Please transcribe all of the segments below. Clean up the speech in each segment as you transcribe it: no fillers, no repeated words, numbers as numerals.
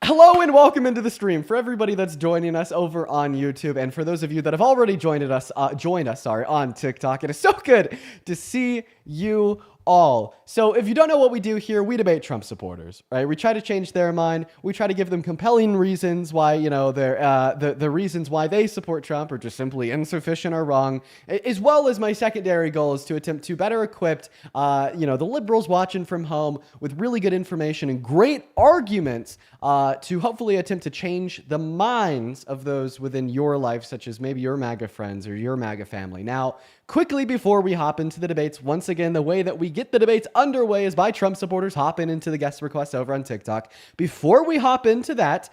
Hello and welcome into the stream. For everybody that's joining us over on YouTube, and for those of you that have already joined us on TikTok, it is so good to see you all. So if you don't know what we do here, we debate Trump supporters, right? We try to change their mind. We try to give them compelling reasons why, the reasons why they support Trump are just simply insufficient or wrong, as well as my secondary goal is to attempt to better equip, the liberals watching from home with really good information and great arguments to hopefully attempt to change the minds of those within your life, such as maybe your MAGA friends or your MAGA family. Now, quickly before we hop into the debates, once again, the way that we get the debates underway is by Trump supporters hopping into the guest requests over on TikTok. Before we hop into that,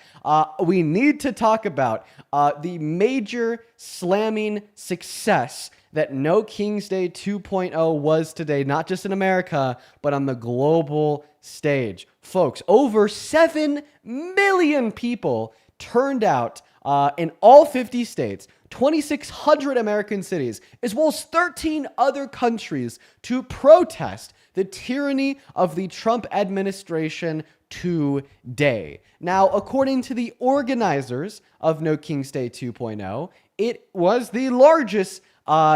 we need to talk about the major slamming success that No King's Day 2.0 was today, not just in America, but on the global stage. Folks, over 7 million people turned out in all 50 states, 2,600 American cities, as well as 13 other countries to protest the tyranny of the Trump administration today. Now, according to the organizers of No King's Day 2.0, it was the largest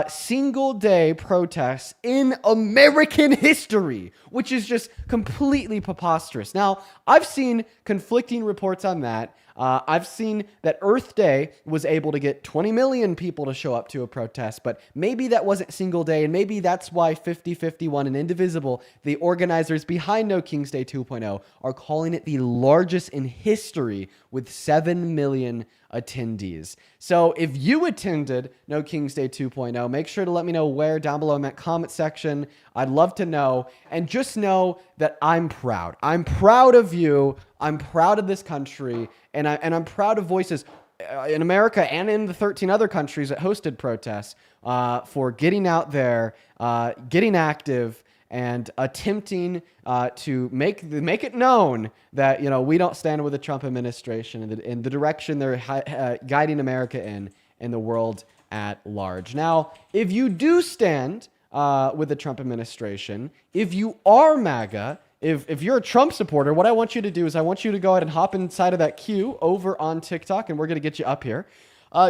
single day protests in American history, which is just completely preposterous. Now, I've seen conflicting reports on that. I've seen that Earth Day was able to get 20 million people to show up to a protest, but maybe that wasn't single day, and maybe that's why 5051 and Indivisible, the organizers behind No King's Day 2.0, are calling it the largest in history with 7 million attendees. So if you attended No King's Day 2.0, make sure to let me know where down below in that comment section. I'd love to know. And just know that I'm proud. I'm proud of you. I'm proud of this country. And I'm proud of voices in America and in the 13 other countries that hosted protests for getting out there, getting active, and attempting to make it known that, we don't stand with the Trump administration in the direction they're guiding America in the world at large. Now, if you do stand with the Trump administration, if you are MAGA, if you're a Trump supporter, what I want you to do is I want you to go ahead and hop inside of that queue over on TikTok, and we're going to get you up here.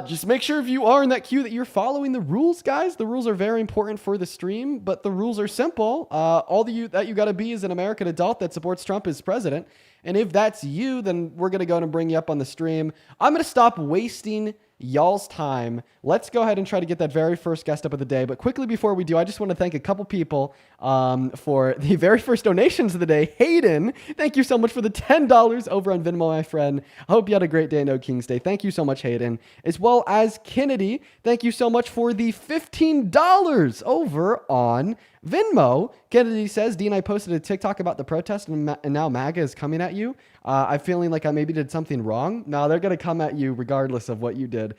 Just make sure if you are in that queue that you're following the rules, guys. The rules are very important for the stream, but the rules are simple. All that you got to be is an American adult that supports Trump as president. And if that's you, then we're going to go and bring you up on the stream. I'm going to stop wasting y'all's time. Let's go ahead and try to get that very first guest up of the day. But quickly before we do, I just want to thank a couple people for the very first donations of the day. Hayden, thank you so much for the $10 over on Venmo, my friend. I hope you had a great day, No King's Day. Thank you so much, Hayden. As well as Kennedy, thank you so much for the $15 over on Venmo. Kennedy says, Dean, I posted a TikTok about the protest and now MAGA is coming at you. I'm feeling like I maybe did something wrong. No, they're going to come at you regardless of what you did.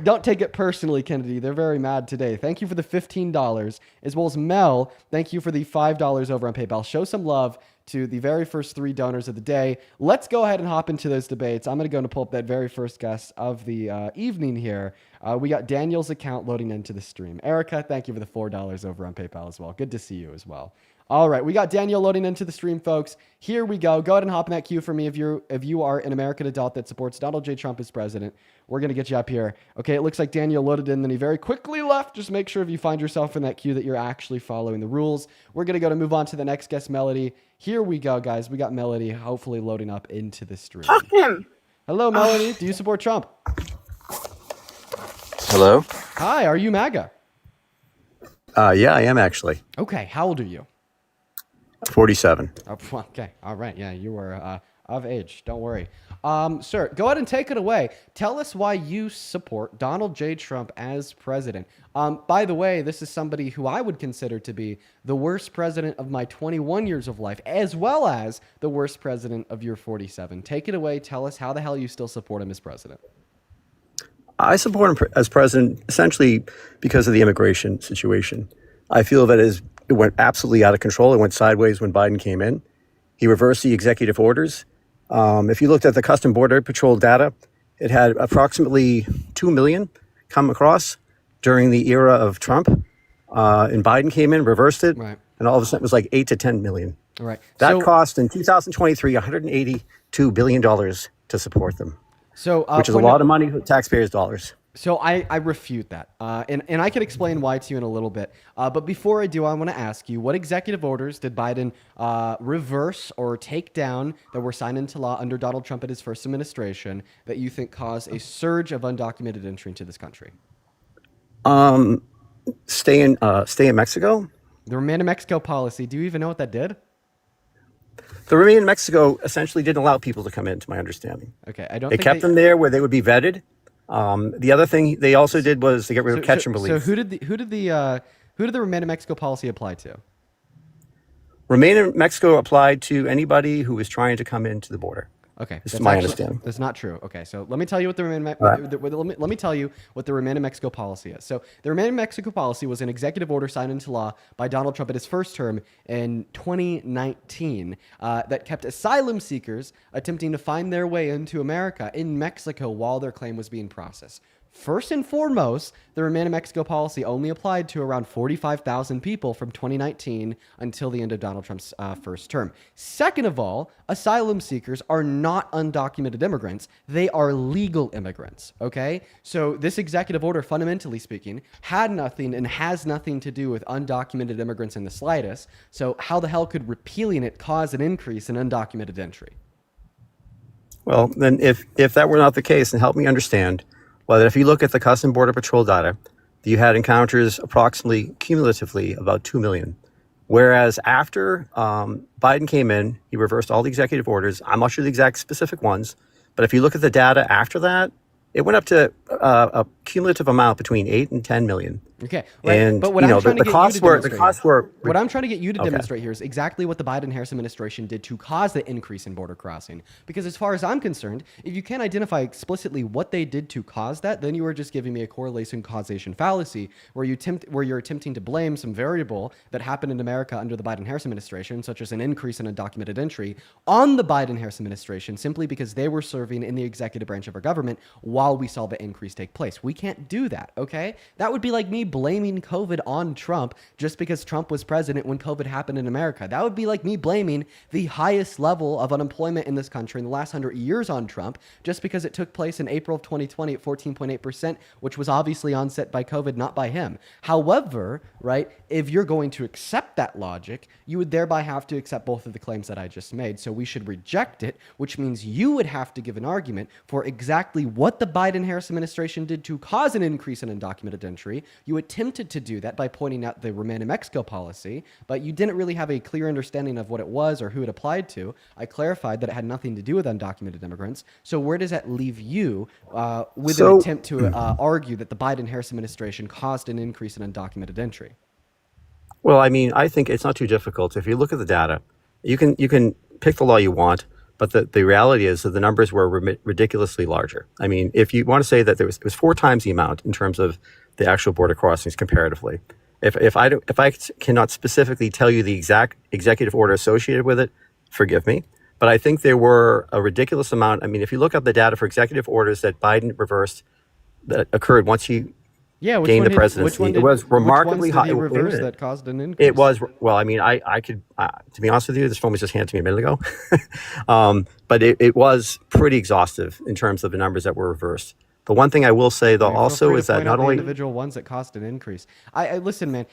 Don't take it personally, Kennedy. They're very mad today. Thank you for the $15, as well as Mel. Thank you for the $5 over on PayPal. Show some love to the very first 3 donors of the day. Let's go ahead and hop into those debates. I'm going to go and pull up that very first guest of the evening here. We got Daniel's account loading into the stream. Erica, thank you for the $4 over on PayPal as well. Good to see you as well. All right, we got Daniel loading into the stream, folks. Here we go. Go ahead and hop in that queue for me if you are an American adult that supports Donald J. Trump as president. We're going to get you up here. Okay, it looks like Daniel loaded in, then he very quickly left. Just make sure if you find yourself in that queue that you're actually following the rules. We're going to move on to the next guest, Melody. Here we go, guys. We got Melody hopefully loading up into the stream. Fuck him. Hello, Melody. Do you support Trump? Hello? Hi, are you MAGA? Yeah, I am actually. Okay, how old are you? 47. Oh, okay, all right. Yeah, you are of age. Don't worry. Sir, go ahead and take it away. Tell us why you support Donald J. Trump as president. By the way, this is somebody who I would consider to be the worst president of my 21 years of life, as well as the worst president of your 47. Take it away. Tell us how the hell you still support him as president. I support him as president essentially because of the immigration situation. I feel that it went absolutely out of control. It went sideways when Biden came in. He reversed the executive orders. If you looked at the Custom Border Patrol data, it had approximately 2 million come across during the era of Trump. And Biden came in, reversed it. Right. and all of a sudden it was like 8 to 10 million. All right. That So, cost in 2023 $182 billion to support them, so which is a lot of money with taxpayers' dollars. So I refute that, and I can explain why to you in a little bit. But before I do, I want to ask you, what executive orders did Biden reverse or take down that were signed into law under Donald Trump at his first administration that you think caused a surge of undocumented entry into this country? Stay in Mexico. The Remain in Mexico policy. Do you even know what that did? The Remain in Mexico essentially didn't allow people to come in, to my understanding. Okay, I don't. They think kept them there where they would be vetted. The other thing they also did was to get rid of catch and release. So who did the Remain in Mexico policy apply to? Remain in Mexico applied to anybody who was trying to come into the border. Okay, This is my understanding. That's not true. Okay, so let me tell you what the let me tell you what the Remain in Mexico policy is. So the Remain in Mexico policy was an executive order signed into law by Donald Trump at his first term in 2019 that kept asylum seekers attempting to find their way into America in Mexico while their claim was being processed. First and foremost, the Remain in Mexico policy only applied to around 45,000 people from 2019 until the end of Donald Trump's first term. Second of all, asylum seekers are not undocumented immigrants. They are legal immigrants, okay? So this executive order, fundamentally speaking, had nothing and has nothing to do with undocumented immigrants in the slightest. So how the hell could repealing it cause an increase in undocumented entry? Well, then if that were not the case, then help me understand. Well, if you look at the Customs Border Patrol data, you had encounters approximately cumulatively about 2 million. Whereas after Biden came in, he reversed all the executive orders. I'm not sure the exact specific ones, but if you look at the data after that, it went up to a cumulative amount between 8 and 10 million. Okay, right. And But what I'm trying to get you to demonstrate what I'm trying to get you to demonstrate here is exactly what the Biden-Harris administration did to cause the increase in border crossing. Because as far as I'm concerned, if you can't identify explicitly what they did to cause that, then you are just giving me a correlation causation fallacy where you're attempting to blame some variable that happened in America under the Biden-Harris administration, such as an increase in undocumented entry, on the Biden-Harris administration simply because they were serving in the executive branch of our government while we saw the increase take place. We can't do that, okay? That would be like me blaming COVID on Trump just because Trump was president when COVID happened in America. That would be like me blaming the highest level of unemployment in this country in the last 100 years on Trump just because it took place in April of 2020 at 14.8%, which was obviously onset by COVID, not by him. However, right, if you're going to accept that logic, you would thereby have to accept both of the claims that I just made. So we should reject it, which means you would have to give an argument for exactly what the Biden-Harris administration did to cause an increase in undocumented entry. You attempted to do that by pointing out the Remain in Mexico policy, but you didn't really have a clear understanding of what it was or who it applied to. I clarified that it had nothing to do with undocumented immigrants. So where does that leave you with an attempt to argue that the Biden-Harris administration caused an increase in undocumented entry? Well, I mean, I think it's not too difficult. If you look at the data, you can pick the law you want, but the reality is that the numbers were ridiculously larger. I mean, if you want to say that it was 4 times the amount in terms of the actual border crossings comparatively. If I cannot specifically tell you the exact executive order associated with it, forgive me. But I think there were a ridiculous amount. I mean, if you look up the data for executive orders that Biden reversed that occurred once he gained the presidency, it was remarkably high. Which ones did he reverse that caused an increase? It was, well, I mean, I could, to be honest with you, this phone was just handed to me a minute ago. But it was pretty exhaustive in terms of the numbers that were reversed. The one thing I will say, though, also is that not only individual ones that cost an increase. I listen, man.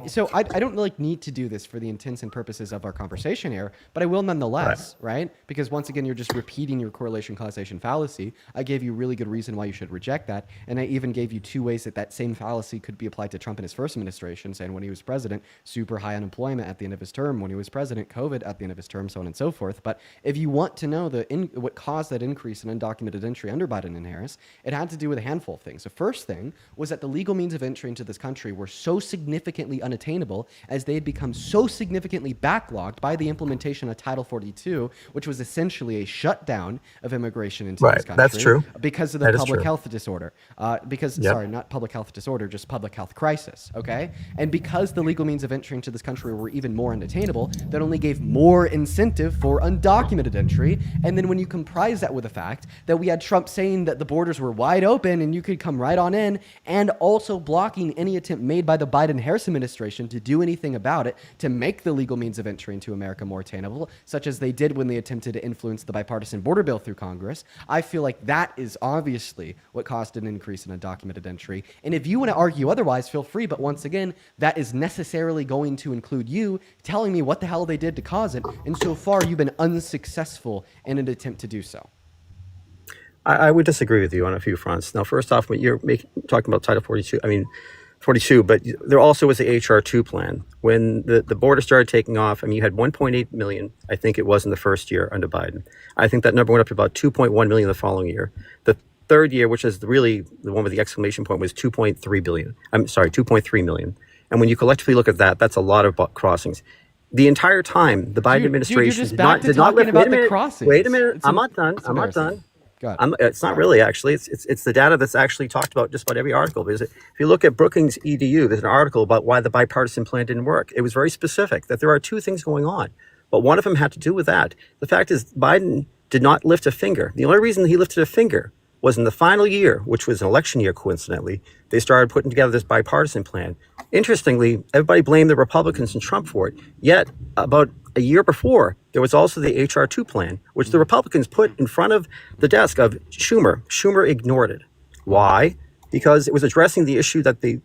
So I don't like need to do this for the intents and purposes of our conversation here, but I will nonetheless, right? Because once again, you're just repeating your correlation causation fallacy. I gave you a really good reason why you should reject that, and I even gave you 2 ways that same fallacy could be applied to Trump in his first administration, saying when he was president, super high unemployment at the end of his term, when he was president, COVID at the end of his term, so on and so forth. But if you want to know what caused that increase in undocumented entry under Biden and Harris, it had to do with a handful of things. The first thing was that the legal means of entry into this country were so significantly unattainable as they had become so significantly backlogged by the implementation of Title 42, which was essentially a shutdown of immigration into this country. That's true. Because of the public health disorder. Sorry, not public health disorder, just public health crisis, okay? And because the legal means of entry into this country were even more unattainable, that only gave more incentive for undocumented entry. And then when you comprise that with the fact that we had Trump saying that the borders were wide open and you could come right on in, and also blocking any attempt made by the Biden-Harris administration to do anything about it to make the legal means of entry into America more attainable, such as they did when they attempted to influence the bipartisan border bill through Congress. I feel like that is obviously what caused an increase in undocumented entry. And if you want to argue otherwise, feel free. But once again, that is necessarily going to include you telling me what the hell they did to cause it. And so far, you've been unsuccessful in an attempt to do so. I would disagree with you on a few fronts. Now, first off, when you're talking about Title 42, 42, but there also was the HR 2 plan. When the border started taking off, you had 1.8 million, I think it was, in the first year under Biden. I think that number went up to about 2.1 million the following year. The third year, which is really the one with the exclamation point, was 2.3 million. And when you collectively look at that, that's a lot of crossings. The entire time, the Biden administration did not lift. Wait a minute. Crossings. Wait a minute. I'm not done. It's not really, actually. It's the data that's actually talked about just about every article. Because if you look at Brookings EDU, there's an article about why the bipartisan plan didn't work. It was very specific that there are two things going on, but one of them had to do with that. The fact is, Biden did not lift a finger. The only reason he lifted a finger was in the final year, which was an election year, coincidentally, they started putting together this bipartisan plan. Interestingly, everybody blamed the Republicans and Trump for it. Yet, about a year before, there was also the HR 2 plan, which the Republicans put in front of the desk of Schumer. Schumer ignored it. Why? Because it was addressing the issue that the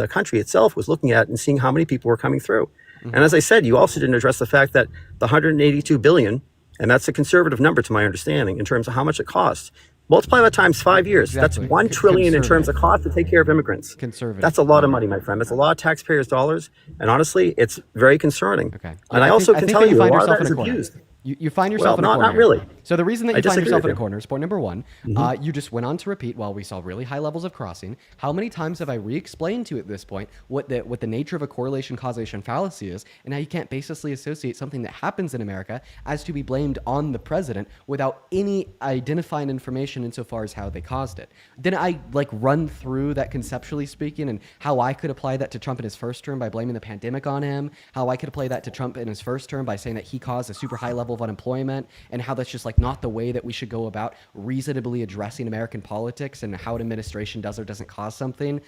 country itself was looking at and seeing how many people were coming through. And as I said, you also didn't address the fact that the 182 billion, and that's a conservative number to my understanding in terms of how much it costs. Multiply that times 5 years. Exactly. That's $1 trillion in terms of cost to take care of immigrants. Conservative. That's a lot of money, my friend. That's a lot of taxpayers' dollars. And honestly, it's very concerning. Okay. And I also can tell you, a lot of that is abused. You find yourself in a corner. Not really. So the reason that you find yourself in a you. corner is point number one. You just went on to repeat, while we saw really high levels of crossing, how many times have I re-explained to you at this point what the nature of a correlation causation fallacy is, and how you can't basically associate something that happens in America as to be blamed on the president without any identifying information insofar as how they caused it. Didn't I run through that conceptually speaking, and how I could apply that to Trump in his first term by blaming the pandemic on him, how I could apply that to Trump in his first term by saying that he caused a super high level of unemployment, and how that's just not the way that we should go about reasonably addressing American politics, and how an administration does or doesn't cause something.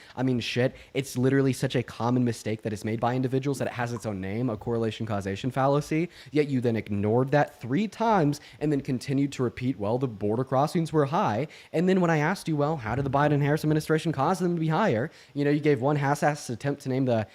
It's literally such a common mistake that is made by individuals that it has its own name, a correlation causation fallacy, yet you then ignored that 3 times and then continued to repeat, well, the border crossings were high. And then when I asked you, well, how did the Biden-Harris administration cause them to be higher? You gave one half-assed attempt to name the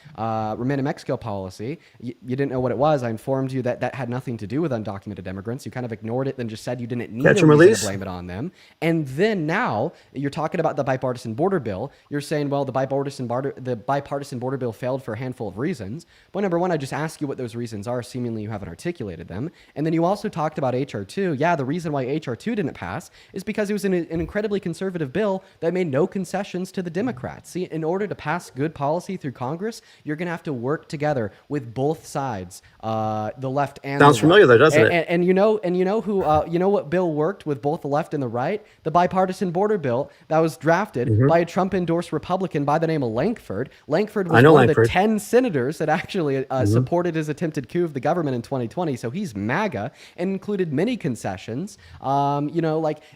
Remain in Mexico policy. You didn't know what it was. I informed you that that had nothing to do with undocumented immigrants. You kind of ignored it, then just said you didn't need a reason to blame it on them. And then now you're talking about the bipartisan border bill. You're saying, well, the bipartisan border bill failed for a handful of reasons. But number one, I just asked you what those reasons are. Seemingly you haven't articulated them. And then you also talked about HR 2. Yeah, the reason why HR 2 didn't pass is because it was an incredibly conservative bill that made no concessions to the Democrats. See, in order to pass good policy through Congress, you're going to have to work together with both sides, the left and Sounds the familiar, right. though, doesn't it? And you know what bill worked with both the left and the right? The bipartisan border bill that was drafted by a Trump-endorsed Republican by the name of Lankford. Lankford was one of the 10 senators that actually supported his attempted coup of the government in 2020. So he's MAGA, and included many concessions,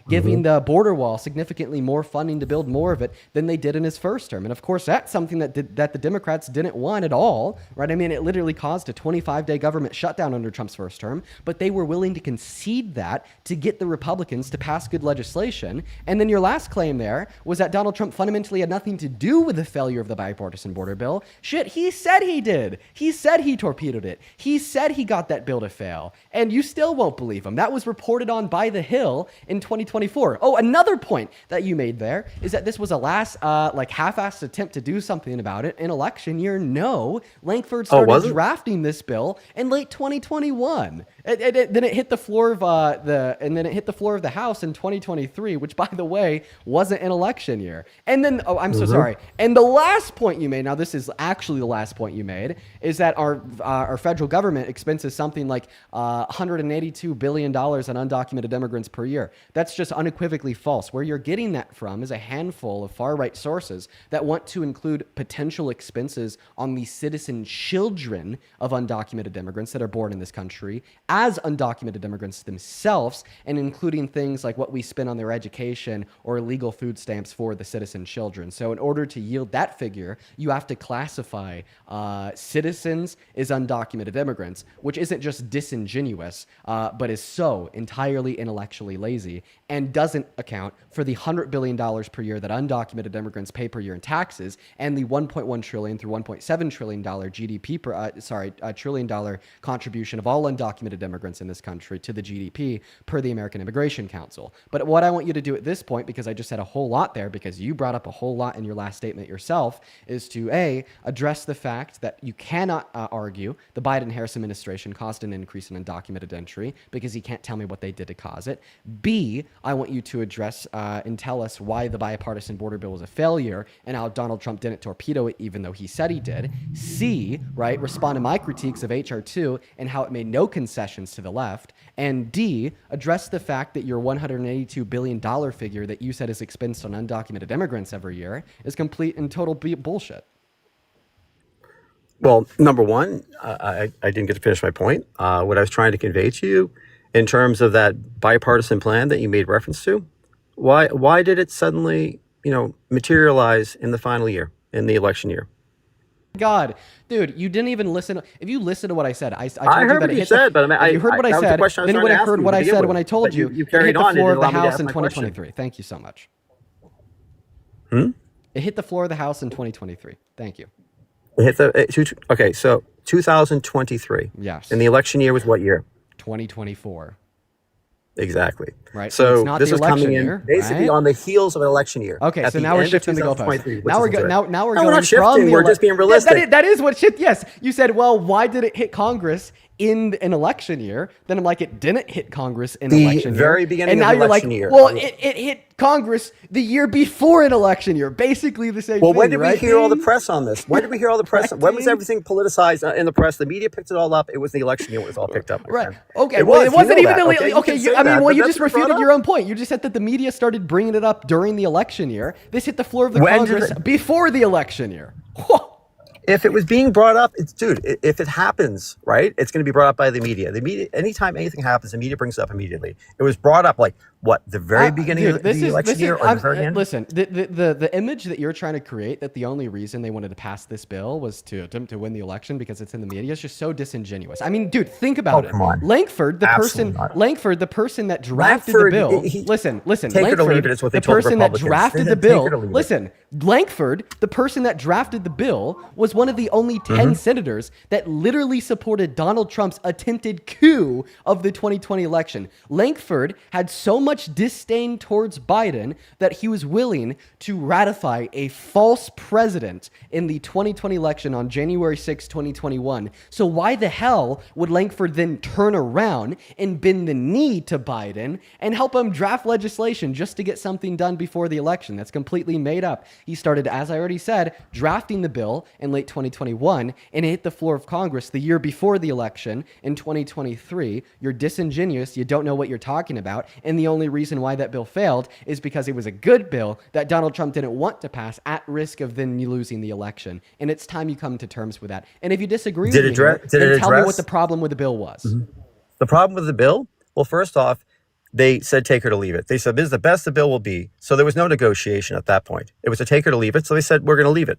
giving the border wall significantly more funding to build more of it than they did in his first term. And of course, that's something that the Democrats didn't want at all, right? It literally caused a 25-day government shutdown under Trump's first term, but they were willing to concede that to get the Republicans to pass good legislation. And then your last claim there was that Donald Trump fundamentally had nothing to do with the failure of the bipartisan border bill. Shit, he said he did. He said he torpedoed it. He said he got that bill to fail. And you still won't believe him. That was reported on by The Hill in 2024. Oh, another point that you made there is that this was a last, half-assed attempt to do something about it in election year. No, Lankford started drafting this bill in late 2021. Then it hit the floor of the House in 2023, which, by the way, wasn't an election year. And then, I'm so sorry. And the last point you made, now this is actually the last point you made, is that our federal government expenses something like $182 billion on undocumented immigrants per year. That's just unequivocally false. Where you're getting that from is a handful of far-right sources that want to include potential expenses on the citizen children of undocumented immigrants that are born in this country as undocumented immigrants themselves, and including things like what we spend on their education or illegal food stamps for the citizen children. So in order to yield that figure, you have to classify citizens as undocumented immigrants, which isn't just disingenuous, but is so entirely intellectually lazy and doesn't account for the $100 billion per year that undocumented immigrants pay per year in taxes and the $1.1 trillion through $1.7 trillion GDP trillion dollar contribution of all undocumented immigrants in this country to the GDP per the American Immigration Council. But what I want you to do at this point, because I just said a whole lot there, because you brought up a whole lot in your last statement yourself, is to address the fact that you cannot argue the Biden-Harris administration caused an increase in undocumented entry because you can't tell me what they did to cause it. B, I want you to address and tell us why the bipartisan border bill was a failure and how Donald Trump didn't torpedo it even though he said he did. C, right, respond to my critiques of HR 2 and how it made no concessions to the left. And D, address the fact that your $182 billion figure that you said is expensed on undocumented immigrants every year is complete and total bullshit. Well, number one, I didn't get to finish my point. What I was trying to convey to you in terms of that bipartisan plan that you made reference to, why did it suddenly, materialize in the final year, in the election year? God, dude, you didn't even listen. If you listen to what I said, I told I you heard that what it you hit said, but if you heard what I that was the said, question I was then you trying would to have ask heard you what to I begin said with. when I told But you you it carried hit the on and floor didn't of the allow me to House in ask my question. 2023. Thank you so much. Hmm? It hit the floor of the House in 2023. Thank you. Okay, so 2023. Yes. And the election year was what year? 2024. Exactly. Right. So it's not this the was election coming in year, basically right? on the heels of an election year. Okay, at so the now we're end of shifting the goalposts. 2023, which Now is we're today. now we're No, we're going not from shifting. the We're just being realistic. that is what shit. Yes, you said. Well, why did it hit Congress in an election year? Then I'm like, it didn't hit Congress in The election year. very beginning and of now the you're like, election year. well, it hit Congress the year before an election year. Basically the same Well, thing, when did right? we hear all the press on this? When did we hear all the press? Right, When was Dean? everything politicized in the press? The media picked it all up. It was the election year when it was all picked up. My Right. friend. Okay. It Well, was. it wasn't You know even that, illegal. okay? Okay. You can say that, Well, but you that's just what it brought refuted up. your own point. You just said that the media started bringing it up during the election year. This hit the floor of the When did Congress it- before the election year. If it was being brought up, if it happens, right, it's going to be brought up by the media. The media, anytime anything happens, the media brings it up immediately. It was brought up the very beginning Dude, of the election year or the very end? Listen, the image that you're trying to create that the only reason they wanted to pass this bill was to attempt to win the election because it's in the media is just so disingenuous. I mean, dude, think about it. Come on. Langford, the Absolutely not. person that drafted Langford, the bill. he- listen, take it or leave it is what they the told the person that Republicans. drafted They the said, "Take bill. it or leave it." Listen, Langford, the person that drafted the bill, was one of the only 10 senators that literally supported Donald Trump's attempted coup of the 2020 election. Langford had so much disdain towards Biden that he was willing to ratify a false president in the 2020 election on January 6, 2021. So why the hell would Langford then turn around and bend the knee to Biden and help him draft legislation just to get something done before the election? That's completely made up. He started, as I already said, drafting the bill in late 2021 and it hit the floor of Congress the year before the election in 2023. You're disingenuous. You don't know what you're talking about. And the only reason why that bill failed is because it was a good bill that Donald Trump didn't want to pass at risk of then losing the election. And it's time you come to terms with that. And if you disagree with me, then tell me what the problem with the bill was. The problem with the bill? Well, first off, they said take it or leave it. They said this is the best the bill will be. So there was no negotiation at that point. It was a take it or leave it. So they said we're going to leave it.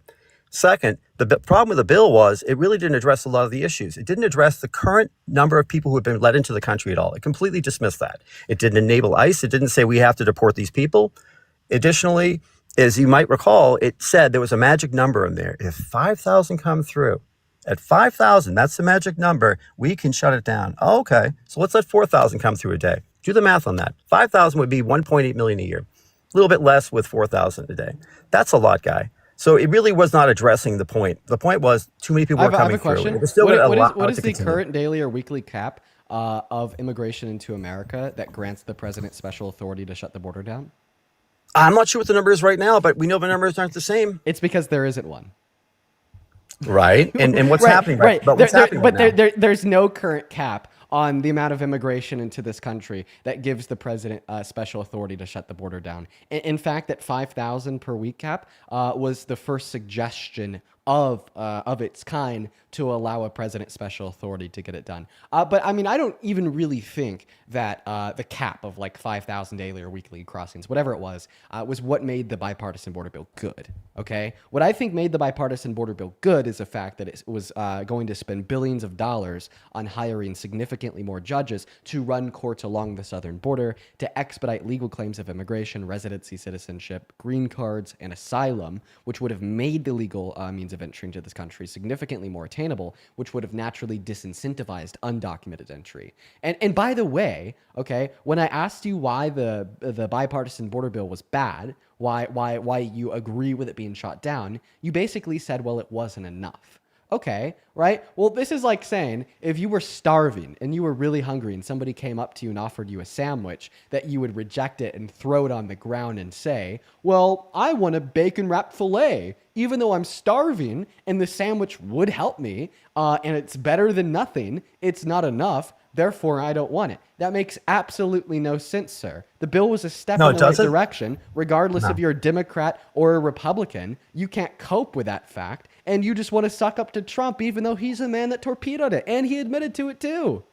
Second, the problem with the bill was it really didn't address a lot of the issues. It didn't address the current number of people who have been let into the country at all. It completely dismissed that. It didn't enable ICE. It didn't say we have to deport these people. Additionally, as you might recall, it said there was a magic number in there. If 5,000 come through, at 5,000, that's the magic number, we can shut it down. Oh, okay, so let's let 4,000 come through a day. Do the math on that. 5,000 would be 1.8 million a year. A little bit less with 4,000 a day. That's a lot, guy. So it really was not addressing the point. The point was too many people were coming I have a question. through. It was still What is the continue. current daily or weekly cap of immigration into America that grants the president special authority to shut the border down? I'm not sure what the number is right now, but we know the numbers aren't the same. It's because there isn't one. Right? And what's Right, happening right. But what's happening right now? There's no current cap on the amount of immigration into this country that gives the president special authority to shut the border down. In fact, that 5,000 per week cap was the first suggestion of its kind to allow a president special authority to get it done. But I mean, I don't even really think that the cap of like 5,000 daily or weekly crossings, whatever it was what made the bipartisan border bill good. Okay, what I think made the bipartisan border bill good is the fact that it was going to spend billions of dollars on hiring significantly more judges to run courts along the southern border to expedite legal claims of immigration, residency, citizenship, green cards, and asylum, which would have made the legal means of entry into this country significantly more attainable, which would have naturally disincentivized undocumented entry. And by the way, okay, when I asked you why the bipartisan border bill was bad, why you agree with it being shot down, you basically said, well, it wasn't enough. Okay, right? Well, this is like saying if you were starving and you were really hungry and somebody came up to you and offered you a sandwich, that you would reject it and throw it on the ground and say, well, I want a bacon wrapped filet, even though I'm starving and the sandwich would help me and it's better than nothing. It's not enough. Therefore, I don't want it. That makes absolutely no sense, sir. The bill was a step No, in it the right doesn't. direction, regardless if you're a Democrat or a Republican. You can't cope with that fact, and you just want to suck up to Trump, even though he's the man that torpedoed it, and he admitted to it too.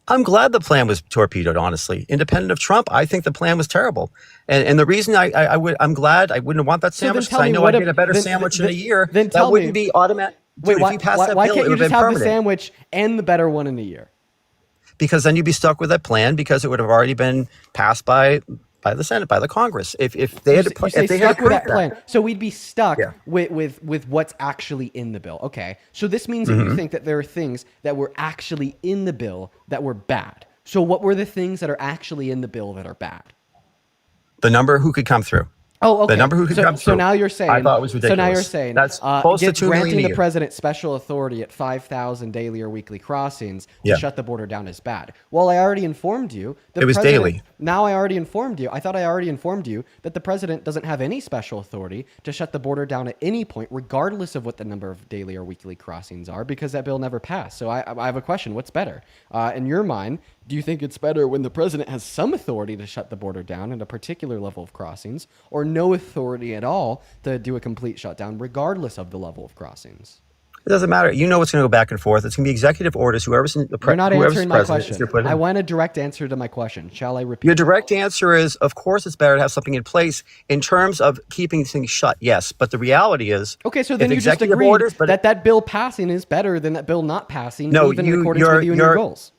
I'm glad the plan was torpedoed, honestly. Independent of Trump, I think the plan was terrible. And the reason I'm glad I wouldn't want that So then sandwich, tell because I me know what I'd get a better sandwich in a year. then That tell wouldn't me. be automatic. Wait, Dude, if you passed that why bill, can't it you would have just been have the permanent. sandwich and the better one in a year? Because then you'd be stuck with that plan because it would have already been passed by the Senate, by the Congress. If they had You say if they had stuck with approved that plan. So we'd be stuck Yeah. with what's actually in the bill. Okay. So this means that you think that there are things that were actually in the bill that were bad. So what were the things that are actually in the bill that are bad? the number who could come through. Oh, okay. The number who could come So through. now you're saying. I thought it was So ridiculous. now you're saying. That's close to 2 million granting a the year. president special authority at 5,000 daily or weekly crossings to Yeah. shut the border down is bad. Well, I already informed you. It was daily. Now I already informed you. I thought I already informed you that the president doesn't have any special authority to shut the border down at any point, regardless of what the number of daily or weekly crossings are, because that bill never passed. So I have a question. What's better? In your mind, do you think it's better when the president has some authority to shut the border down at a particular level of crossings, or no authority at all to do a complete shutdown, regardless of the level of crossings? It doesn't matter. You know what's going to go back and forth. It's going to be executive orders. Whoever's You're not whoever's answering my president is question. going to put it I in. want a direct answer to my question. Shall I repeat? Your direct answer is, of course, it's better to have something in place in terms of keeping things shut. Yes, but the reality is, Okay, so if then you just executive agreed orders, but that bill passing is better than that bill not passing, No, even in you- accordance with you and your goals.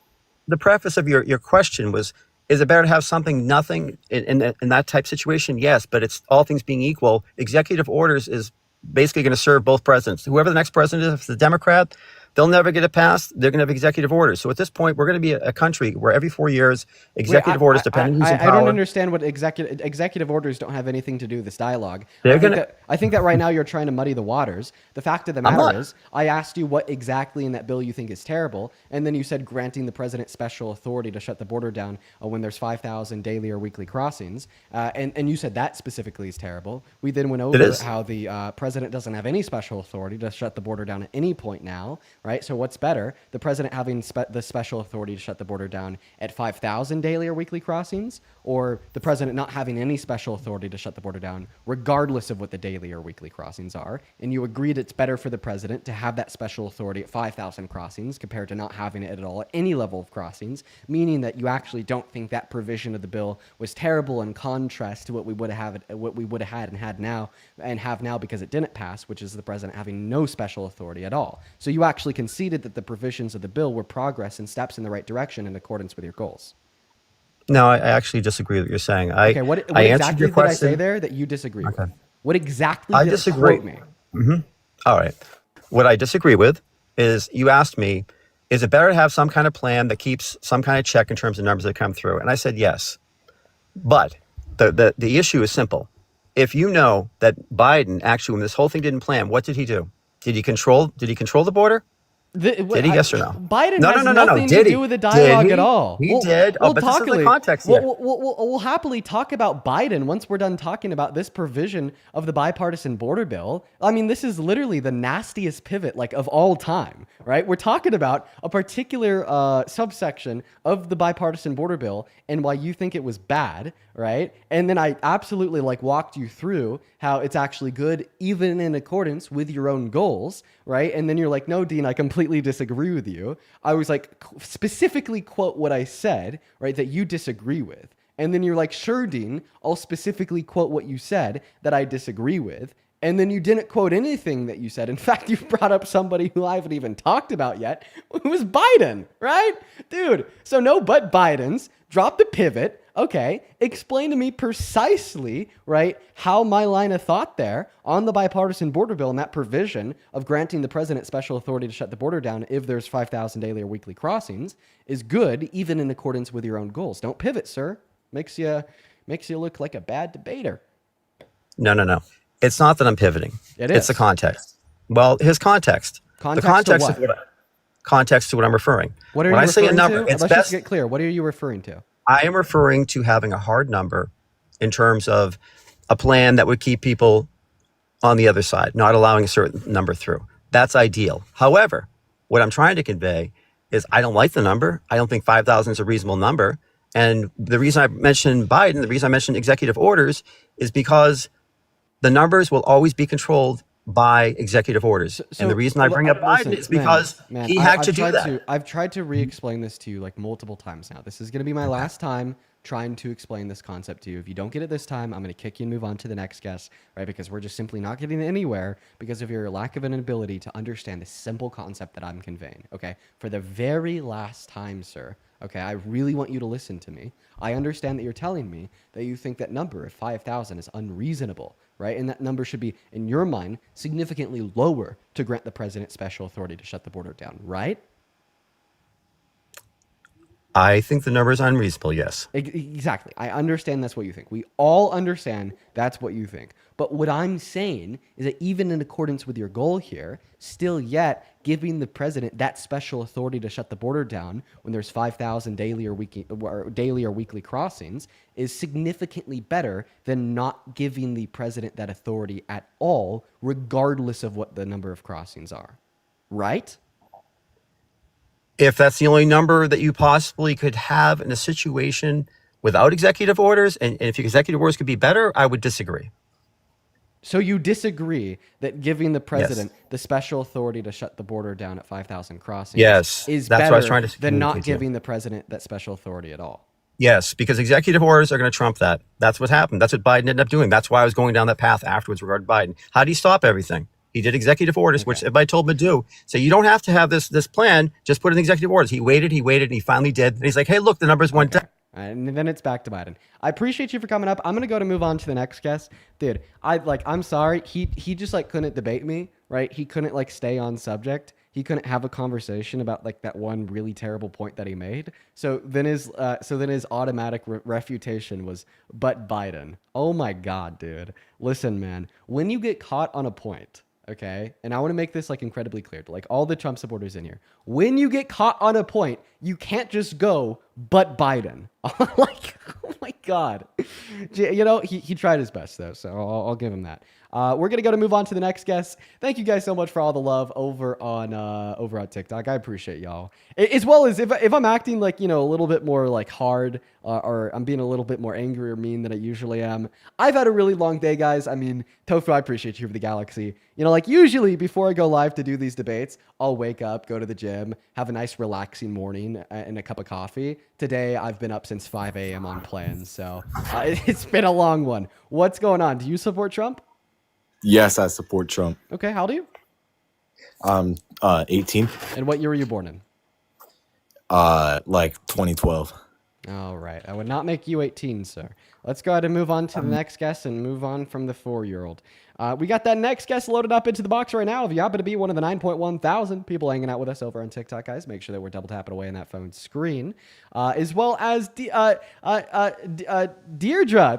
the preface of your question was, is it better to have something, nothing in that type situation? Yes, but it's all things being equal. Executive orders is basically going to serve both presidents. Whoever the next president is, if it's a Democrat, they'll never get it passed. They're going to have executive orders. So at this point, we're going to be a country where every 4 years, executive orders, depending who's in I power. don't understand what executive orders don't have anything to do with this dialogue. They're gonna- I think that right now you're trying to muddy the waters. The fact of the I'm matter not. is, I asked you what exactly in that bill you think is terrible, and then you said granting the president special authority to shut the border down when there's 5,000 daily or weekly crossings, and you said that specifically is terrible. We then went over is. how the president doesn't have any special authority to shut the border down at any point now, right? So what's better, the president having the special authority to shut the border down at 5,000 daily or weekly crossings, or the president not having any special authority to shut the border down, regardless of what the daily or weekly crossings are? And you agreed it's better for the president to have that special authority at 5,000 crossings compared to not having it at all at any level of crossings, meaning that you actually don't think that provision of the bill was terrible in contrast to what we would have had and have now because it didn't pass, which is the president having no special authority at all. So you actually conceded that the provisions of the bill were progress and steps in the right direction in accordance with your goals. No, I actually disagree with what you're saying. Okay, what I answered exactly your did I question. say there that you disagree with? Okay. What exactly I did disagree. quote me? All right. What I disagree with is you asked me, is it better to have some kind of plan that keeps some kind of check in terms of numbers that come through? And I said yes. But the issue is simple. If you know that Biden actually, when this whole thing didn't plan, what did he do? Did he control the border? Did he? Yes or no? Biden No, no, has no, no, no. nothing to Did he? do with the Did dialogue he? at all. He did. Oh, but this is the context here. We'll happily talk about Biden once we're done talking about this provision of the bipartisan border bill. I mean, this is literally the nastiest pivot like of all time, right? We're talking about a particular subsection of the bipartisan border bill and why you think it was bad, right? And then I absolutely like walked you through how it's actually good, even in accordance with your own goals, right? And then you're like, no, Dean, I completely disagree with you. I was like, specifically quote what I said, right, that you disagree with. And then you're like, sure, Dean, I'll specifically quote what you said that I disagree with. And then you didn't quote anything that you said. In fact, you brought up somebody who I haven't even talked about yet, who was Biden, right? Dude, so no but Bidens. Drop the pivot. Okay, explain to me precisely, right, how my line of thought there on the bipartisan border bill and that provision of granting the president special authority to shut the border down if there's 5,000 daily or weekly crossings is good, even in accordance with your own goals. Don't pivot, sir. Makes you look like a bad debater. No, no, no. It's not that I'm pivoting. It It's is. the context. Well, his context. Context The context to of what? context to what I'm referring. What are when you I say a referring number, to? it's Let's just best. get clear. What are you referring to? I am referring to having a hard number in terms of a plan that would keep people on the other side, not allowing a certain number through. That's ideal. However, what I'm trying to convey is I don't like the number. I don't think 5,000 is a reasonable number. And the reason I mentioned Biden, the reason I mentioned executive orders is because the numbers will always be controlled by executive orders. And the reason I bring up Biden is because he had to do that. I've tried to re-explain this to you like multiple times now. This is going to be my last time trying to explain this concept to you. If you don't get it this time, I'm going to kick you and move on to the next guest, right? Because we're just simply not getting anywhere because of your lack of an ability to understand the simple concept that I'm conveying, okay? For the very last time, sir, okay, I really want you to listen to me. I understand that you're telling me that you think that number of 5,000 is unreasonable, right? And that number should be, in your mind, significantly lower to grant the president special authority to shut the border down, right? I think the number is unreasonable, yes. Exactly. I understand that's what you think. We all understand that's what you think. But what I'm saying is that even in accordance with your goal here, still yet giving the president that special authority to shut the border down when there's 5,000 daily or weekly crossings is significantly better than not giving the president that authority at all, regardless of what the number of crossings are. Right? If that's the only number that you possibly could have in a situation without executive orders, and if executive orders could be better, I would disagree. So you disagree that giving the president Yes. the special authority to shut the border down at 5,000 crossings Yes, is that's what I better was trying to than not communicate to you. giving the president that special authority at all? Yes, because executive orders are going to trump that. That's what happened. That's what Biden ended up doing. That's why I was going down that path afterwards regarding Biden. How do you stop everything? He did executive orders, which everybody told him to do. So you don't have to have this plan. Just put in executive orders. He waited, and he finally did. And he's like, hey, look, the numbers went down. And then it's back to Biden. I appreciate you for coming up. I'm gonna go to move on to the next guest, dude. I'm sorry. He just like couldn't debate me, right? He couldn't like stay on subject. He couldn't have a conversation about like that one really terrible point that he made. So then his automatic refutation was, but Biden. Oh my God, dude. Listen, man. When you get caught on a point, okay, and I want to make this like incredibly clear to like all the Trump supporters in here. When you get caught on a point, you can't just go, but Biden. Like, oh my God. You know, he tried his best though, so I'll give him that. We're gonna move on to the next guest. Thank you guys so much for all the love over on TikTok. I appreciate y'all. As well as if I'm acting like, you know, a little bit more like hard or I'm being a little bit more angry or mean than I usually am. I've had a really long day, guys. I mean, Tofu, I appreciate you for the galaxy. You know, like usually before I go live to do these debates, I'll wake up, go to the gym, have a nice relaxing morning and a cup of coffee. Today, I've been up since 5 a.m. on plans, so it's been a long one. What's going on? Do you support Trump? Yes, I support Trump. Okay, how old are you? 18. And what year were you born in? Like 2012. All right. I would not make you 18, sir. Let's go ahead and move on to the next guest and move on from the 4-year-old. We got that next guest loaded up into the box right now. If you happen to be one of the 9.1 thousand people hanging out with us over on TikTok, guys, make sure that we're double tapping away on that phone screen. As well as Deirdre.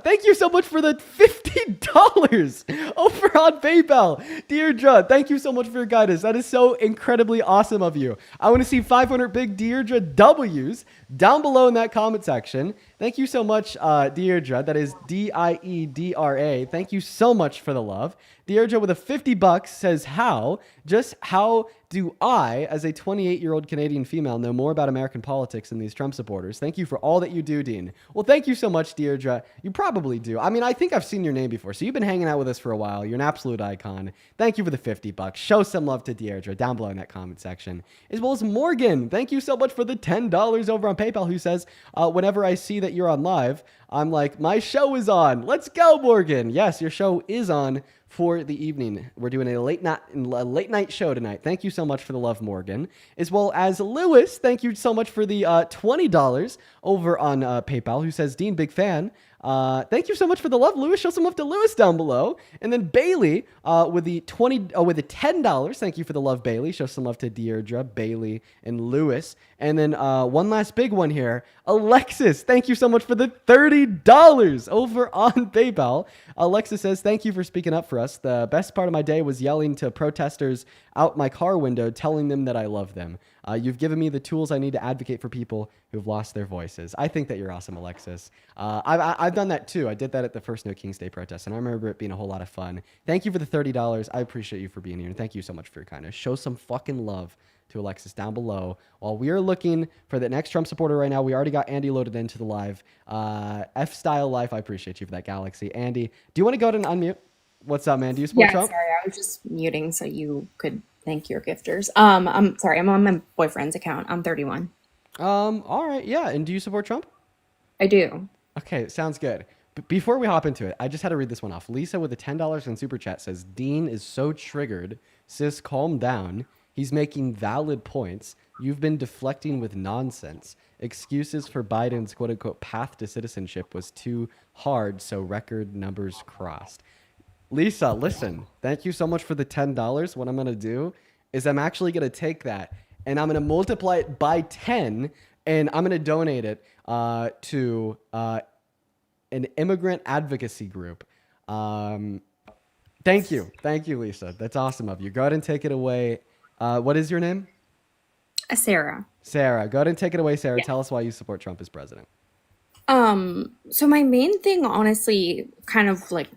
Thank you so much for the $50 over on PayPal. Deirdre, thank you so much for your guidance. That is so incredibly awesome of you. I want to see 500 big Deirdre W's down below in that comment section. Thank you so much, Deirdre. That is Diedra. Thank you so much for the love. Deirdre with a $50 says, just how do I, as a 28-year-old Canadian female, know more about American politics than these Trump supporters? Thank you for all that you do, Dean. Well, thank you so much, Deirdre. You probably do. I mean, I think I've seen your name before, so you've been hanging out with us for a while. You're an absolute icon. Thank you for the $50. Show some love to Deirdre down below in that comment section. As well as Morgan. Thank you so much for the $10 over on PayPal, who says, whenever I see that you're on live, I'm like, my show is on. Let's go, Morgan. Yes, your show is on for the evening. We're doing a late night show tonight. Thank you so much for the love, Morgan. As well as Lewis, thank you so much for the $20 over on PayPal, who says, Dean, big fan. Thank you so much for the love, Lewis. Show some love to Lewis down below. And then Bailey with the $10. Thank you for the love, Bailey. Show some love to Deirdre, Bailey, and Lewis. And then one last big one here, Alexis. Thank you so much for the $30 over on PayPal. Alexis says, thank you for speaking up for us. The best part of my day was yelling to protesters out my car window, telling them that I love them. You've given me the tools I need to advocate for people who've lost their voices. I think that you're awesome, Alexis. I've done that too. I did that at the first No King's Day protest, and I remember it being a whole lot of fun. Thank you for the $30. I appreciate you for being here, and thank you so much for your kindness. Show some fucking love to Alexis down below. While we are looking for the next Trump supporter right now, we already got Andy loaded into the live. F-Style Life, I appreciate you for that, Galaxy. Andy, do you want to go ahead and unmute? What's up, man? Do you support Trump? Sorry, I was just muting so you could thank your gifters. I'm sorry, I'm on my boyfriend's account. I'm 31. All right, yeah. And do you support Trump? I do. Okay, sounds good. But before we hop into it, I just had to read this one off. Lisa with the $10 in super chat says, Dean is so triggered. Sis, calm down. He's making valid points. You've been deflecting with nonsense. Excuses for Biden's quote-unquote path to citizenship was too hard, so record numbers crossed. Lisa, listen, thank you so much for the $10. What I'm going to do is I'm actually going to take that and I'm going to multiply it by 10 and I'm going to donate it to an immigrant advocacy group. Thank you. Thank you, Lisa. That's awesome of you. Go ahead and take it away. What is your name? Sarah. Sarah. Go ahead and take it away, Sarah. Yeah. Tell us why you support Trump as president. So my main thing, honestly, kind of like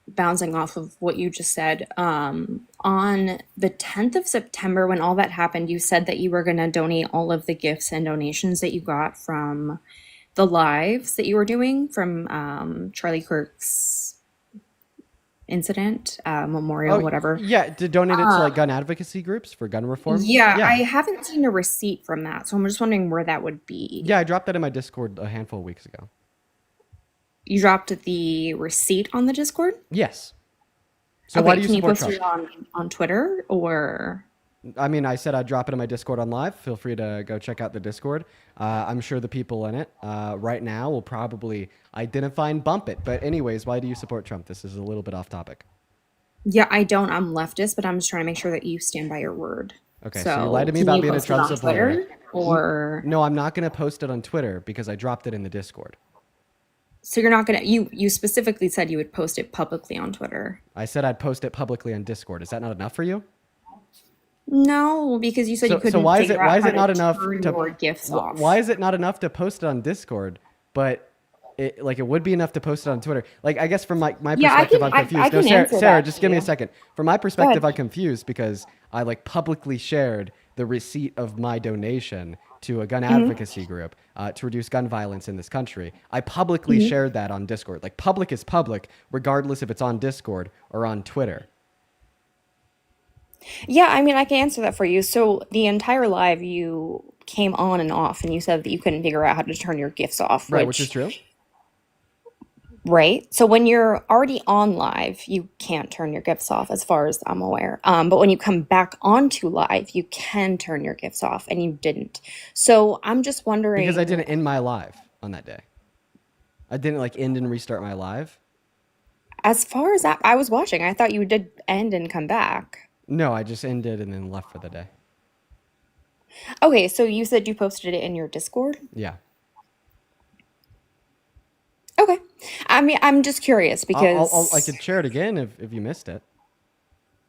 bouncing off of what you just said, on the 10th of September, when all that happened, you said that you were going to donate all of the gifts and donations that you got from the lives that you were doing from Charlie Kirk's incident, memorial, whatever. Yeah, to donate it to like gun advocacy groups for gun reform. Yeah, I haven't seen a receipt from that, so I'm just wondering where that would be. Yeah, I dropped that in my Discord a handful of weeks ago. You dropped the receipt on the Discord? Yes. So why do you can support you post Trump? it on Twitter or? I mean, I said I'd drop it in my Discord on live. Feel free to go check out the Discord. I'm sure the people in it right now will probably identify and bump it. But anyways, why do you support Trump? This is a little bit off topic. Yeah, I don't. I'm leftist, but I'm just trying to make sure that you stand by your word. Okay, so you lied to me about being a Trump supporter. Or no, I'm not going to post it on Twitter because I dropped it in the Discord. So you're not gonna you specifically said you would post it publicly on Twitter. I said I'd post it publicly on Discord. Is that not enough for you? No, because you said you couldn't. So why is it not enough to your gifts off? Why is it not enough to post it on Discord, but it would be enough to post it on Twitter? Like, I guess from my perspective, I'm confused. No, Sarah, just give me a second. From my perspective, I'm confused because I publicly shared the receipt of my donation to a gun advocacy group to reduce gun violence in this country. I publicly shared that on Discord. Like, public is public, regardless if it's on Discord or on Twitter. Yeah, I mean, I can answer that for you. So the entire live, you came on and off, and you said that you couldn't figure out how to turn your gifts off. Right, which is true. Right. So when you're already on live, you can't turn your gifts off, as far as I'm aware. But when you come back onto live, you can turn your gifts off, and you didn't. So I'm just wondering. Because I didn't end my live on that day. I didn't like end and restart my live. As far as I was watching, I thought you did end and come back. No, I just ended and then left for the day. Okay, so you said you posted it in your Discord? Yeah. Okay. I mean, I'm just curious because I could share it again if you missed it.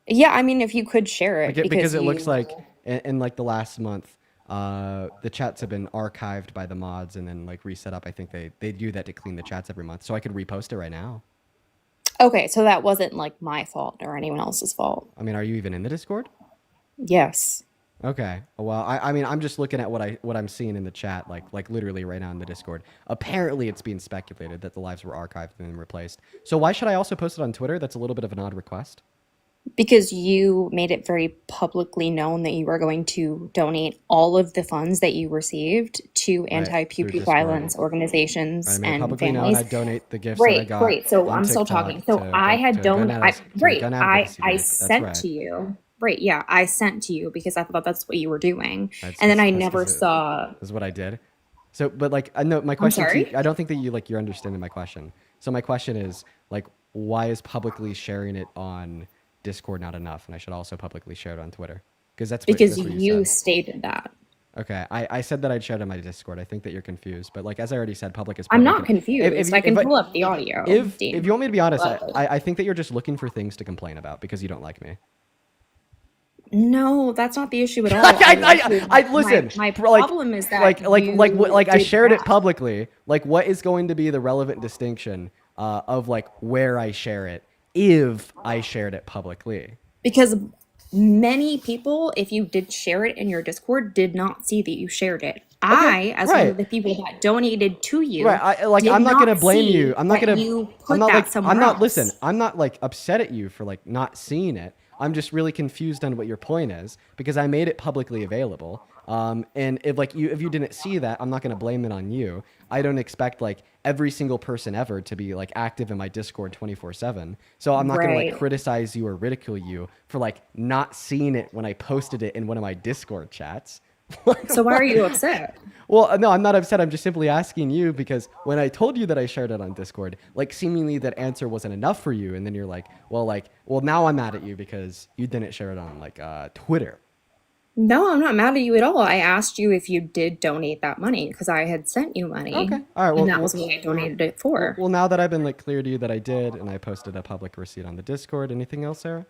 yeah, I mean, if you could share it Because it looks you like in like the last month, the chats have been archived by the mods and then like reset up. I think they do that to clean the chats every month. So I could repost it right now. Okay, so that wasn't like my fault or anyone else's fault. I mean, are you even in the Discord? Yes. Okay. Well, I mean, I'm just looking at what I'm seeing in the chat, like literally right now in the Discord. Apparently, it's being speculated that the lives were archived and then replaced. So why should I also post it on Twitter? That's a little bit of an odd request. Because you made it very publicly known that you were going to donate all of the funds that you received to anti-pew through violence Discord. organizations I made it and publicly known. families. I donate the gifts that I Great, got. great. So on I'm still TikTok talking. So to I gun- had to gun donated. advocacy- to Great. gun I advocacy group. That's sent right. to you. Right. Yeah, I sent to you because I thought that's what you were doing, That's and then I that's never 'cause saw. This is what I did. So, but like, I know my question. sorry? I don't think that you're understanding my question. So my question is like, why is publicly sharing it on Discord not enough? And I should also publicly share it on Twitter because Because that's what you said. stated that. Okay, I said that I'd share it on my Discord. I think that you're confused, but like as I already said, public is I'm public. not confused. I can pull up the audio. If Dean. you want me to be honest, But- I think that you're just looking for things to complain about because you don't like me. No, that's not the issue at all. I listen. My like- problem is that I did shared it that. publicly. Like, what is going to be the relevant distinction of like where I share it if I shared it publicly? Because many people, if you did share it in your Discord, did not see that you shared it. I, as one right. of the people that donated to you, Right. did I'm not gonna blame see you. I'm not that gonna. You put I'm not that like. somewhere I'm not. else. Listen. I'm not like upset at you for like not seeing it. I'm just really confused on what your point is because I made it publicly available. And if you didn't see that, I'm not gonna blame it on you. I don't expect like every single person ever to be like active in my Discord 24/7. So I'm not gonna like Right. criticize you or ridicule you for like not seeing it when I posted it in one of my Discord chats. So why are you upset? Well, no, I'm not upset. I'm just simply asking you because when I told you that I shared it on Discord, like seemingly that answer wasn't enough for you, and then you're like, well, now I'm mad at you because you didn't share it on like Twitter. No, I'm not mad at you at all. I asked you if you did donate that money because I had sent you money. Okay, all right. Well, and that was what I donated it for. Well, now that I've been like clear to you that I did, and I posted a public receipt on the Discord. Anything else, Sarah?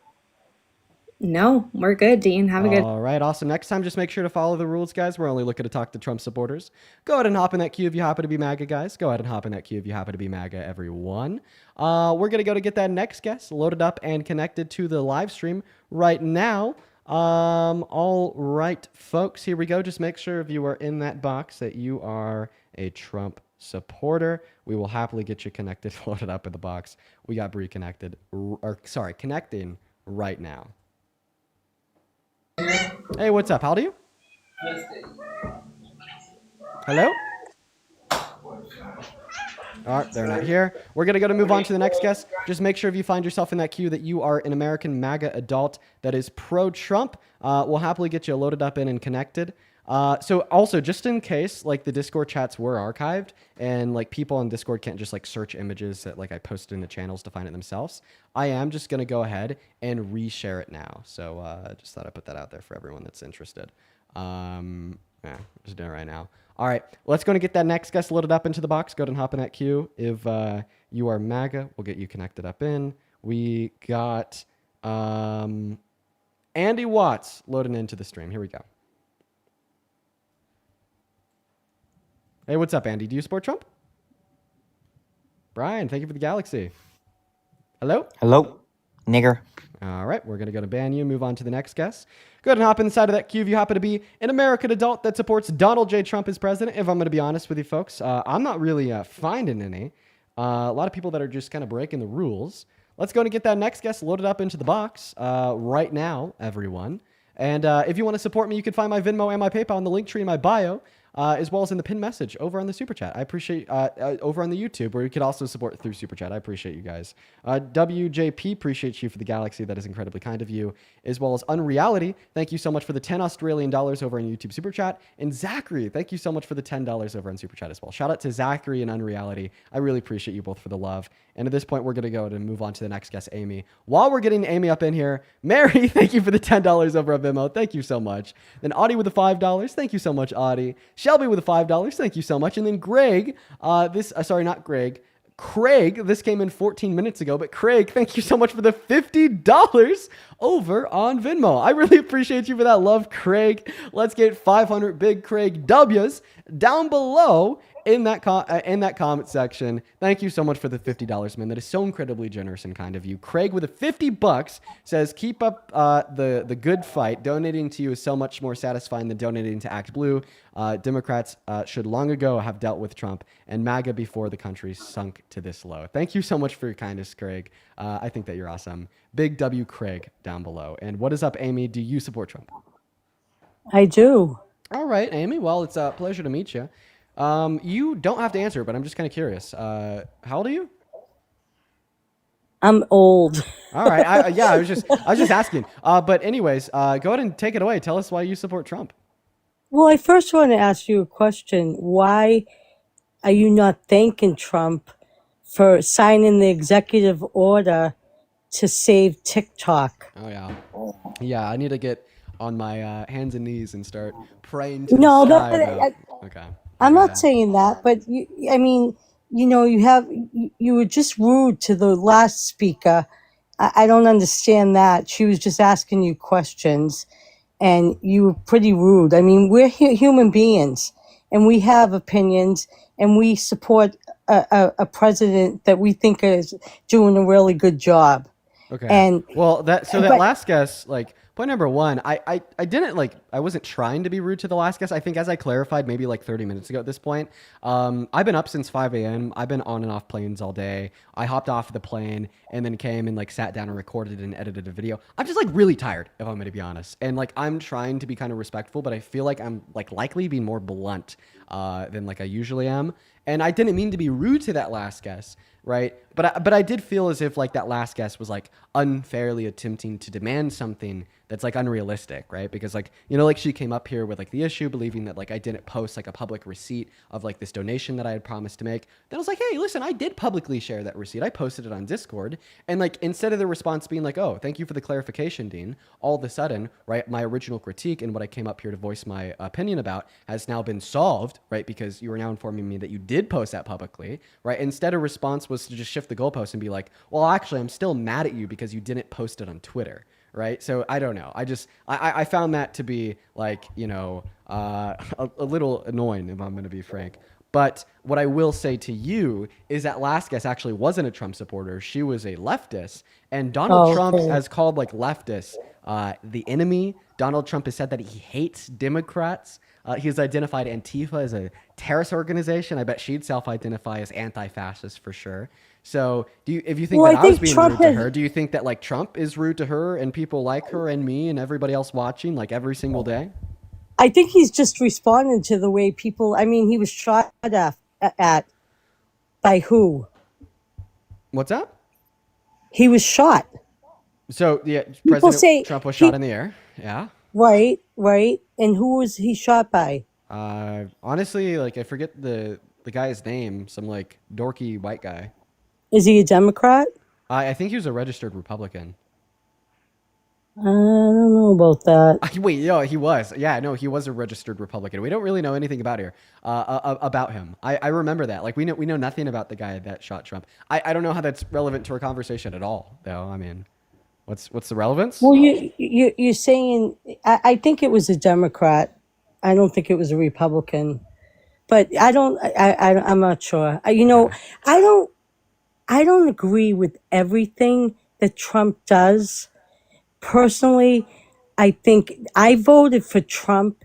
No, we're good, Dean. Have a good. All right, awesome. Next time, just make sure to follow the rules, guys. We're only looking to talk to Trump supporters. Go ahead and hop in that queue if you happen to be MAGA, guys. Go ahead and hop in that queue if you happen to be MAGA, everyone. We're going to go to get that next guest loaded up and connected to the live stream right now. All right, folks, here we go. Just make sure if you are in that box that you are a Trump supporter. We will happily get you connected, loaded up in the box. We got Bree connected, connecting right now. Hey, what's up? How old are you? Hello? All right, they're not here. We're going to move on to the next guest. Just make sure if you find yourself in that queue that you are an American MAGA adult that is pro-Trump. We'll happily get you loaded up in and connected. So also, just in case, like the Discord chats were archived and like people on Discord can't just like search images that like I posted in the channels to find it themselves, I am just going to go ahead and reshare it now. So just thought I'd put that out there for everyone that's interested. Yeah, just doing it right now. All right, let's go and get that next guest loaded up into the box. Go ahead and hop in that queue. If you are MAGA, we'll get you connected up in. We got Andy Watts loading into the stream. Here we go. Hey, what's up, Andy? Do you support Trump? Brian, thank you for the galaxy. Hello? Hello, nigger. All right, we're going to go to ban you, move on to the next guest. Go ahead and hop inside of that queue if you happen to be an American adult that supports Donald J. Trump as president. If I'm going to be honest with you folks, I'm not really finding any. A lot of people that are just kind of breaking the rules. Let's go and get that next guest loaded up into the box right now, everyone. And if you want to support me, you can find my Venmo and my PayPal in the link tree in my bio. as well as in the pinned message over on the Super Chat. I appreciate over on the YouTube, where you could also support through Super Chat. I appreciate you guys. WJP, appreciate you for the galaxy. That is incredibly kind of you. As well as Unreality, thank you so much for the 10 Australian dollars over on YouTube Super Chat. And Zachary, thank you so much for the $10 over on Super Chat as well. Shout out to Zachary and Unreality. I really appreciate you both for the love. And at this point, we're going to go and move on to the next guest, Amy. While we're getting Amy up in here, Mary, thank you for the $10 over at Venmo. Thank you so much. Then Audie with the $5. Thank you so much, Audie. Shelby with the $5. Thank you so much. And then Greg, Craig, this came in 14 minutes ago, but Craig, thank you so much for the $50 over on Venmo. I really appreciate you for that love, Craig. Let's get 500 big Craig W's down below in that comment section. Thank you so much for the $50, man. That is so incredibly generous and kind of you. Craig with the $50 says, keep up the good fight. Donating to you is so much more satisfying than donating to Act Blue. Democrats should long ago have dealt with Trump and MAGA before the country sunk to this low. Thank you so much for your kindness, Craig. I think that you're awesome. Big W Craig down below. And what is up, Amy? Do you support Trump? I do. All right, Amy. Well, it's a pleasure to meet you. You don't have to answer, but I'm just kind of curious. How old are you? I'm old. All right. I was just asking. But anyways, go ahead and take it away. Tell us why you support Trump. Well, I first want to ask you a question. Why are you not thanking Trump for signing the executive order to save TikTok? Oh yeah. Yeah, I need to get on my hands and knees and start praying to No, the sky. Okay. I'm Go not ahead. saying that, but you were just rude to the last speaker. I don't understand that. She was just asking you questions, and you were pretty rude. I mean, we're human beings, and we have opinions, and we support a president that we think is doing a really good job. Okay. And Well, that but last guess, like point number one, I didn't I wasn't trying to be rude to the last guess. I think as I clarified maybe like 30 minutes ago at this point, I've been up since 5 a.m. I've been on and off planes all day. I hopped off the plane and then came and like sat down and recorded and edited a video. I'm just like really tired, if I'm going to be honest. And like I'm trying to be kind of respectful, but I feel like I'm like likely being more blunt than like I usually am. And I didn't mean to be rude to that last guess, right? But I did feel as if like that last guess was like unfairly attempting to demand something that's like unrealistic, right? Because like, you know, like she came up here with like the issue, believing that like I didn't post like a public receipt of like this donation that I had promised to make. Then I was like, hey, listen, I did publicly share that receipt. I posted it on Discord. And like, instead of the response being like, oh, thank you for the clarification, Dean, all of a sudden, right, my original critique and what I came up here to voice my opinion about has now been solved, right? Because you are now informing me that you did post that publicly, right? Instead, a response was to just shift the goalpost and be like, well, actually, I'm still mad at you because you didn't post it on Twitter, right? So I don't know. I found that to be like, you know, a little annoying, if I'm going to be frank. But what I will say to you is that last guest actually wasn't a Trump supporter. She was a leftist. And Donald Trump okay. has called like leftists the enemy. Donald Trump has said that he hates Democrats. He has identified Antifa as a terrorist organization. I bet she'd self-identify as anti-fascist for sure. So if you think Well, that I I was think being Trump rude to has. her, do you think that like Trump is rude to her and people like her and me and everybody else watching like every single day? I think he's just responding to the way people. I mean, he was shot at by who? What's up? He was shot. So yeah, People say President Trump was shot in the air. Yeah. right, and who was he shot by? Honestly, like I forget the guy's name. Some like dorky white guy. Is he a Democrat? I think he was a registered Republican. I don't know about that. Wait, no, he was. Yeah, no, he was a registered Republican. We don't really know anything about him. I remember that. Like we know nothing about the guy that shot Trump. I don't know how that's relevant to our conversation at all, though. I mean, what's the relevance? Well, you're saying I think it was a Democrat. I don't think it was a Republican, but I'm not sure. Okay. I don't agree with everything that Trump does. Personally, I think I voted for Trump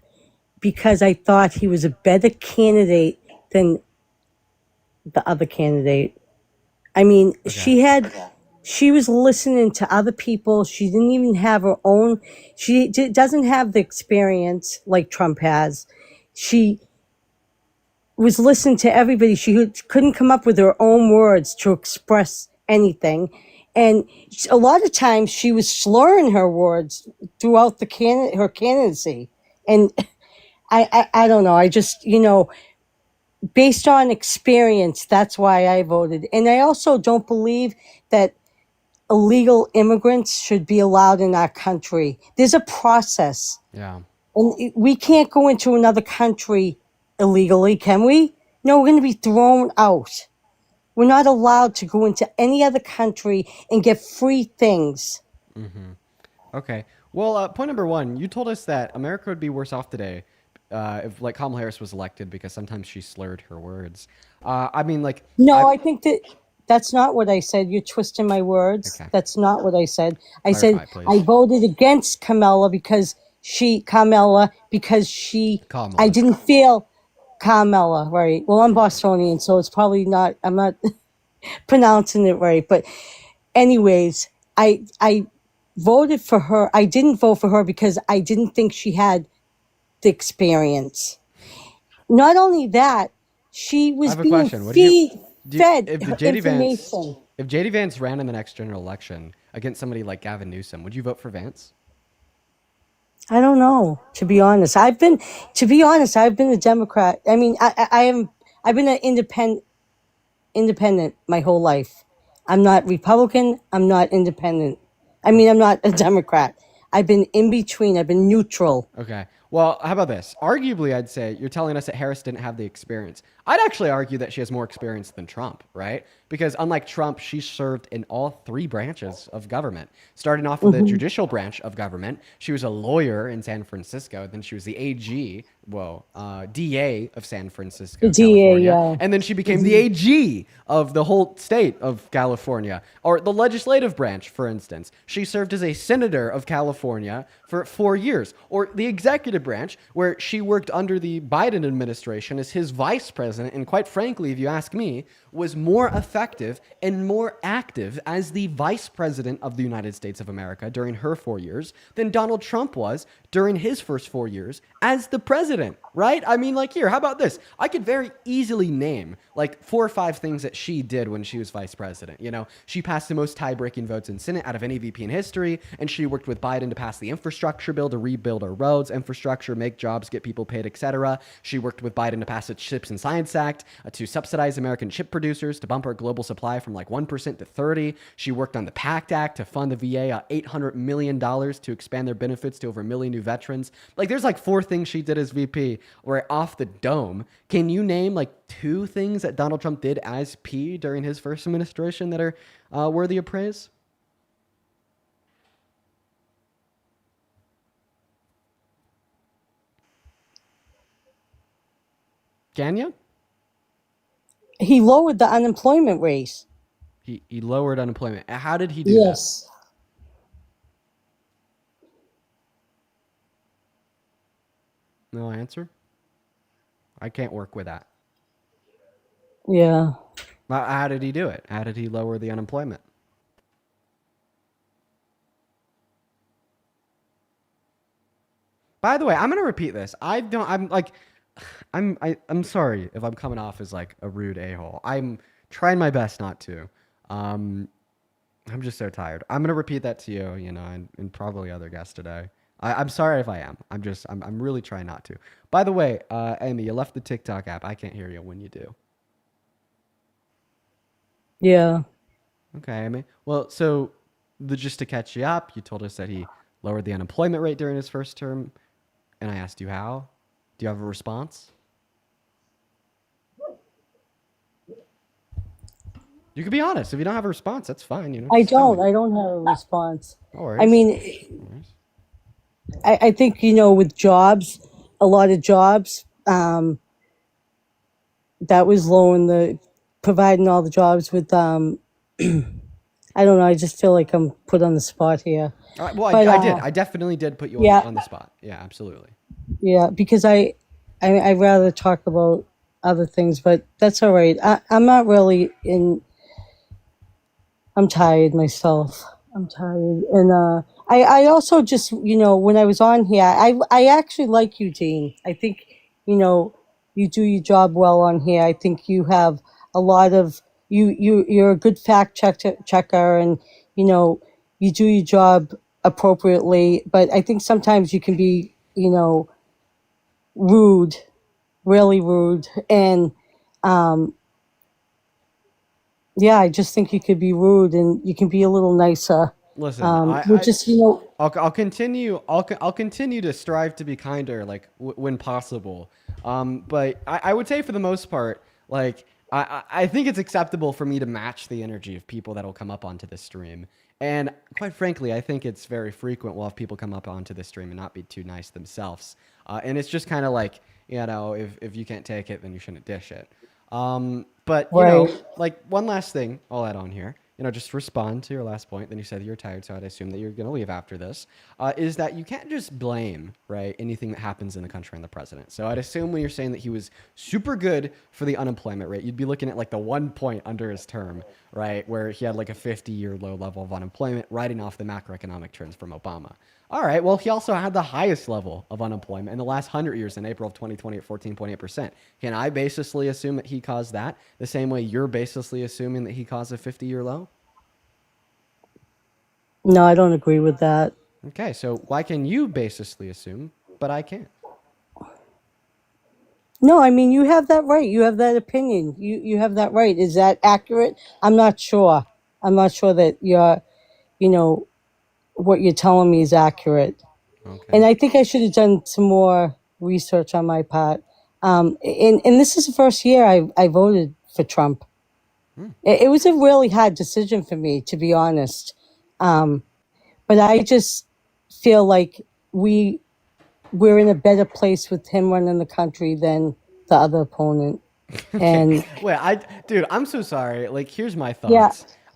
because I thought he was a better candidate than the other candidate. I mean, Okay. she was listening to other people. She didn't even have her own. Doesn't have the experience like Trump has. She was listening to everybody. Couldn't come up with her own words to express anything. And a lot of times she was slurring her words throughout her candidacy. And I don't know. I just, based on experience, that's why I voted. And I also don't believe that illegal immigrants should be allowed in our country. There's a process. Yeah. And we can't go into another country illegally, can we? No, we're going to be thrown out. We're not allowed to go into any other country and get free things. Okay. Well, point number one, you told us that America would be worse off today if like Kamala Harris was elected because sometimes she slurred her words. I mean, like, No, I think that's not what I said. You're twisting my words. Okay. That's not what I said. I Clarify, said please. I voted against Carmella because Kamala. I didn't feel Carmella, right? Well, I'm Bostonian, so it's probably not, I'm not pronouncing it right. But anyways, I voted for her. I didn't vote for her because I didn't think she had the experience. Not only that, she I was have a being question. What do you, fed if the her JD Vance, information. if JD Vance ran in the next general election against somebody like Gavin Newsom, would you vote for Vance? I don't know, to be honest. I've been a Democrat. I mean, I've been an independent my whole life. I'm not Republican. I'm not independent. I mean, I'm not a Democrat. I've been in between. I've been neutral. Okay. Well, how about this? Arguably, I'd say you're telling us that Harris didn't have the experience. I'd actually argue that she has more experience than Trump, right? Because unlike Trump, she served in all three branches of government. Starting off with the judicial branch of government, she was a lawyer in San Francisco. Then she was the DA of San Francisco, The DA, California. yeah. And then she became the AG of the whole state of California. Or the legislative branch, for instance. She served as a senator of California for 4 years. Or the executive branch, where she worked under the Biden administration as his vice president. And quite frankly, if you ask me, was more effective and more active as the vice president of the United States of America during her 4 years than Donald Trump was during his first 4 years as the president, right? I mean, like, here, how about this? I could very easily name like 4 or 5 things that she did when she was vice president. You know, she passed the most tie-breaking votes in Senate out of any VP in history, and she worked with Biden to pass the infrastructure bill to rebuild our roads, infrastructure, make jobs, get people paid, etc. She worked with Biden to pass the Chips and Science Act to subsidize American chip producers to bump our global supply from like 1% to 30%. She worked on the PACT Act to fund the VA $800 million to expand their benefits to over 1 million new veterans. Like, there's like 4 things she did as VP were off the dome. Can you name like 2 things that Donald Trump did as P during his first administration that are worthy of praise? Can you? He lowered the unemployment rate. He lowered unemployment. How did he do that? Yes. No answer? I can't work with that. Yeah. How did he do it? How did he lower the unemployment? By the way, I'm gonna repeat this. I'm sorry if I'm coming off as like a rude a-hole. I'm trying my best not to. I'm just so tired. I'm gonna repeat that to you, and probably other guests today. I'm sorry if I am. I'm really trying not to. By the way, Amy, you left the TikTok app. I can't hear you when you do. Yeah. Okay, Amy. Well, so just to catch you up, you told us that he lowered the unemployment rate during his first term, and I asked you how. Do you have a response? You can be honest. If you don't have a response, that's fine. I just tell don't. me. I don't have a response. No worries. I mean, I think, with jobs, a lot of jobs, that was providing all the jobs with, I don't know. I just feel like I'm put on the spot here. Well, But, I did. I definitely did put you yeah. on the spot. Yeah, absolutely. Yeah, because I'd rather talk about other things, but that's all right. I'm not really I'm tired myself. I'm tired. And I also just, when I was on here, I actually like Eugene. I think, you do your job well on here. I think you have a lot of you're a good checker, and you know you do your job appropriately. But I think sometimes you can be rude, really rude, and yeah, I just think you could be rude and you can be a little nicer. Listen, We're just I'll continue. I'll continue to strive to be kinder, like when possible. But I would say for the most part, like I think it's acceptable for me to match the energy of people that'll come up onto the stream. And quite frankly, I think it's very frequent we'll have people come up onto the stream and not be too nice themselves. And it's just kind of like, if you can't take it, then you shouldn't dish it. But right. like one last thing I'll add on here, just respond to your last point. Then you said that you're tired, so I'd assume that you're going to leave after this. Is that you can't just blame, right, anything that happens in the country on the president. So I'd assume when you're saying that he was super good for the unemployment rate, you'd be looking at like the 1 point under his term, right, where he had like a 50-year low level of unemployment, writing off the macroeconomic trends from Obama. All right, well, he also had the highest level of unemployment in the last 100 years in April of 2020 at 14.8%. Can I basically assume that he caused that the same way you're basically assuming that he caused a 50-year low? No, I don't agree with that. Okay, so why can you basically assume, but I can't? No, I mean you have that right. You have that opinion. You have that right. Is that accurate? I'm not sure. I'm not sure that what you're telling me is accurate. Okay. And I think I should have done some more research on my part. And this is the first year I voted for Trump. It was a really hard decision for me, to be honest. But I just feel like we're in a better place with him running the country than the other opponent. And Wait, dude, I'm so sorry. Like, here's my thoughts. Yeah.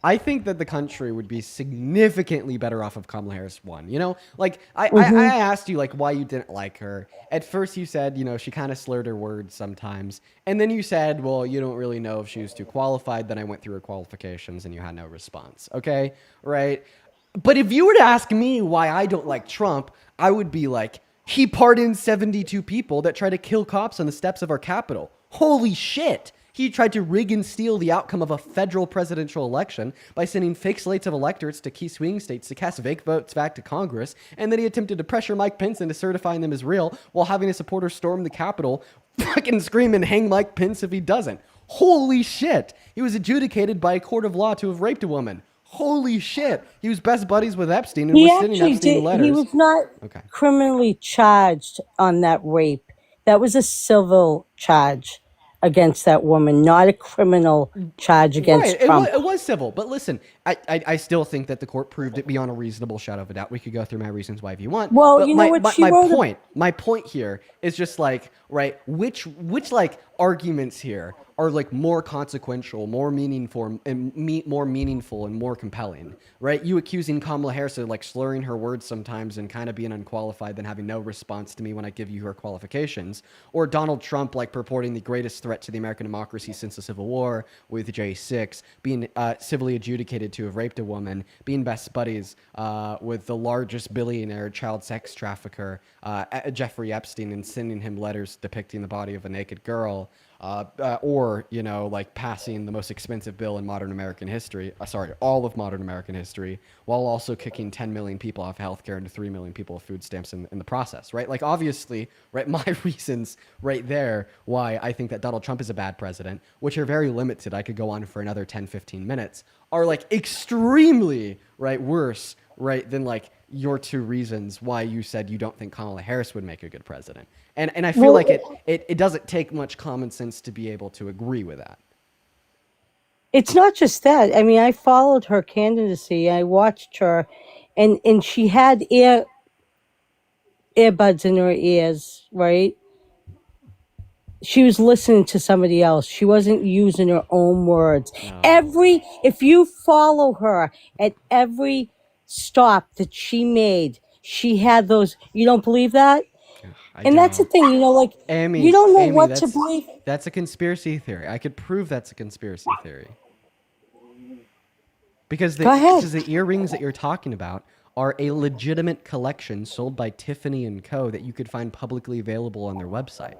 I think that the country would be significantly better off if Kamala Harris won. Like I asked you like why you didn't like her. At first you said, she kind of slurred her words sometimes. And then you said, well, you don't really know if she was too qualified. Then I went through her qualifications and you had no response. Okay. Right. But if you were to ask me why I don't like Trump, I would be like, he pardoned 72 people that tried to kill cops on the steps of our Capitol. Holy shit. He tried to rig and steal the outcome of a federal presidential election by sending fake slates of electors to key swing states to cast fake votes back to Congress, and then he attempted to pressure Mike Pence into certifying them as real while having his supporters storm the Capitol, fucking scream and hang Mike Pence if he doesn't. Holy shit! He was adjudicated by a court of law to have raped a woman. Holy shit! He was best buddies with Epstein and he was sending actually Epstein did. letters. He was not Okay. criminally charged on that rape. That was a civil charge against that woman, not a criminal charge against Right. Trump. It was civil. But listen, I still think that the court proved it beyond a reasonable shadow of a doubt. We could go through my reasons why if you want. Well, but you know what? She wrote a- my point here is just like, right, which like arguments here are like more consequential, more meaningful, and more meaningful and more compelling, right? You accusing Kamala Harris of like slurring her words sometimes and kind of being unqualified, then having no response to me when I give you her qualifications, or Donald Trump like purporting the greatest threat to the American democracy since the Civil War with J6, being civilly adjudicated to have raped a woman, being best buddies with the largest billionaire child sex trafficker, Jeffrey Epstein, and sending him letters depicting the body of a naked girl. Or, like passing the most expensive bill in modern American history, all of modern American history, while also kicking 10 million people off healthcare and 3 million people off food stamps in the process, right? Like, obviously, right, my reasons right there why I think that Donald Trump is a bad president, which are very limited, I could go on for another 10, 15 minutes, are like extremely, right, worse, right, than like your two reasons why you said you don't think Kamala Harris would make a good president. And I feel like it doesn't take much common sense to be able to agree with that. It's not just that. I mean, I followed her candidacy. I watched her, and she had earbuds in her ears, right? She was listening to somebody else. She wasn't using her own words. No. If you follow her at every stop that she made, she had those. You don't believe that? And that's the thing, like, Amy, you don't know Amy, what to believe. That's a conspiracy theory. I could prove that's a conspiracy theory. Because Go ahead. because the earrings that you're talking about are a legitimate collection sold by Tiffany & Co. that you could find publicly available on their website.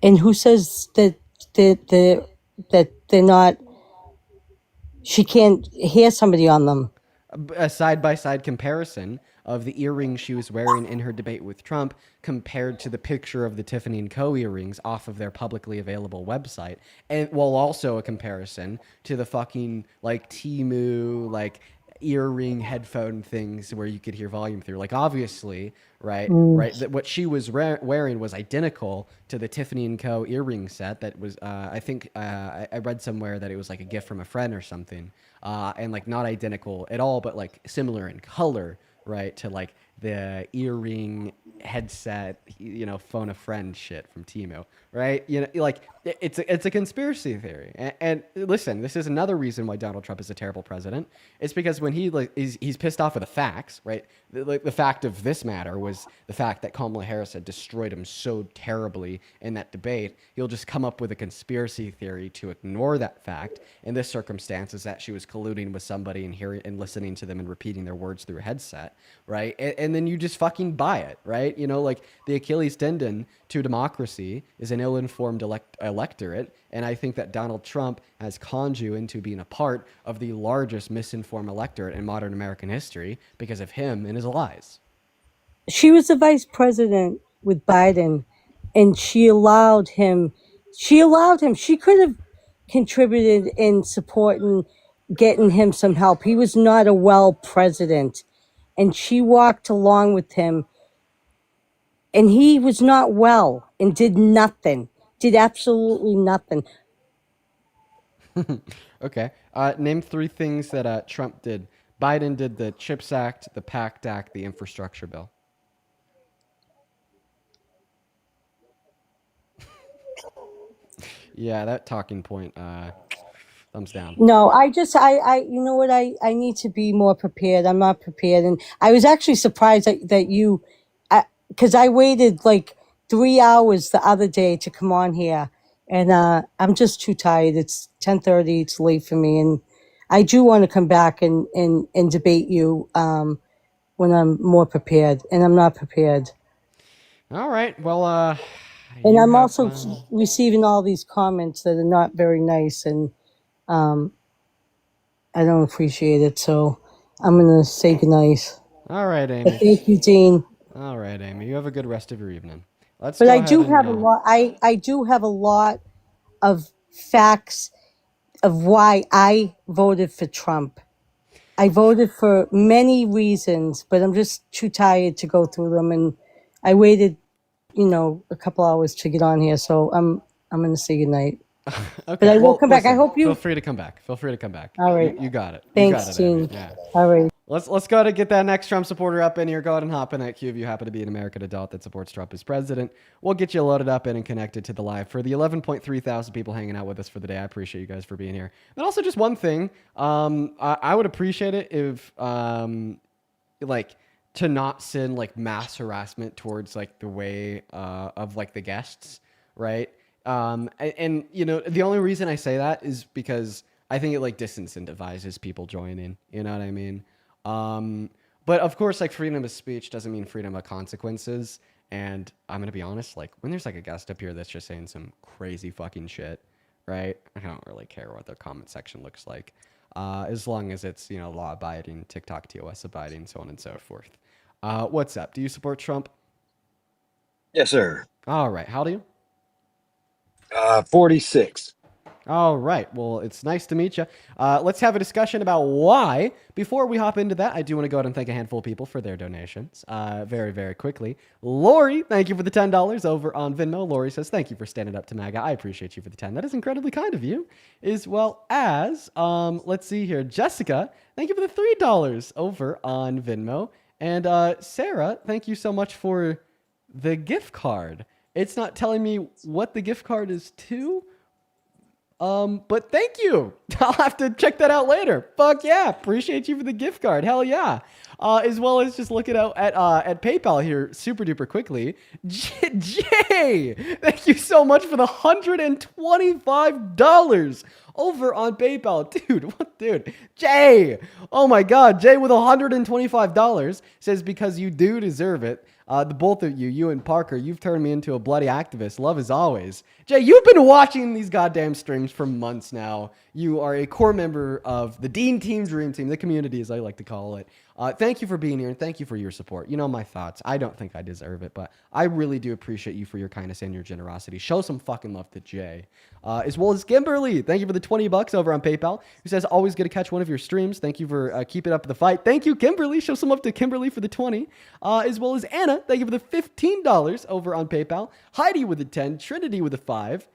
And who says that they're not? She can't hear somebody on them. A side-by-side comparison of the earrings she was wearing in her debate with Trump compared to the picture of the Tiffany & Co. earrings off of their publicly available website, and while also a comparison to the fucking like Temu like earring headphone things where you could hear volume through. Like obviously, right, that what she was wearing was identical to the Tiffany & Co. earring set that was I think I read somewhere that it was like a gift from a friend or something, and like not identical at all, but like similar in color, right, to like the earring headset, phone a friend shit from Temu, right? Like it's a conspiracy theory. And listen, this is another reason why Donald Trump is a terrible president. It's because when he's pissed off at the facts, right? The fact of this matter was the fact that Kamala Harris had destroyed him so terribly in that debate. He'll just come up with a conspiracy theory to ignore that fact. In this circumstance, is that she was colluding with somebody and hearing and listening to them and repeating their words through a headset, right? And then you just fucking buy it, right? Like the Achilles tendon to democracy is an ill-informed electorate, and I think that Donald Trump has conned you into being a part of the largest misinformed electorate in modern American history because of him and his lies. She was the vice president with Biden, and she allowed him. She could have contributed in supporting getting him some help. He was not a well president, and she walked along with him, and he was not well and did nothing, did absolutely nothing. Okay. Name 3 things that Trump did. Biden did the CHIPS Act, the PACT Act, the infrastructure bill. Yeah, that talking point, thumbs down. No, you know what? I need to be more prepared. I'm not prepared. And I was actually surprised that you, because I waited like 3 hours the other day to come on here. And I'm just too tired. It's 10:30. It's late for me. And I do want to come back and debate you when I'm more prepared. And I'm not prepared. All right. Well, And you I'm have, also receiving all these comments that are not very nice. And I don't appreciate it. So I'm going to say goodnight. all right, Amy. Thank you, Dean. All right, Amy. You have a good rest of your evening. Let's But go I ahead do and, have a lot. I do have a lot of facts of why I voted for Trump. I voted for many reasons, but I'm just too tired to go through them. And I waited, a couple hours to get on here, so I'm going to say goodnight. Okay, But I will come back. I listen, hope you. feel free to come back. Feel free to come back. All right. You got it. Thanks, you got it, Amy. Gene. Yeah. All right. Let's go ahead and get that next Trump supporter up in here. Go ahead and hop in that queue if you happen to be an American adult that supports Trump as president. We'll get you loaded up in and connected to the live. For the 11.3 thousand people hanging out with us for the day, I appreciate you guys for being here. And also just one thing, I would appreciate it if, like, to not send like mass harassment towards like the way of like the guests, right? And the only reason I say that is because I think it like disincentivizes people joining. You know what I mean? But of course, like freedom of speech doesn't mean freedom of consequences. And I'm gonna be honest, like when there's like a guest up here that's just saying some crazy fucking shit, right? I don't really care what their comment section looks like, as long as it's law abiding, TikTok TOS abiding, so on and so forth. What's up? Do you support Trump? Yes, sir. All right. How do you? 46. All right. Well, it's nice to meet you. Let's have a discussion about why. Before we hop into that, I do want to go ahead and thank a handful of people for their donations very, very quickly. Lori, thank you for the $10 over on Venmo. Lori says, thank you for standing up to MAGA. I appreciate you for the 10. That is incredibly kind of you. As well as, let's see here, Jessica, thank you for the $3 over on Venmo. And Sarah, thank you so much for the gift card. It's not telling me what the gift card is to. But thank you. I'll have to check that out later. Fuck yeah. Appreciate you for the gift card. Hell yeah. As well as just looking out at PayPal here super duper quickly. Jay, thank you so much for the $125 over on PayPal. Dude, what dude? Jay. Oh my God. Jay with $125 says, because you do deserve it. The both of you and Parker, you've turned me into a bloody activist. Love as always. Jay, you've been watching these goddamn streams for months now. You are a core member of the Dean Team Dream Team, the community as I like to call it. Thank you for being here and thank you for your support. You know my thoughts. I don't think I deserve it, but I really do appreciate you for your kindness and your generosity. Show some fucking love to Jay. As well as Kimberly. Thank you for the $20 over on PayPal. Who says, always good to catch one of your streams. Thank you for keeping up the fight. Thank you, Kimberly. Show some love to Kimberly for the 20. As well as Anna. Thank you for the $15 over on PayPal. Heidi with the 10. Trinity with the 5.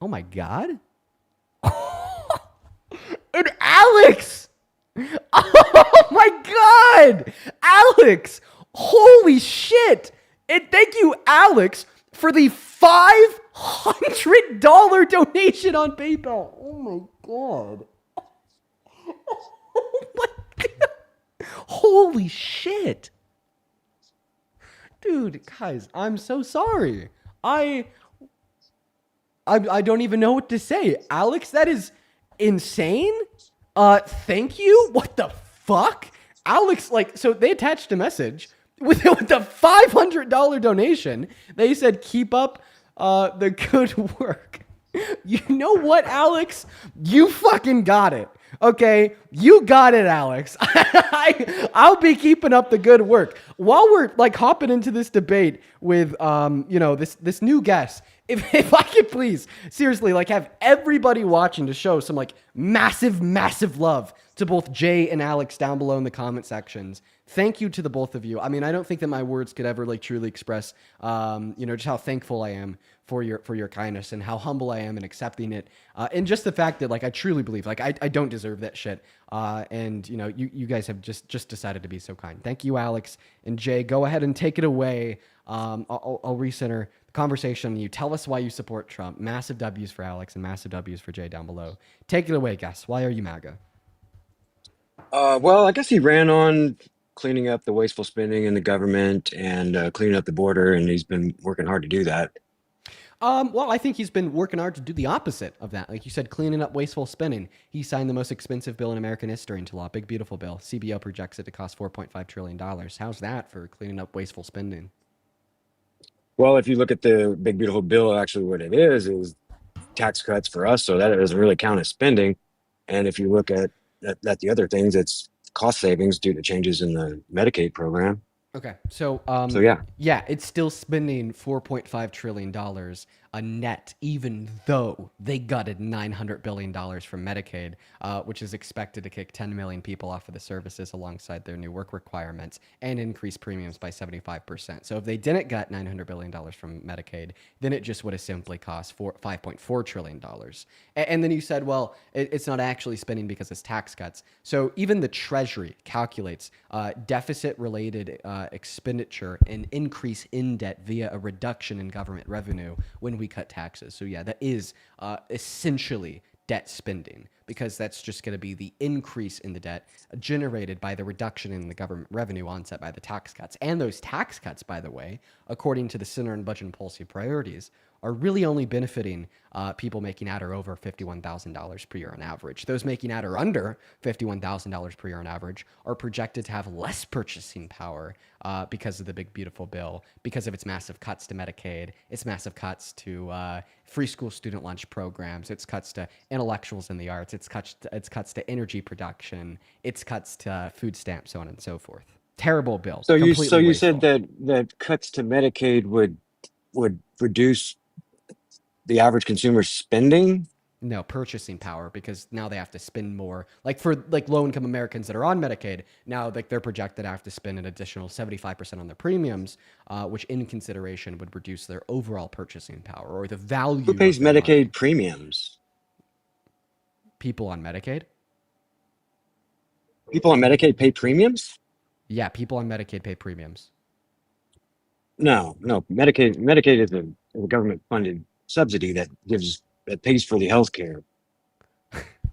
Oh my God. And Alex. Oh my God. Alex. Holy shit. And thank you, Alex, for the $500 donation on PayPal. Oh my God. Oh my God. Holy shit. Dude, guys, I'm so sorry. I don't even know what to say. Alex, that is insane. Thank you. What the fuck? Alex, so they attached a message with the $500 donation. They said, keep up the good work. You know what, Alex? You fucking got it. Okay, you got it, Alex. I'll be keeping up the good work. While we're hopping into this debate with this new guest, if I could please seriously have everybody watching to show some massive love to both Jay and Alex down below in the comment sections. Thank you to the both of you. I mean, I don't think that my words could ever truly express just how thankful I am for your kindness and how humble I am in accepting it. And just the fact that I truly believe I don't deserve that shit. And you guys have just decided to be so kind. Thank you, Alex and Jay. Go ahead and take it away. I'll recenter the conversation. You tell us why you support Trump. Massive W's for Alex and massive W's for Jay down below. Take it away, guys. Why are you MAGA? Well, I guess he ran on cleaning up the wasteful spending in the government and cleaning up the border, and he's been working hard to do that. Well, I think he's been working hard to do the opposite of that. Like you said, cleaning up wasteful spending. He signed the most expensive bill in American history into law. Big, beautiful bill. CBO projects it to cost $4.5 trillion. How's that for cleaning up wasteful spending? Well, if you look at the big, beautiful bill, actually what it is tax cuts for us, so that doesn't really count as spending. And if you look at the other things, it's cost savings due to changes in the Medicaid program. Okay, so yeah, it's still spending $4.5 trillion a net, even though they gutted $900 billion from Medicaid, which is expected to kick 10 million people off of the services alongside their new work requirements and increase premiums by 75%. So if they didn't gut $900 billion from Medicaid, then it just would have simply cost $5.4 trillion. And then you said, well, it's not actually spending because it's tax cuts. So even the Treasury calculates deficit-related expenditure and increase in debt via a reduction in government revenue when we cut taxes. So yeah, that is essentially debt spending, because that's just going to be the increase in the debt generated by the reduction in the government revenue onset by the tax cuts. And those tax cuts, by the way, according to the Center on Budget and Policy Priorities, are really only benefiting people making at or over $51,000 per year on average. Those making at or under $51,000 per year on average are projected to have less purchasing power because of the big, beautiful bill, because of its massive cuts to Medicaid, its massive cuts to free school student lunch programs, its cuts to intellectuals in the arts, its cuts to energy production, its cuts to food stamps, so on and so forth. Terrible bill. So you Completely said wasteful. that cuts to Medicaid would reduce the average consumer's spending? No, purchasing power, because now they have to spend more. For low-income Americans that are on Medicaid, now they're projected to have to spend an additional 75% on their premiums, which in consideration would reduce their overall purchasing power or the value. Who pays of their Medicaid money. premiums? People on Medicaid? People on Medicaid pay premiums? Yeah, people on Medicaid pay premiums. No. Medicaid is a government-funded subsidy that pays for the health care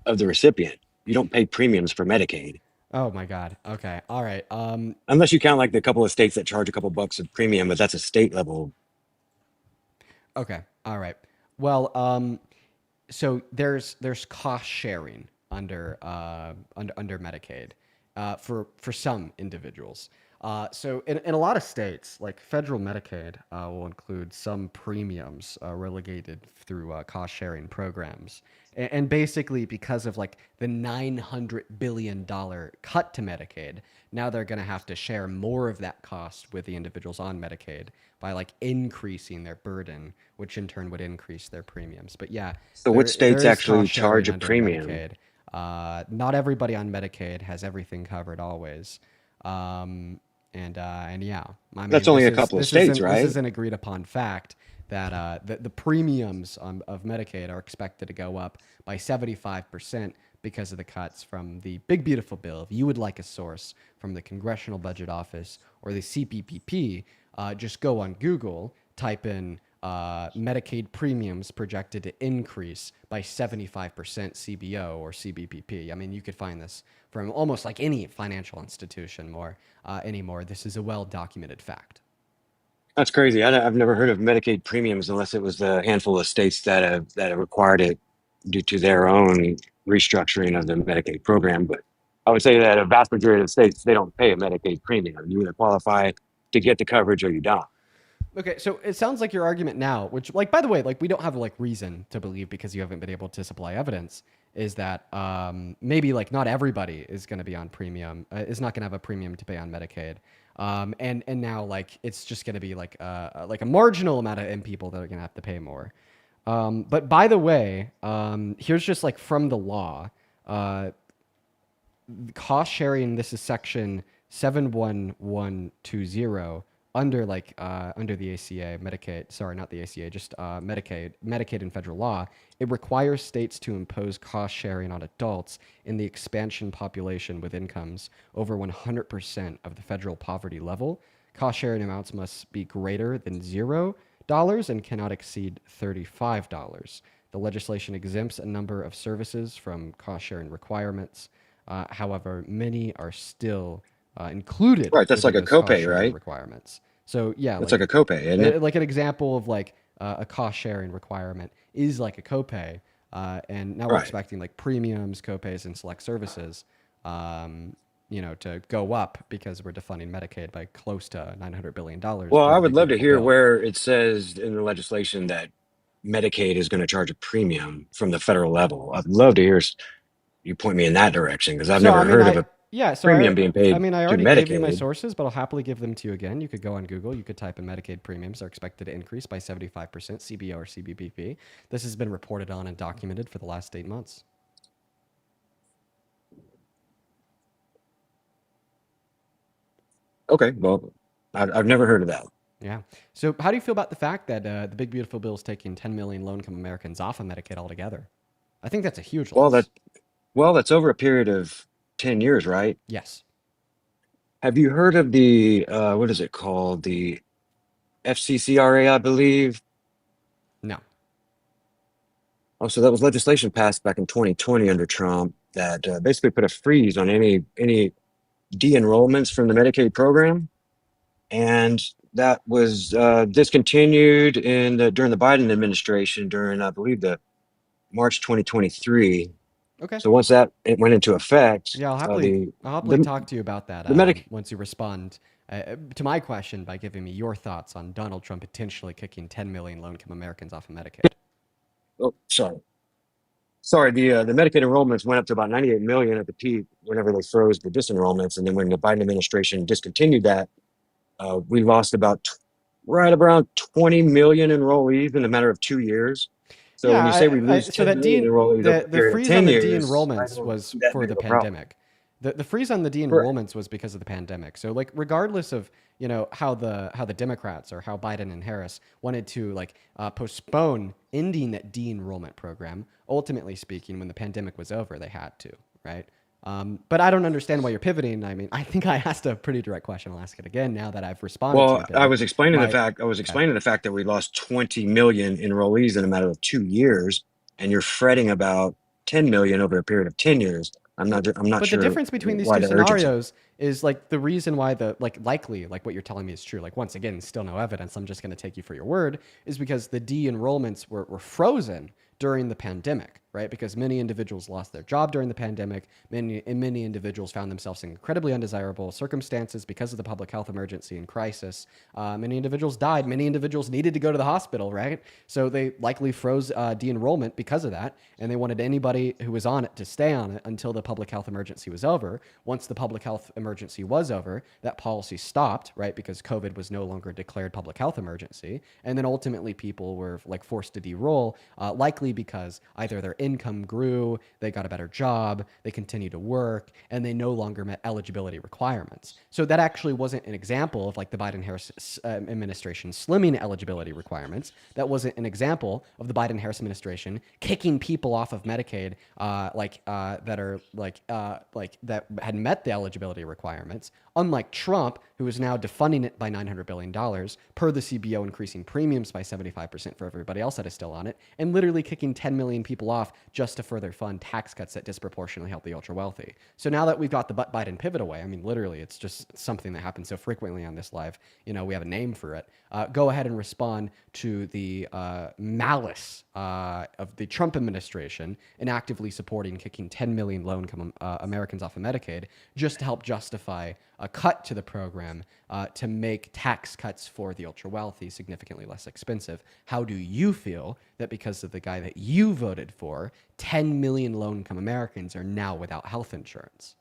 of the recipient. You don't pay premiums for Medicaid. Oh my God. Okay. All right. Unless you count the couple of states that charge a couple bucks of premium, but that's a state level. Okay. All right. Well, so there's cost sharing under Medicaid for some individuals. So in a lot of states, like federal Medicaid will include some premiums relegated through cost sharing programs. And basically, because of like the $900 billion cut to Medicaid, now they're going to have to share more of that cost with the individuals on Medicaid by like increasing their burden, which in turn would increase their premiums. But yeah, So which there states is actually cost sharing charge a under premium? Medicaid. Not everybody on Medicaid has everything covered always. And yeah, I That's mean, only a couple of states, this right? is an agreed upon fact that the premiums of Medicaid are expected to go up by 75% because of the cuts from the big beautiful bill. If you would like a source from the Congressional Budget Office or the CPPP, just go on Google, type in Medicaid premiums projected to increase by 75% CBO or CBPP. I mean, you could find this from almost like any financial institution more anymore. This is a well documented fact. That's crazy. I've never heard of Medicaid premiums unless it was the handful of states that have required it due to their own restructuring of the Medicaid program. But I would say that a vast majority of states they don't pay a Medicaid premium. You either qualify to get the coverage or you don't. Okay, so it sounds like your argument now, which, like, by the way, like, we don't have like reason to believe because you haven't been able to supply evidence, is that maybe like not everybody is going to be on premium, is not going to have a premium to pay on Medicaid, and now like it's just going to be like a marginal amount of people that are going to have to pay more. But by the way, here's just like from the law, cost sharing. This is section 71120 under under the ACA, Medicaid, sorry, not the ACA, just Medicaid and federal law. It requires states to impose cost sharing on adults in the expansion population with incomes over 100% of the federal poverty level. Cost sharing amounts must be greater than $0 and cannot exceed $35. The legislation exempts a number of services from cost sharing requirements. However, many are still included Right, that's like within a those cost copay, sharing right? requirements. So yeah, That's like a copay, isn't it? like an example of like a cost sharing requirement is like a copay, and now we're Right. expecting like premiums, copays, and select services, to go up because we're defunding Medicaid by close to $900 billion Well, per I the would big love to beautiful hear bill. where it says in the legislation that Medicaid is going to charge a premium from the federal level. I'd love to hear you point me in that direction because I've So I never mean, heard of a premium being I paid mean, I to already gave you my Medicaid. sources, but I'll happily give them to you again. You could go on Google. You could type in Medicaid premiums are expected to increase by 75% CBO or CBPP. This has been reported on and documented for the last 8 months. Okay, well, I've never heard of that. Yeah. So how do you feel about the fact that the big beautiful bill is taking 10 million low-income Americans off of Medicaid altogether? I think that's a huge Well, loss. that's over a period of 10 years, right? Yes. Have you heard of the what is it called? The FCCRA, I believe. No. Oh, so that was legislation passed back in 2020 under Trump that basically put a freeze on any de-enrollments from the Medicaid program, and that was discontinued during the Biden administration during, I believe, the March 2023. Okay. So once it went into effect, Yeah, I'll happily the talk to you about that the medic. once you respond to my question by giving me your thoughts on Donald Trump potentially kicking 10 million low-income Americans off of Medicaid. Oh, sorry. The Medicaid enrollments went up to about 98 million at the peak whenever they froze the disenrollments, and then when the Biden administration discontinued that, we lost right around 20 million enrollees in a matter of 2 years. So when you say we lose So 10 million enrollees over a the period of freeze 10 on the years, I de-enrollments don't was see that for big the of a problem. pandemic. The freeze on the Correct. de-enrollments was because of the pandemic. So like regardless of how the Democrats or how Biden and Harris wanted to postpone ending that de-enrollment program, ultimately speaking, when the pandemic was over, they had to, right? But I don't understand why you're pivoting. I mean, I think I asked a pretty direct question. I'll ask it again now that I've responded to Well, you, Billy. I was Okay. explaining the fact that we lost 20 million enrollees in a matter of 2 years, and you're fretting about 10 million over a period of 10 years. I'm not But the sure difference between these why two the urgency. scenarios is like the reason why likely what you're telling me is true. Like once again, still no evidence. I'm just going to take you for your word. Is because the de-enrollments were frozen during the pandemic, right? Because many individuals lost their job during the pandemic. Many individuals found themselves in incredibly undesirable circumstances because of the public health emergency and crisis. Many individuals died. Many individuals needed to go to the hospital, right? So they likely froze de-enrollment because of that, and they wanted anybody who was on it to stay on it until the public health emergency was over. Once the public health emergency was over, that policy stopped, right? Because COVID was no longer declared public health emergency, and then ultimately people were like forced to de-roll, likely because either their income grew, they got a better job, they continued to work, and they no longer met eligibility requirements. So that actually wasn't an example of like the Biden-Harris administration slimming eligibility requirements. That wasn't an example of the Biden-Harris administration kicking people off of Medicaid, that had met the eligibility requirements. Unlike Trump, who is now defunding it by $900 billion, per the CBO, increasing premiums by 75% for everybody else that is still on it, and literally kicking 10 million people off just to further fund tax cuts that disproportionately help the ultra wealthy. So now that we've got the Biden pivot away, I mean, literally, it's just something that happens so frequently on this live. We have a name for it. Go ahead and respond to the malice of the Trump administration in actively supporting kicking 10 million low-income Americans off of Medicaid just to help justify a cut to the program to make tax cuts for the ultra wealthy significantly less expensive. How do you feel that because of the guy that you voted for, 10 million low-income Americans are now without health insurance?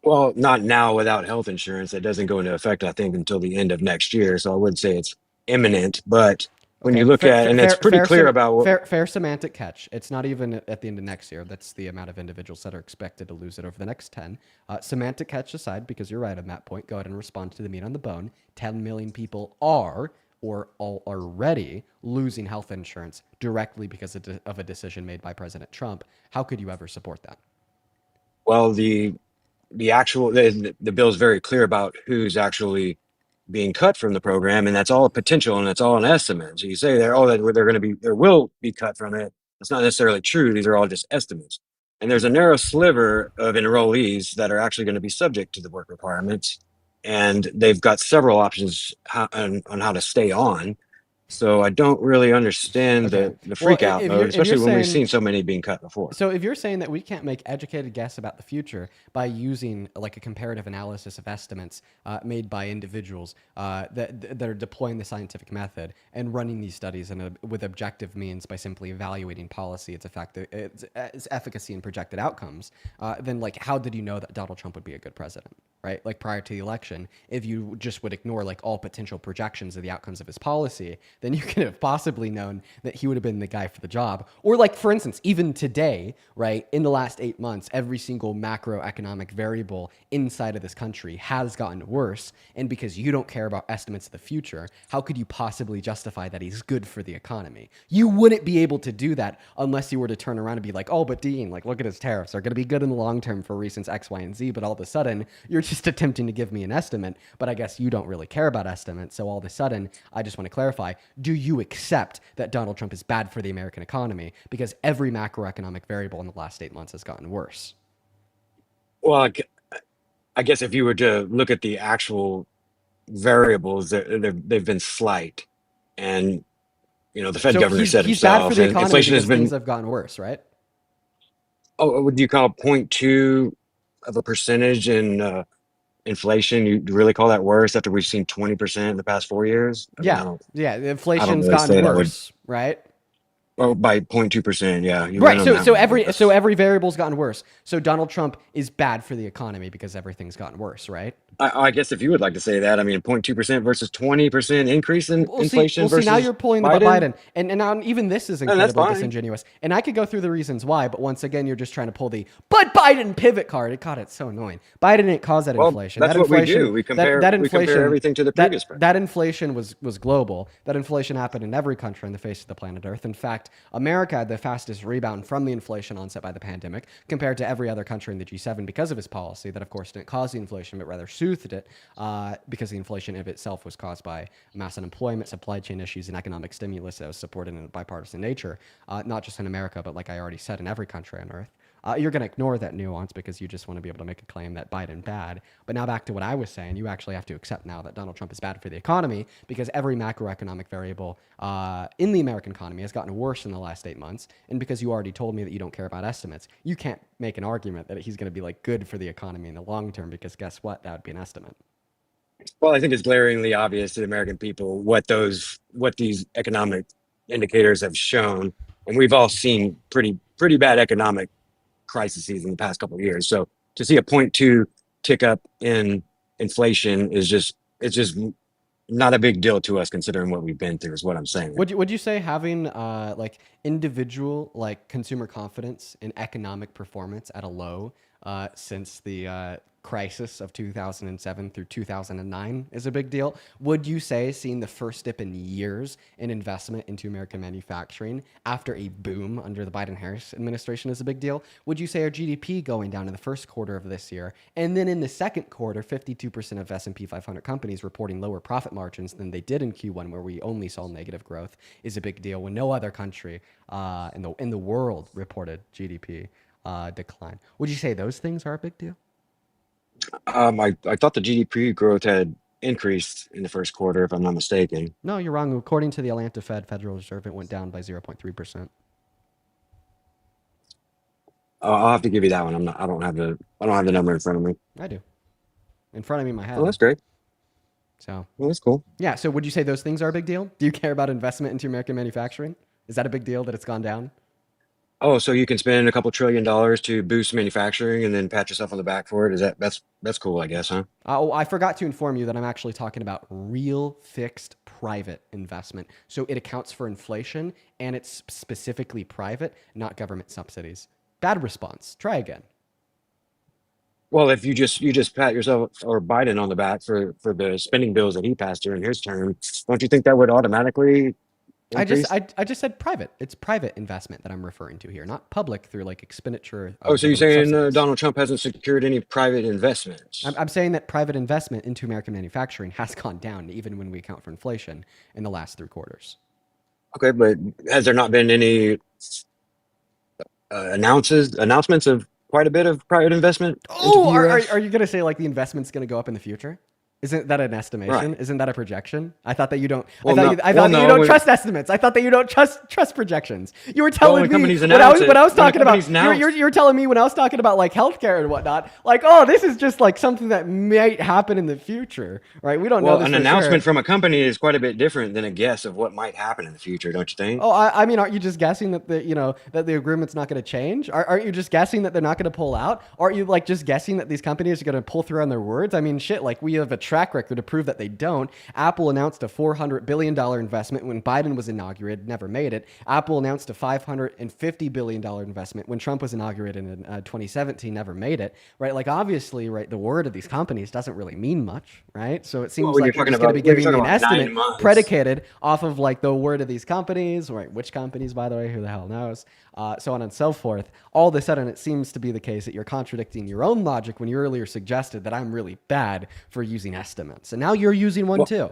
Well, not now without health insurance. It doesn't go into effect, I think, until the end of next year. So I would say it's imminent. But when you Okay, look at, and it's pretty clear about what, fair semantic catch. It's not even at the end of next year. That's the amount of individuals that are expected to lose it over the next 10. Semantic catch aside, because you're right on that point, go ahead and respond to the meat on the bone. 10 million people are or are already losing health insurance directly because of a decision made by President Trump. How could you ever support that? well, the bill is very clear about who's actually being cut from the program, and that's all potential and it's all an estimate. So you say that there will be cut from it. It's not necessarily true. These are all just estimates. And there's a narrow sliver of enrollees that are actually going to be subject to the work requirements, and they've got several options on how to stay on. So I don't really understand Okay. the Well, freak out if mode, you're especially when we've saying seen so many being cut before. so, if you're saying that we can't make educated guess about the future by using like a comparative analysis of estimates made by individuals that are deploying the scientific method and running these studies with objective means by simply evaluating policy, its efficacy and projected outcomes, then like how did you know that Donald Trump would be a good president, right? Like prior to the election, if you just would ignore like all potential projections of the outcomes of his policy, then you could have possibly known that he would have been the guy for the job. Or like, for instance, even today, right, in the last 8 months, every single macroeconomic variable inside of this country has gotten worse. And because you don't care about estimates of the future, how could you possibly justify that he's good for the economy? You wouldn't be able to do that unless you were to turn around and be like, oh, but Dean, like, look at his tariffs. They're going to be good in the long term for reasons X, Y, and Z. But all of a sudden, you're just attempting to give me an estimate. But I guess you don't really care about estimates. So all of a sudden, I just want to clarify, do you accept that Donald Trump is bad for the American economy because every macroeconomic variable in the last 8 months has gotten worse? Well, I guess if you were to look at the actual variables, they've been slight, and the Fed So governor said he's bad for himself, the and economy inflation has because things been, have gotten worse, right? oh, what do you call 0.2 of a percentage in inflation? You really call that worse after we've seen 20% in the past 4 years? I mean, Yeah, yeah. The I don't inflation's really say gotten that would. worse, right? Oh, by 0.2%, yeah, you Right. win on So that so one, but every so that's. every variable's gotten worse. So Donald Trump is bad for the economy because everything's gotten worse, right? I guess if you would like to say that, I mean, 0.2% versus 20% increase in We'll see. inflation Now versus you're pulling the Biden, Biden, and now even this is and that's incredibly fine. disingenuous. And I could go through the reasons why, but once again, you're just trying to pull the "but Biden" pivot card. God, it's so annoying. Biden didn't cause that Well, inflation. that's That what we inflation, do. We that compare that we compare inflation, everything to the previous president. that inflation was global. That inflation happened in every country on the face of the planet Earth. In fact, America had the fastest rebound from the inflation onset by the pandemic compared to every other country in the G7 because of his policy that, of course, didn't cause the inflation but rather soothed it because the inflation of itself was caused by mass unemployment, supply chain issues, and economic stimulus that was supported in a bipartisan nature, not just in America, but like I already said, in every country on Earth. You're going to ignore that nuance because you just want to be able to make a claim that Biden bad. But now back to what I was saying, you actually have to accept now that Donald Trump is bad for the economy because every macroeconomic variable in the American economy has gotten worse in the last 8 months. And because you already told me that you don't care about estimates, you can't make an argument that he's going to be like good for the economy in the long term because guess what? That would be an estimate. Well, I think it's glaringly obvious to the American people what these economic indicators have shown, and we've all seen pretty bad economic crises in the past couple of years. So to see a 0.2 tick up in inflation is just not a big deal to us considering what we've been through. Is what I'm saying. Would you say having like individual like consumer confidence in economic performance at a low since the crisis of 2007 through 2009 is a big deal? Would you say seeing the first dip in years in investment into American manufacturing after a boom under the Biden-Harris administration is a big deal? Would you say our GDP going down in the first quarter of this year and then in the second quarter, 52% of S&P 500 companies reporting lower profit margins than they did in Q1, where we only saw negative growth, is a big deal when no other country in the world reported GDP decline? Would you say those things are a big deal? I thought the GDP growth had increased in the first quarter, if I'm not mistaken. No, you're wrong. According to the Atlanta Federal Reserve, it went down by 0.3%. I'll have to give you that one. I don't have the number in front of me. I do. In front of me in my head. Oh, that's great. So, Well, that's cool. yeah. So would you say those things are a big deal? Do you care about investment into American manufacturing? Is that a big deal that it's gone down? Oh, so you can spend a couple $1 trillion to boost manufacturing and then pat yourself on the back for it? That's cool, I guess, huh? Oh, I forgot to inform you that I'm actually talking about real fixed private investment. So it accounts for inflation and it's specifically private, not government subsidies. Bad response. Try again. Well, if you just pat yourself or Biden on the back for the spending bills that he passed during his term, don't you think that would automatically increase? I just said private. It's private investment that I'm referring to here, not public through like expenditure. Oh, Of so you're government saying subsidies. Donald Trump hasn't secured any private investments? I'm saying that private investment into American manufacturing has gone down even when we account for inflation in the last 3 quarters. Okay, but has there not been any announcements of quite a bit of private investment into Oh, the US? are you going to say like the investment's going to go up in the future? Isn't that an estimation? Right. Isn't that a projection? I thought that you don't. Well, I no- thought that well, you no, don't when- trust estimates. I thought that you don't trust projections. You were when telling me companies when announce when I was it- when talking about. companies announce- You're telling me when I was talking about like healthcare and whatnot. Like, oh, this is just like something that might happen in the future, right? We don't know Well, this an for announcement sure. from a company is quite a bit different than a guess of what might happen in the future, don't you think? Oh, I mean, aren't you just guessing that that the agreement's not going to change? Aren't you just guessing that they're not going to pull out? Aren't you like just guessing that these companies are going to pull through on their words? I mean, shit, like we have a track record to prove that they don't. Apple announced a $400 billion investment when Biden was inaugurated, never made it. Apple announced a $550 billion investment when Trump was inaugurated in 2017, never made it, right? Like obviously, right, the word of these companies doesn't really mean much, right? So it seems Well, when like you're you're just talking going to be about- when giving you're me an talking about 9 estimate months. predicated off of like the word of these companies, right? Which companies, by the way, who the hell knows? So on and so forth. All of a sudden, it seems to be the case that you're contradicting your own logic when you earlier suggested that I'm really bad for using estimates. And now you're using one too.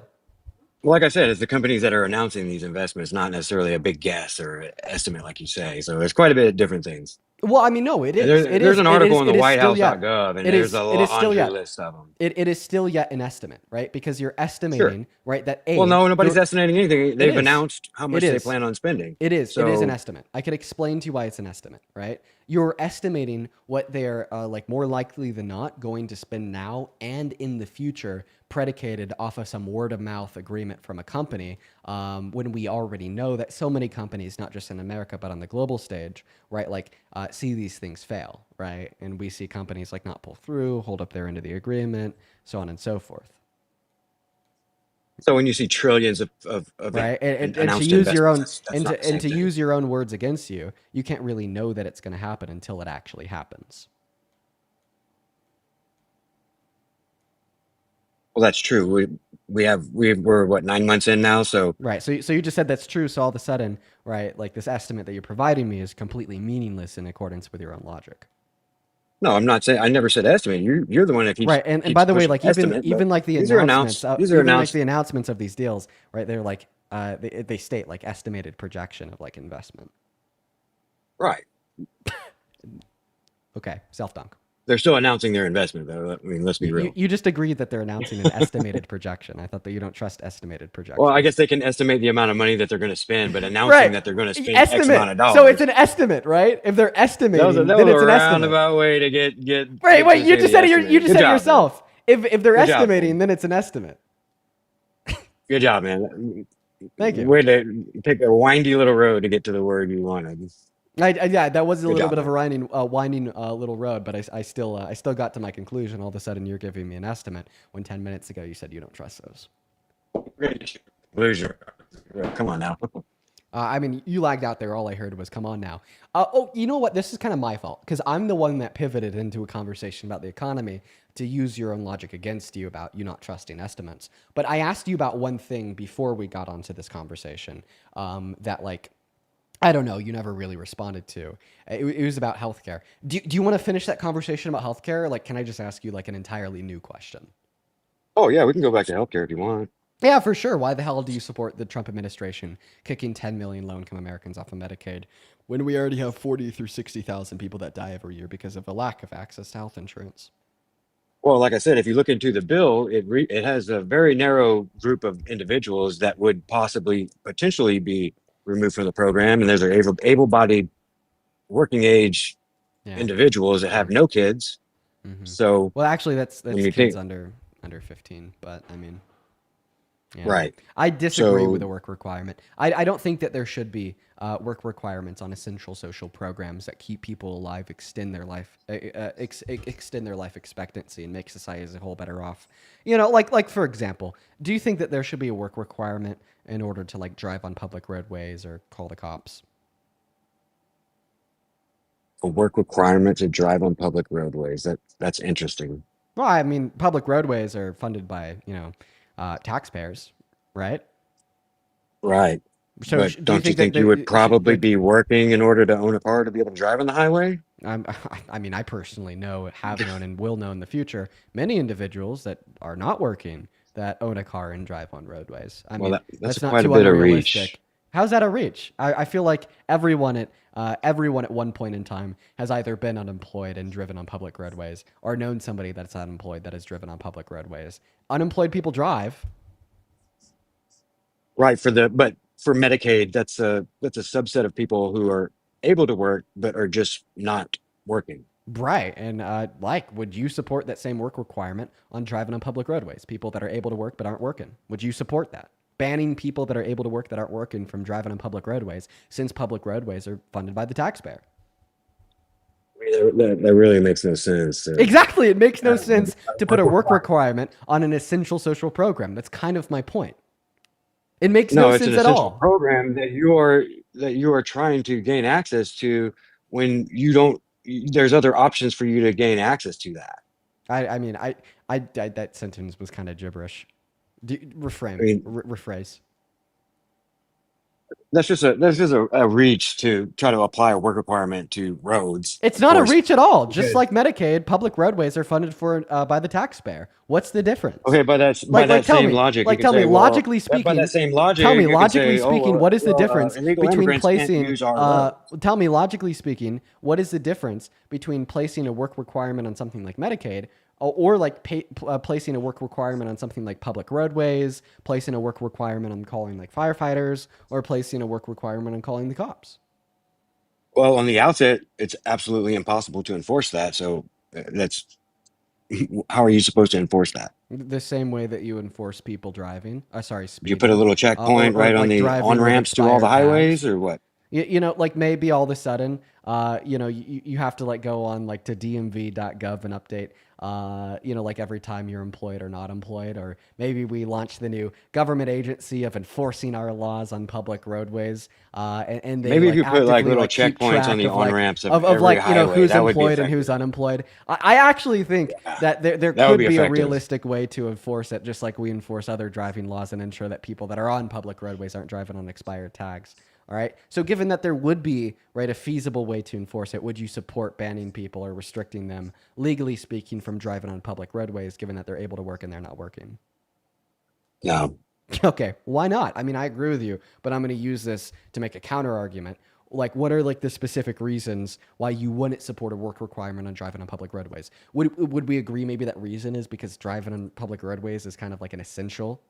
Well, like I said, it's the companies that are announcing these investments, not necessarily a big guess or estimate, like you say. So there's quite a bit of different things. Well, I mean, no, it is. There's an article on the WhiteHouse.gov, WhiteHouse.gov, and It is- there's a it is still laundry yet. list of them. It is still yet an estimate, right? Because you're estimating, right, that A. Well, no, nobody's you're- estimating anything. They've is. announced how much It they is. plan on spending. It is. So, It is an estimate. I could explain to you why it's an estimate, right? You're estimating what they're like more likely than not going to spend now and in the future, predicated off of some word of mouth agreement from a company. When we already know that so many companies, not just in America but on the global stage, right, like see these things fail, right? And we see companies like not pull through, hold up their end of the agreement, so on and so forth. So when you see trillions of Right, and to announced use your own investments, that's not the and to same thing. use your own words against you, you can't really know that it's going to happen until it actually happens. Well, that's true. We're what 9 months in now, so Right. So you just said that's true. So all of a sudden, right, like this estimate that you're providing me is completely meaningless in accordance with your own logic. no, I'm not saying. I never said estimate. You're the one that keeps Right. And keeps by the way, pushing like estimate, even but like the these are announcements, announced. These are even like announced. the announcements of these deals, right? They're like they state like estimated projection of like investment. Right. Okay, self-dunk. They're still announcing their investment, though. I mean, let's be You, real. you just agreed that they're announcing an estimated projection. I thought that you don't trust estimated Well, I projections. guess they can estimate the amount of money that they're going to spend, but announcing Right. that they're going to spend X amount Estimate. of So it's dollars. an estimate, right? If they're That was estimating, that then was it's a an estimate. roundabout way to get Wait, to you say just the said it. estimate. You just Good said it job, man. yourself. If they're Good job, estimating, man. then it's an estimate. Good job, man. Thank you. Way to take a windy little road to get to the word you wanted. Yeah, that was a Good little job, bit of a man. winding little road, but I still got to my conclusion. All of a sudden, you're giving me an estimate when 10 minutes ago you said you don't trust those. Loser. Come on now. I mean, you lagged out there. All I heard was, come on now. Oh, you know what? This is kind of my fault because I'm the one that pivoted into a conversation about the economy to use your own logic against you about you not trusting estimates. But I asked you about one thing before we got onto this conversation that, like, I don't know, you never really responded to. It was about healthcare. Do you want to finish that conversation about healthcare? Like, can I just ask you, like, an entirely new question? Oh yeah, we can go back to healthcare if you want. Yeah, for sure. Why the hell do you support the Trump administration kicking 10 million low-income Americans off of Medicaid when we already have 40 through 60,000 people that die every year because of a lack of access to health insurance? Well, like I said, if you look into the bill, it has a very narrow group of individuals that would possibly potentially be removed from the program, and there's able-bodied working age Yeah. individuals that have Sure. no kids. Hmm. So Well, actually, that's when you kids think under 15, but I mean, yeah. right, I disagree with so a work requirement. I don't think that there should be work requirements on essential social programs that keep people alive, extend their life, extend their life expectancy, and make society as a whole better off. You know, like for example, do you think that there should be a work requirement in order to like drive on public roadways or call the cops? a work requirement to drive on public roadways. That's interesting. Well, I mean, public roadways are funded by taxpayers, right? Right. So But do you don't you think that think you would probably like be working in order to own a car to be able to drive on the highway? I mean, I personally have known, and will know in the future many individuals that are not working that own a car and drive on roadways. I Well, mean, that's that's not quite a too bit of unrealistic. reach. How's that a reach? I feel like everyone at one point in time has either been unemployed and driven on public roadways or known somebody that's unemployed that has driven on public roadways. Unemployed people drive. Right, but for Medicaid, that's a subset of people who are able to work but are just not working. Right. And would you support that same work requirement on driving on public roadways? People that are able to work but aren't working. Would you support that? Banning people that are able to work that aren't working from driving on public roadways, since public roadways are funded by the taxpayer. I mean, that really makes no sense. Exactly. It makes no Uh, sense to put a work requirement on an essential social program. That's kind of my point. It makes No, no it's an sense at essential all. program that you are trying to gain access to when you don't. There's other options for you to gain access to that. I mean, that sentence was kind of gibberish. I mean, Rephrase. that's just a reach to try to apply a work requirement to roads, It's of not a course. reach at all. Just Because like Medicaid, public roadways are funded for by the taxpayer. What's the difference? okay, by that Tell same me, logic, you could tell me, say, well, logically by that speaking, same tell logic, me, you could logically say, speaking, what is the difference illegal between immigrants can't placing, use our roads. tell me, logically speaking, what is the difference between placing a work requirement on something like Medicaid or like placing a work requirement on something like public roadways, placing a work requirement on calling like firefighters, or placing a work requirement on calling the cops? Well, on the outset, it's absolutely impossible to enforce that. So that's how are you supposed to enforce that? The same way that you enforce people driving, You put a speeding, little checkpoint or right on like the on driving with ramps to all the expired tags. highways, or what? Like maybe all of a sudden, you have to like go on like to dmv.gov and update, like every time you're employed or not employed, or maybe we launch the new government agency of enforcing our laws on public roadways, and they Maybe if like you put like actively little like keep checkpoints on track the of on like ramps of of every like highway, who's that would be employed and who's effective. unemployed. I actually think that there That would could be be a effective. realistic way to enforce it, just like we enforce other driving laws and ensure that people that are on public roadways aren't driving on expired tags. All right. So given that there would be, right, a feasible way to enforce it, would you support banning people or restricting them, legally speaking, from driving on public roadways, given that they're able to work and they're not working? No, Okay. Why not? I mean, I agree with you, but I'm going to use this to make a counter argument. Like, what are like the specific reasons why you wouldn't support a work requirement on driving on public roadways? Would we agree maybe that reason is because driving on public roadways is kind of like an essential?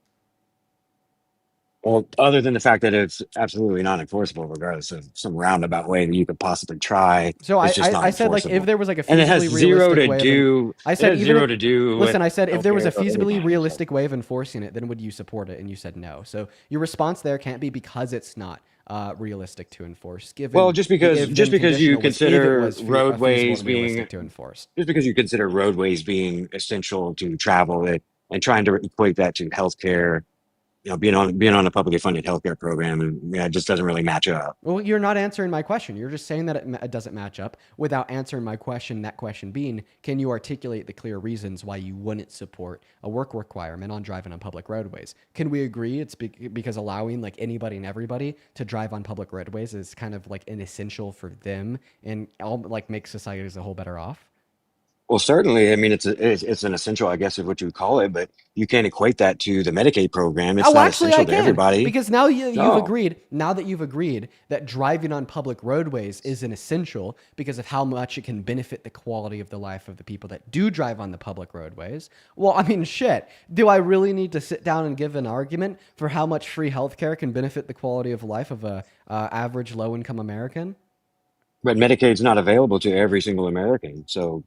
Well, other than the fact that it's absolutely not enforceable, regardless of some roundabout way that you could possibly try, So it's just not I said like if enforceable. there was like a And it has feasibly zero realistic to way of do. I It said has even zero if, to do with listen, I said if there was a healthcare or feasibly anything. realistic way of enforcing it, then would you support it? And you said no. So your response there can't be because it's not realistic to enforce. Well, Given just the because if then you conditional was if it consider was feasible roadways and being realistic to enforce. just because you consider roadways being essential to travel and trying to equate that to healthcare, being on a publicly funded healthcare program, and it just doesn't really match up. Well, you're not answering my question. You're just saying that it doesn't match up without answering my question. That question being, can you articulate the clear reasons why you wouldn't support a work requirement on driving on public roadways? Can we agree it's because allowing like anybody and everybody to drive on public roadways is kind of like an essential for them and all like makes society as a whole better off? Well, certainly, I mean, it's an essential, I guess, is what you would call it, but you can't equate that to the Medicaid program. It's Oh, not actually, I essential to can everybody. because now you've No. agreed. Now that you've agreed that driving on public roadways is an essential because of how much it can benefit the quality of the life of the people that do drive on the public roadways. Well, I mean, shit. Do I really need to sit down and give an argument for how much free healthcare can benefit the quality of life of a average low-income American? But Medicaid's not available to every single American, so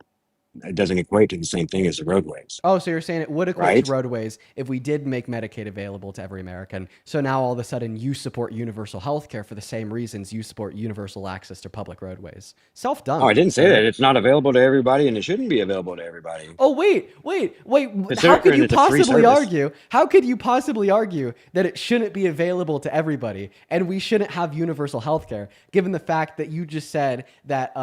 it doesn't equate to the same thing as the roadways, Oh, so you're saying it would equate to right? roadways if we did make Medicaid available to every American. So now all of a sudden you support universal health care for the same reasons you support universal access to public roadways. Oh, I Self-done, didn't say sir. that. It's not available to everybody, and it shouldn't be available to everybody. Oh, wait. How could Considering you it's a free possibly service. argue? How could you possibly argue that it shouldn't be available to everybody and we shouldn't have universal health care, given the fact that you just said that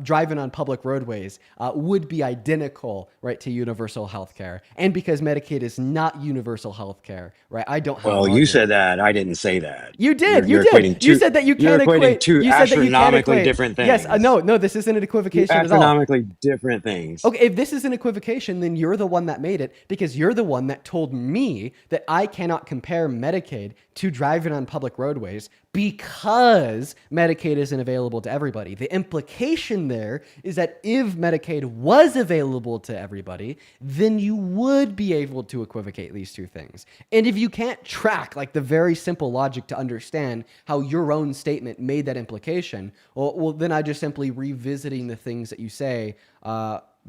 driving on public roadways would be identical, right, to universal health care? And because Medicaid is not universal health care, right? I don't have an Well, you argument. said that. I didn't say that. You did. You're You equating did. You two. said that you You're can't equating equate. two You said that you can't astronomically equate. different things. Yes. No. This isn't an Two equivocation at all. astronomically different things. Okay, if this is an equivocation, then you're the one that made it because you're the one that told me that I cannot compare Medicaid to driving on public roadways because Medicaid isn't available to everybody. The implication there is that if Medicaid was available to everybody, then you would be able to equivocate these two things. And if you can't track like the very simple logic to understand how your own statement made that implication, well then I just simply revisiting the things that you say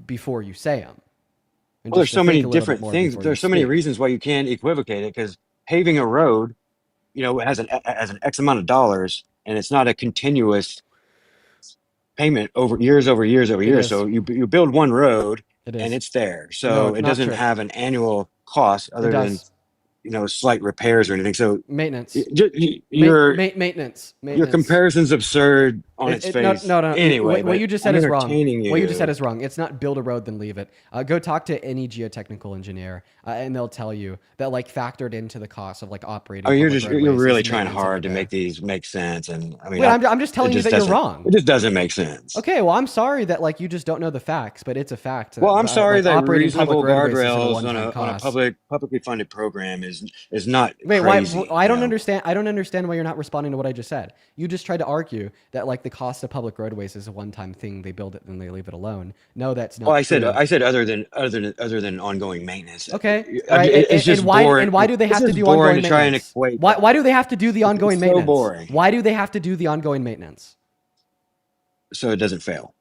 before you say them. And Well, there's just to so many think a little bit different more things. before you There's so many speak. reasons why you can't equivocate it, because paving a road, has an X amount of dollars, and it's not a continuous payment over years over It years. is. So you build one road It and is. it's there. No, So it not doesn't true. have an annual cost It other than, does. slight repairs or anything. So Maintenance. your Maintenance. your comparison's absurd on its No, face. no. Anyway, What but you just I'm said is wrong. entertaining you. What you just said is wrong. It's not build a road then leave it. Go talk to any geotechnical engineer, and they'll tell you that like factored into the cost of like operating. Oh, public you're roadways really is trying maintenance and hard to repair. make these make sense, and I mean, Wait, I'm just telling it you just that you're doesn't. wrong. It just doesn't make sense. Okay, well, I'm sorry that like you just don't know the facts, but it's a fact. Well, I'm that, sorry like, that operating public reasonable roadways isn't a guardrails one-time on a cost. publicly funded program is not Wait, crazy. I don't understand. I don't understand why you're not responding to what I just said. You just tried to argue that like the cost of public roadways is a one-time thing. They build it, then they leave it alone. No, that's not Well, true. I said other than ongoing maintenance. Okay, all right. It's just boring. And why do they It's have to just do boring ongoing to try and maintenance? equate Why that. why do they have to do the ongoing It's so maintenance? boring, Why do they have to do the ongoing maintenance? so it doesn't fail.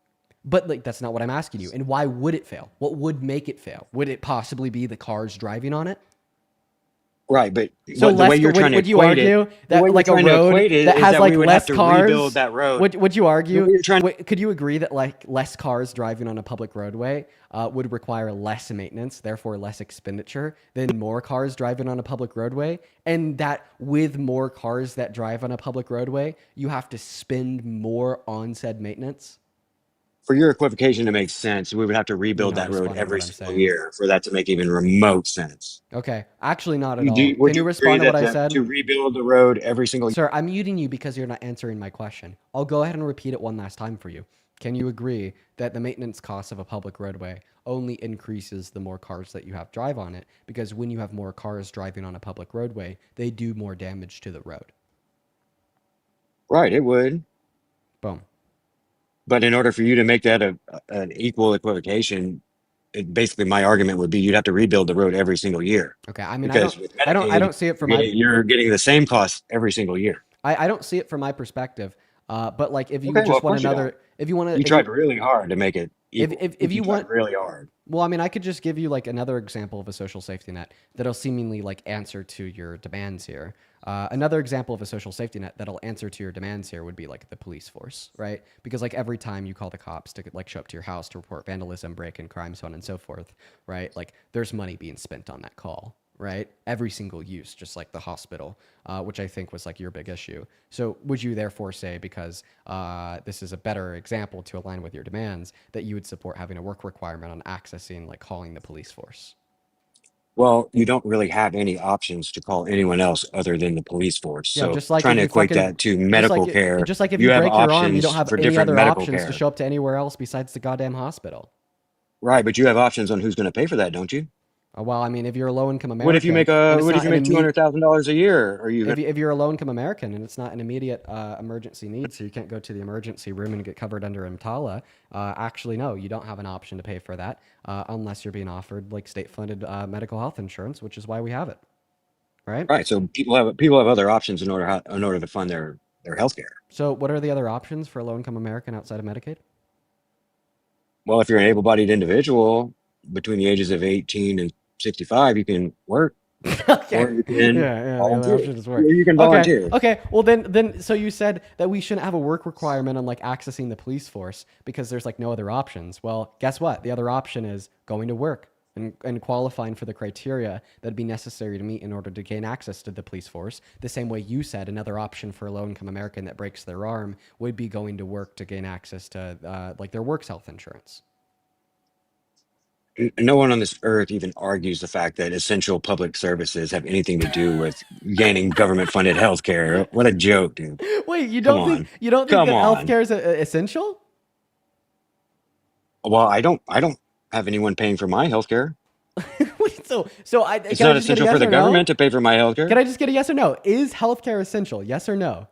But like that's not what I'm asking you. And why would it fail? What would make it fail? Would it possibly be the cars driving on it? Right, but So the way you're trying to would you equate argue it, the that way like you're a trying to road equate it that is has that like we would less have to cars? rebuild that road. Would you The argue? way you're trying to, Could you agree that like less cars driving on a public roadway would require less maintenance, therefore less expenditure than more cars driving on a public roadway, and that with more cars that drive on a public roadway, you have to spend more on said maintenance? for your equivocation to make sense, we would have to rebuild You're not that road responding to every what I'm single saying. year for that to make even remote sense. Okay, actually not at all. Would Can you you agree respond to what that I said? to rebuild the road every single year? Sir, I'm muting you because you're not answering my question. I'll go ahead and repeat it one last time for you. Can you agree that the maintenance cost of a public roadway only increases the more cars that you have drive on it? Because when you have more cars driving on a public roadway, they do more damage to the road. Right, it would. Boom. But in order for you to make that an equal equivocation, basically my argument would be you'd have to rebuild the road every single year Okay. I mean, because with I Medicaid, don't see it from my you're getting the same cost every single year. I don't see it from my perspective. But like if you Okay, well, just of want course you don't. another, if you want to, You tried really hard to make it if equal. if You you tried want, really hard. well, I mean, I could just give you like another example of a social safety net that'll seemingly like answer to your demands here. Another example of a social safety net that'll answer to your demands here would be like the police force, right? Because like every time you call the cops to like show up to your house to report vandalism, break-in crime, so on and so forth, right? Like there's money being spent on that call, right? Every single use, just like the hospital, which I think was like your big issue. So would you therefore say, because this is a better example to align with your demands, that you would support having a work requirement on accessing, like calling the police force? Well, you don't really have any options to call anyone else other than the police force. Yeah, So just like trying if to you equate fucking, that to medical care, just like if you you have break your arm, you don't options have for any different other medical options to care. show up to anywhere else besides the goddamn hospital. Right, but you have options on who's going to pay for that, don't you? Well, I mean, if you're a low-income What if you American make a and it's what if not you an make immediate, $200,000 a year? Are you gonna if you're a low-income American and it's not an immediate emergency need, so you can't go to the emergency room and get covered under EMTALA, actually, no, you don't have an option to pay for that unless you're being offered like state-funded medical health insurance, which is why we have it, right? right? So people have other options in order to fund their health care. So, what are the other options for a low-income American outside of Medicaid? Well, if you're an able-bodied individual between the ages of 18 and 65, you can work, Okay. or you can Yeah, the other volunteer. option is Or work. you can Okay, volunteer. okay. Well, then, so you said that we shouldn't have a work requirement on like accessing the police force because there's like no other options. Well, guess what? The other option is going to work and qualifying for the criteria that'd be necessary to meet in order to gain access to the police force. The same way you said another option for a low-income American that breaks their arm would be going to work to gain access to like their works health insurance. No one on this earth even argues the fact that essential public services have anything to do with gaining government-funded health care. What a joke, dude. Wait, Come on. you don't think Come that on. healthcare is essential? Well, I don't have anyone paying for my health care. Wait, It's can I not just get a essential for yes the or no? government to pay for my health care. Can I just get a yes or no? Is healthcare essential? Yes or no?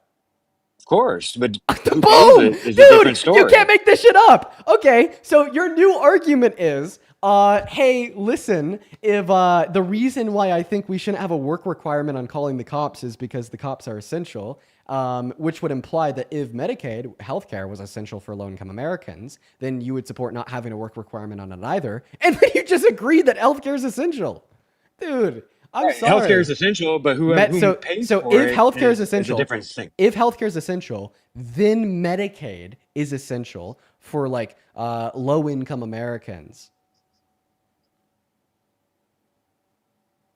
Of course, but who pays Boom! it is a Dude, different story. you can't make this shit up. Okay, so your new argument is, hey, listen, if the reason why I think we shouldn't have a work requirement on calling the cops is because the cops are essential, which would imply that if Medicaid healthcare was essential for low-income Americans, then you would support not having a work requirement on it either. And then you just agreed that healthcare is essential. Dude, I'm Right, sorry. healthcare is essential, but who pays So for if it healthcare is is a essential, different thing. if healthcare is essential, then Medicaid is essential for like low income Americans.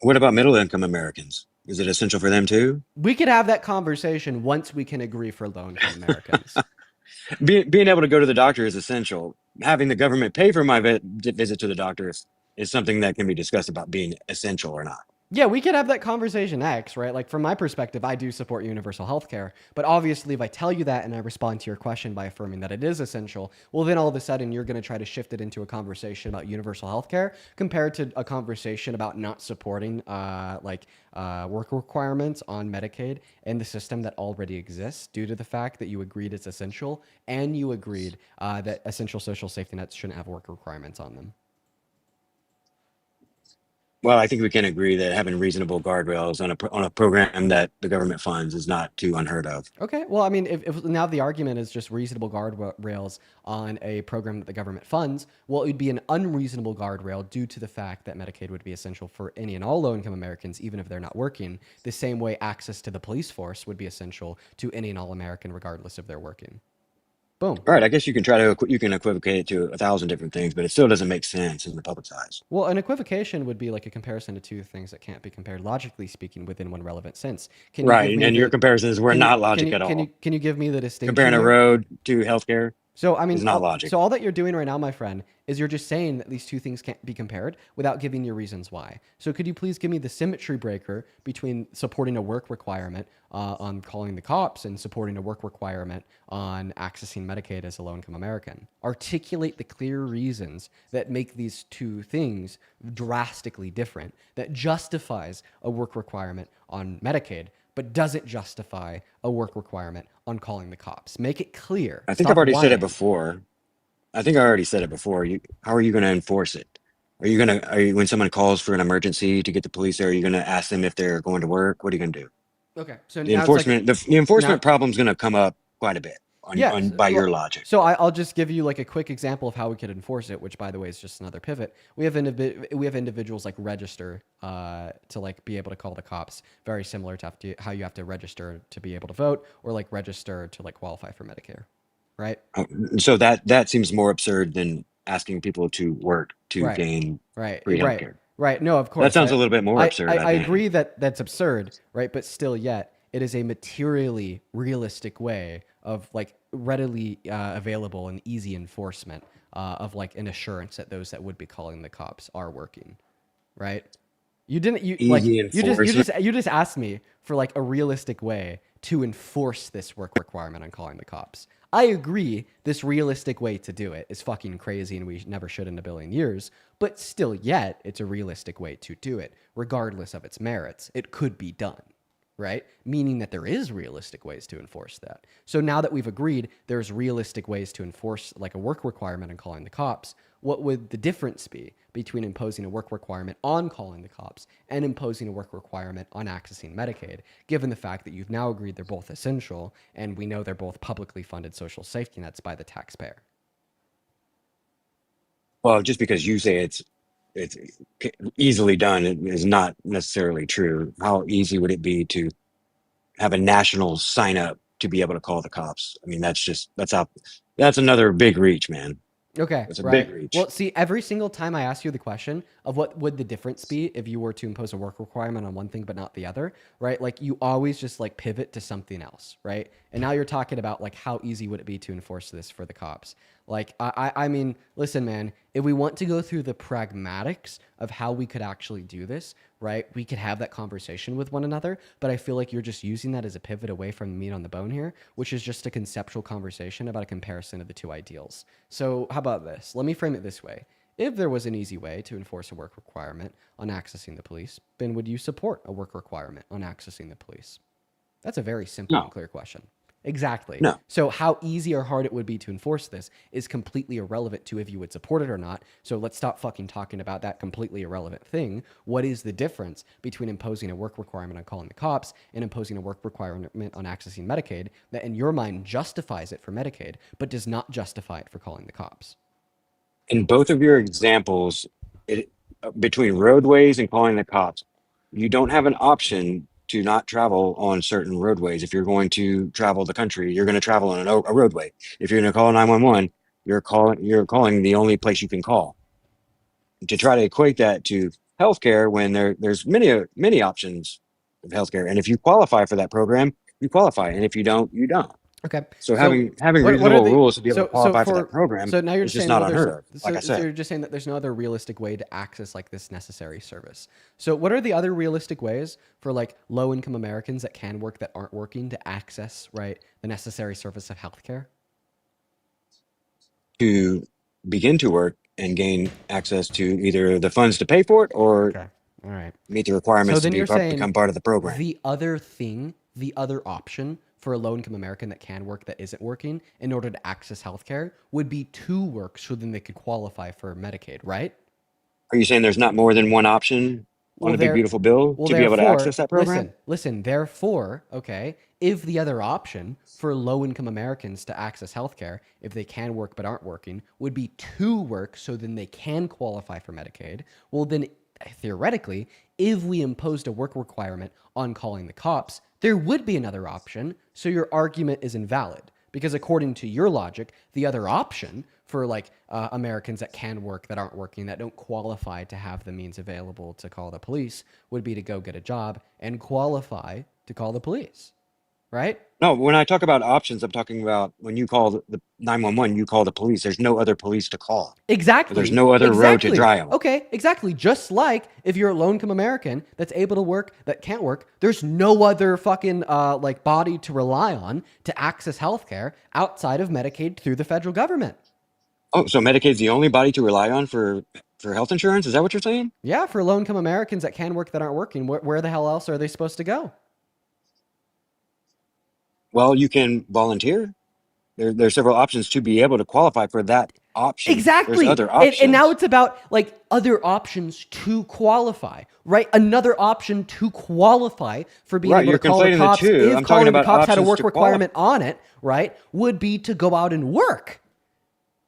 What about middle income Americans? Is it essential for them too? We could have that conversation once we can agree for low income Americans. Being able to go to the doctor is essential. Having the government pay for my visit to the doctor is something that can be discussed about being essential or not. Yeah, we could have that conversation next, right? Like from my perspective, I do support universal healthcare, but obviously if I tell you that and I respond to your question by affirming that it is essential, well then all of a sudden you're going to try to shift it into a conversation about universal healthcare compared to a conversation about not supporting work requirements on Medicaid and the system that already exists due to the fact that you agreed it's essential and you agreed that essential social safety nets shouldn't have work requirements on them. Well, I think we can agree that having reasonable guardrails on a program that the government funds is not too unheard of. Okay. Well, I mean, if now the argument is just reasonable guardrails on a program that the government funds, well, it would be an unreasonable guardrail due to the fact that Medicaid would be essential for any and all low-income Americans, even if they're not working, the same way access to the police force would be essential to any and all American, regardless if they're working. Boom. All right, I guess you can you can equivocate it to 1,000 different things, but it still doesn't make sense in the public's eyes. Well, an equivocation would be like a comparison to two things that can't be compared, logically speaking, within one relevant sense. Can you give Right, me and your the, comparisons were can you, not can logic you, at can all. you, can you give me the distinction Comparing a here? road to healthcare So I mean, is not logic. so all that you're doing right now, my friend, is you're just saying that these two things can't be compared without giving your reasons why. So could you please give me the symmetry breaker between supporting a work requirement on calling the cops and supporting a work requirement on accessing Medicaid as a low-income American? Articulate the clear reasons that make these two things drastically different, that justifies a work requirement on Medicaid, but doesn't justify a work requirement on calling the cops. Make it clear. I think I've Stop already said it whining. before. I think I already said it before. How are you going to enforce it? Are you, when someone calls for an emergency to get the police there, are you going to ask them if they're going to work? What are you going to do? Okay, so The now it's like the now. enforcement problem's going to come up quite a bit Yes. by your logic. So I'll just give you like a quick example of how we could enforce it, which by the way is just another pivot. We have individuals like register to like be able to call the cops, very similar to how you have to register to be able to vote, or like register to like qualify for Medicare, right? So that seems more absurd than asking people to work to Right. gain Right. free Right. healthcare. Right. No, of That course. sounds a little bit more absurd, I I think. agree that that's absurd, right? But still, yet it is a materially realistic way of like readily available and easy enforcement of like an assurance that those that would be calling the cops are working, right? You didn't you like Easy you just asked me for like a realistic way to enforce this work requirement on calling the cops. I agree this realistic way to do it is fucking crazy and we never should in a billion years, but still yet it's a realistic way to do it regardless of its merits. It could be done, right? Meaning that there is realistic ways to enforce that. So now that we've agreed there's realistic ways to enforce like a work requirement on calling the cops, what would the difference be between imposing a work requirement on calling the cops and imposing a work requirement on accessing Medicaid, given the fact that you've now agreed they're both essential and we know they're both publicly funded social safety nets by the taxpayer? Well, just because you say it's easily done is not necessarily true. How easy would it be to have a national sign up to be able to call the cops? I mean, that's another big reach, man. Okay, It's a right. big reach. Well, see, every single time I ask you the question of what would the difference be if you were to impose a work requirement on one thing but not the other, right? Like you always just like pivot to something else, right? And now you're talking about like how easy would it be to enforce this for the cops? Like I mean, listen, man, if we want to go through the pragmatics of how we could actually do this, right? We could have that conversation with one another, but I feel like you're just using that as a pivot away from the meat on the bone here, which is just a conceptual conversation about a comparison of the two ideals. So how about this? Let me frame it this way. If there was an easy way to enforce a work requirement on accessing the police, then would you support a work requirement on accessing the police? That's a very simple No. and clear question. Exactly. No. So how easy or hard it would be to enforce this is completely irrelevant to if you would support it or not. So let's stop fucking talking about that completely irrelevant thing. What is the difference between imposing a work requirement on calling the cops and imposing a work requirement on accessing Medicaid that in your mind justifies it for Medicaid, but does not justify it for calling the cops? In both of your examples, between roadways and calling the cops, you don't have an option to not travel on certain roadways. If you're going to travel the country, you're going to travel on a roadway. If you're going to call 911, you're calling the only place you can call. To try to equate that to healthcare when there's many options of healthcare, and if you qualify for that program, you qualify, and if you don't, you don't. Okay. So having what are reasonable the rules to be able to qualify for that program so now you're is just just saying not well, unheard of. Like I so you're said, just saying that there's no other realistic way to access like this necessary service. So what are the other realistic ways for like low income Americans that can work that aren't working to access right the necessary service of healthcare? to begin to work and gain access to either the funds to pay for it or Okay. All right. meet the So requirements to then you're saying become part of the program. the other thing, the other option for a low income American that can work that isn't working in order to access healthcare would be to work so then they could qualify for Medicaid, right? Are you saying there's not more than one option on the big there- beautiful bill to be able to access that program? Listen, therefore, okay, if the other option for low income Americans to access healthcare, if they can work but aren't working, would be to work so then they can qualify for Medicaid, well, then theoretically, if we imposed a work requirement on calling the cops, there would be another option. So your argument is invalid because according to your logic, the other option for like Americans that can work, that aren't working, that don't qualify to have the means available to call the police would be to go get a job and qualify to call the police, right? No, when I talk about options, I'm talking about when you call the 911, you call the police. There's no other police to call. Exactly. There's no other road to drive on. Okay, exactly. Just like if you're a low-income American that's able to work, that can't work, there's no other fucking like body to rely on to access healthcare outside of Medicaid through the federal government. Oh, so Medicaid's the only body to rely on for health insurance? Is that what you're saying? Yeah, for low-income Americans that can work that aren't working, where the hell else are they supposed to go? Well, you can volunteer. There's several options to be able to qualify for that option. There's Exactly. other And now options. it's about like other options to qualify, right? Another option to qualify for being Right, able to you're call the conflating the cops, two. if I'm talking calling the about cops had a options work to qualify. requirement on it, right, would be to go out and work.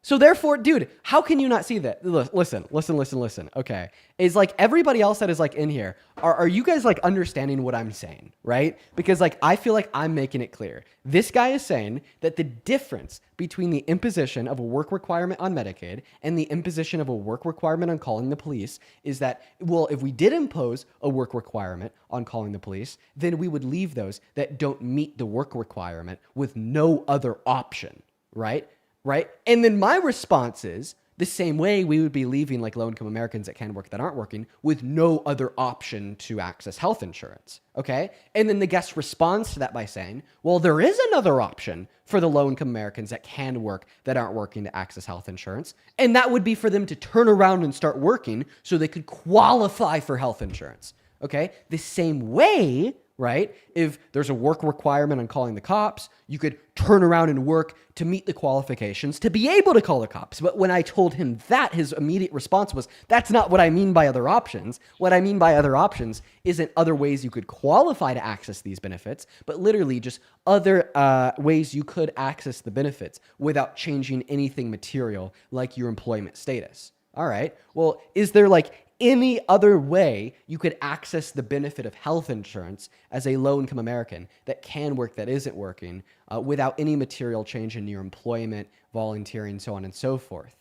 So therefore, dude, how can you not see that? Listen. Okay. Is like everybody else that is like in here, are you guys like understanding what I'm saying, right? Because like I feel like I'm making it clear. This guy is saying that the difference between the imposition of a work requirement on Medicaid and the imposition of a work requirement on calling the police is that, well, if we did impose a work requirement on calling the police, then we would leave those that don't meet the work requirement with no other option, right? Right? And then my response is the same way we would be leaving like low income Americans that can work that aren't working with no other option to access health insurance. Okay. And then the guest responds to that by saying, well, there is another option for the low income Americans that can work that aren't working to access health insurance. And that would be for them to turn around and start working so they could qualify for health insurance. Okay. The same way, right? If there's a work requirement on calling the cops, you could turn around and work to meet the qualifications to be able to call the cops. But when I told him that, his immediate response was, that's not what I mean by other options. What I mean by other options isn't other ways you could qualify to access these benefits, but literally just other ways you could access the benefits without changing anything material like your employment status. All right. Well, is there like any other way you could access the benefit of health insurance as a low-income American that can work, that isn't working, without any material change in your employment, volunteering, so on and so forth?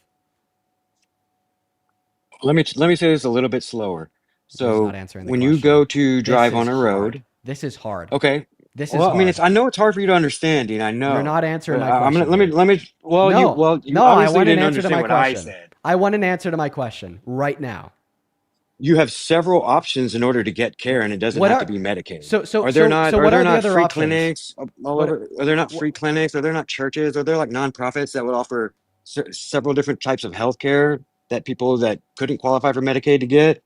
Let me say this a little bit slower. This is not So answering the when you go question. to This drive is on a hard. road, This is hard. okay. This is Well, I mean, hard. I know it's hard for you to understand, Dean. I You're know, not answering but my I'm gonna question, dude. let me. No, You no, I obviously want an didn't answer to understand my what I question. said. I want an answer to my question right now. You have several options in order to get care, and it doesn't What have to are be Medicaid. so Are there what are the not other free options? clinics all What over? Are there not what free clinics? Are there not churches? Are there like nonprofits that would offer several different types of healthcare that people that couldn't qualify for Medicaid to get?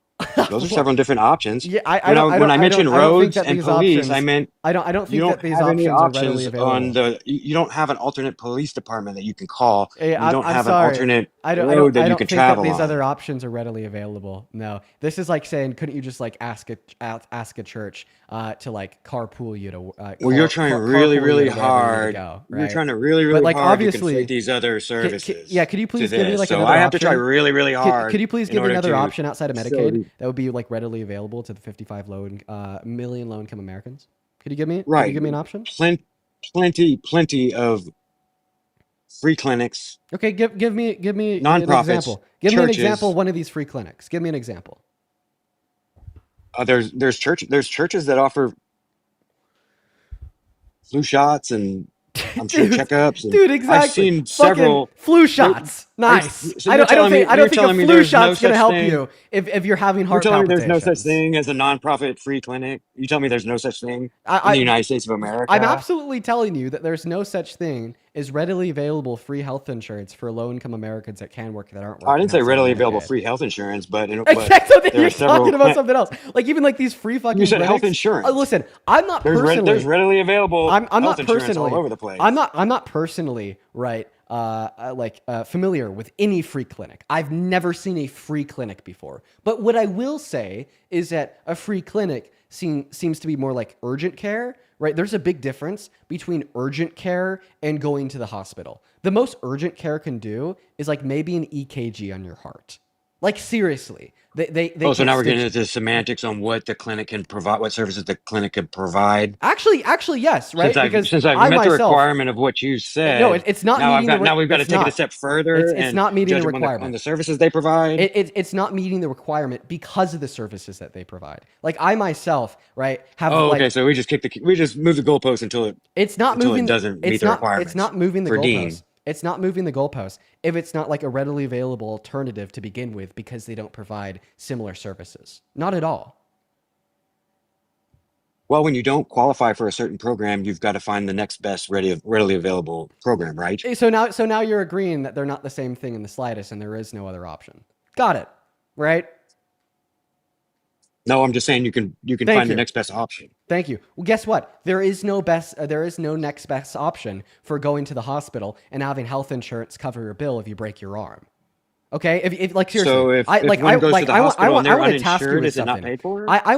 Those are What? several different options. Yeah, I don't I When don't I I don't mentioned I don't think roads that and these police, I options meant I don't you think don't that these have any options are readily options on available. you don't have an alternate police department that you can call, Eh, and you don't I'm have an sorry. alternate road that I you don't can think that travel these other on. options are readily available. No, this is like saying, couldn't you just like ask a church to like carpool you to Well, you're trying really, carpool you really to wherever you need to hard. go, You're right? trying to really, But really like hard to conflate obviously, these other services yeah, could you to please give me this. like So another I have to try option? really, really Could hard you please in give me order another to option outside of show Medicaid the that would be like readily available to the 55 million low income Americans? Could you right. give me an option? Plenty of free clinics, Okay, give me an nonprofits, example. Give me an example of churches. one of these free clinics. Give me an example. There's churches that offer flu shots and I'm sure dude, checkups, and dude, I've exactly. seen Fucking several. flu There, shots. Nice. so you're telling me I don't think a flu there's no shot's gonna such help thing. you if you're having You're heart telling me there's no such palpitations. thing as a nonprofit free clinic? You tell me there's no such thing in the I United States of I'm America? absolutely telling you that there's no such thing as readily available free health insurance for low income Americans that can work that aren't I working didn't say outside of readily available Medicaid. free health insurance, but Okay, so then there you're are several. talking about something else. Like even like these free You fucking said health clinics. insurance. Listen, I'm not There's personally. readily available I'm health not insurance all personally. over the place. I'm not personally right. Familiar with any free clinic. I've never seen a free clinic before. But what I will say is that a free clinic seems to be more like urgent care, right? There's a big difference between urgent care and going to the hospital. The most urgent care can do is like maybe an EKG on your heart. Like seriously, they Oh, so can't now we're getting stitch. into the semantics on what the clinic can provide, what services the clinic can provide. Actually, yes, right? Because Since I've I met the myself, requirement of what you no, said, it's not meeting the. now we've got to It's take it a not. step further It's and not meeting judge the them on requirement. the services they provide. It's not meeting the requirement because of the services that they provide. Like I myself, right, have Oh, like okay. So we just move the goalpost it's not until it moving. doesn't meet the It's requirements not moving the for Dean. goalposts. It's not moving the goalposts if it's not like a readily available alternative to begin with because they don't provide similar services. Not at all. Well, when you don't qualify for a certain program, you've got to find the next best readily available program, right? So now you're agreeing that they're not the same thing in the slightest, and there is no other option. Got it, right? No, I'm just saying you can Thank find the you. next best option. Thank you. Well, guess what? There is no next best option for going to the hospital and having health insurance cover your bill if you break your arm. Okay, if like seriously, So if one goes to the hospital and they're want to task you uninsured, with is it not something. paid for? I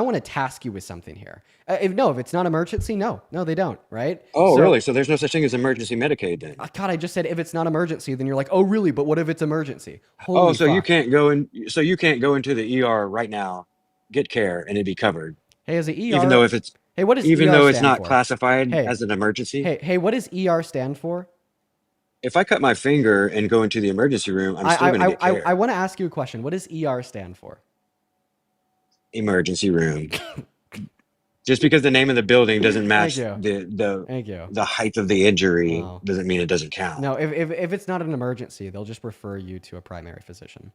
want to task you with something here. If it's not emergency, no, they don't, right? Oh, So, really? So there's no such thing as emergency Medicaid then? God, I just said if it's not emergency, then you're like, oh, really? But what if it's emergency? Oh, Holy so you fuck! can't go in. So you can't go into the ER right now, get care, and it'd be covered, Hey, is the even though ER? if it's Hey, what does even ER though it's stand not for? classified Hey, as an emergency. hey, what does ER stand for? If I cut my finger and go into the emergency room, I'm still going to get care. I want to ask you a question. What does ER stand for? Emergency room. Just because the name of the building doesn't match you. the Thank you. the height of the injury Oh. doesn't mean it doesn't count. No, if it's not an emergency, they'll just refer you to a primary physician.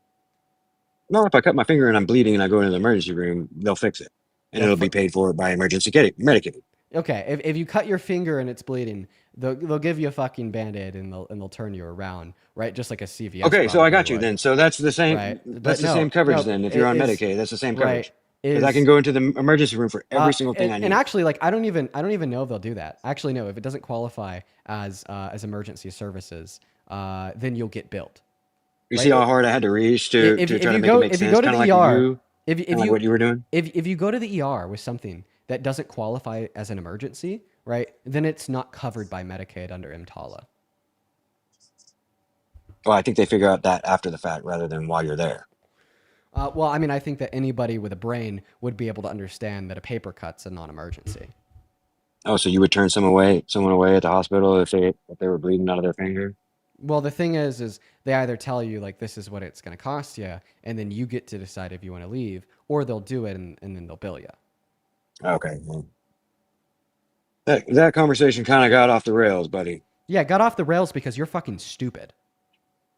No, if I cut my finger and I'm bleeding and I go into the emergency room, they'll fix it, and it'll be paid for by emergency Medicaid. Okay, if you cut your finger and it's bleeding, they'll give you a fucking Band-Aid and they'll turn you around, right? Just like a CVS. Okay, so I got probably you would. then. So that's the same. Right. That's But the no, same coverage no, then. If you're on is- Medicaid, that's the same right, coverage. Because I can go into the emergency room for every single thing I need. And actually, like I don't even know if they'll do that. Actually, no. If it doesn't qualify as emergency services, then you'll get billed. You see how hard I had to reach to try to make it make if sense, you go to kind of the like ER, you, if kind of like what you were doing. if you go to the ER with something that doesn't qualify as an emergency, right? Then it's not covered by Medicaid under EMTALA. Well, I think they figure out that after the fact rather than while you're there. Well, I mean, I think that anybody with a brain would be able to understand that a paper cut's a non-emergency. Oh, so you would turn someone away at the hospital if they were bleeding out of their finger? Well, the thing is they either tell you like this is what it's going to cost you, and then you get to decide if you want to leave, or they'll do it and then they'll bill you. Okay. Well, that conversation kind of got off the rails, buddy. Yeah, got off the rails because you're fucking stupid.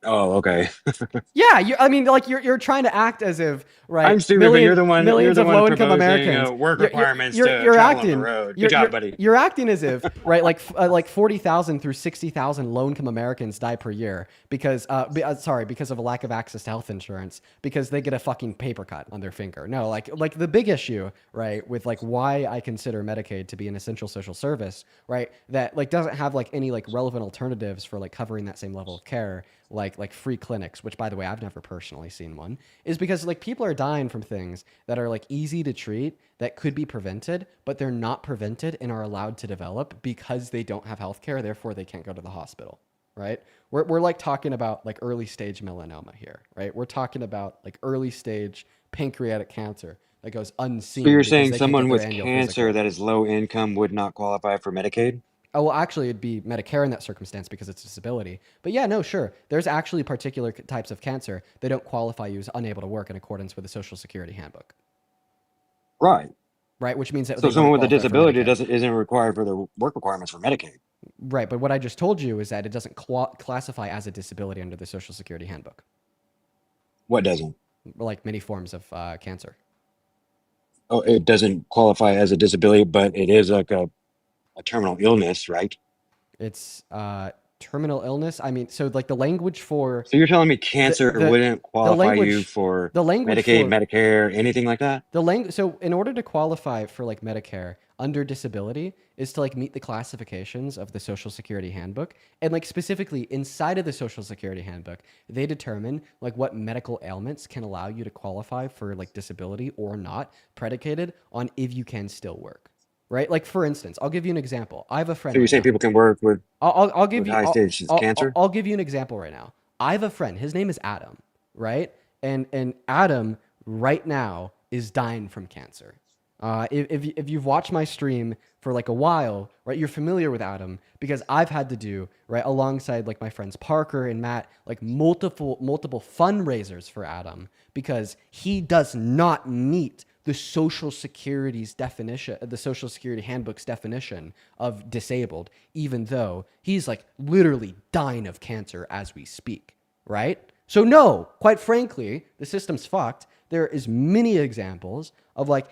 Oh, okay. Yeah, you're trying to act as if, right? I'm stupid, but you're the one. Millions You're the of one low-income proposing, Americans. work You're- requirements you're to travel acting, on the road. Good you're- job, you're- buddy. You're acting as if, right? Like 40,000 through 60,000 low-income Americans die per year because of a lack of access to health insurance because they get a fucking paper cut on their finger. No, like the big issue, right, with like why I consider Medicaid to be an essential social service, right? That like doesn't have like any like relevant alternatives for like covering that same level of care. Like free clinics, which by the way, I've never personally seen one, is because like people are dying from things that are like easy to treat that could be prevented, but they're not prevented and are allowed to develop because they don't have healthcare, therefore they can't go to the hospital, right? We're like talking about like early stage melanoma here, right? We're talking about like early stage pancreatic cancer that goes unseen. So you're because saying they can't someone get with their annual cancer physical. that is low income would not qualify for Medicaid? Oh, well, actually, it'd be Medicare in that circumstance because it's a disability. But yeah, no, sure. There's actually particular types of cancer that don't qualify you as unable to work in accordance with the Social Security handbook, Right. right? Which means that So they someone wouldn't with a qualify for disability Medicare. isn't required for the work requirements for Medicaid. Right, but what I just told you is that it doesn't classify as a disability under the Social Security handbook, What doesn't? like many forms of cancer. Oh, it doesn't qualify as a disability, but it is like a terminal illness, right? It's terminal illness. I mean, so like the language for So you're telling me cancer the wouldn't qualify you language for the language Medicaid, for Medicare, anything like that? So in order to qualify for like Medicare under disability is to like meet the classifications of the Social Security handbook, and like specifically inside of the Social Security handbook they determine like what medical ailments can allow you to qualify for like disability or not, predicated on if you can still work, right? Like for instance, I'll give you an example. I have a friend So you're right saying now. people can work with I'll give with you high stage cancer? I'll give you an example right now. I have a friend. His name is Adam, right? And Adam right now is dying from cancer. If you've watched my stream for like a while, right, you're familiar with Adam because I've had to do, right, alongside like my friends Parker and Matt, like multiple fundraisers for Adam because he does not meet the Social Security's definition, the Social Security handbook's definition of disabled, even though he's like literally dying of cancer as we speak, right? So no, quite frankly, the system's fucked. There is many examples of like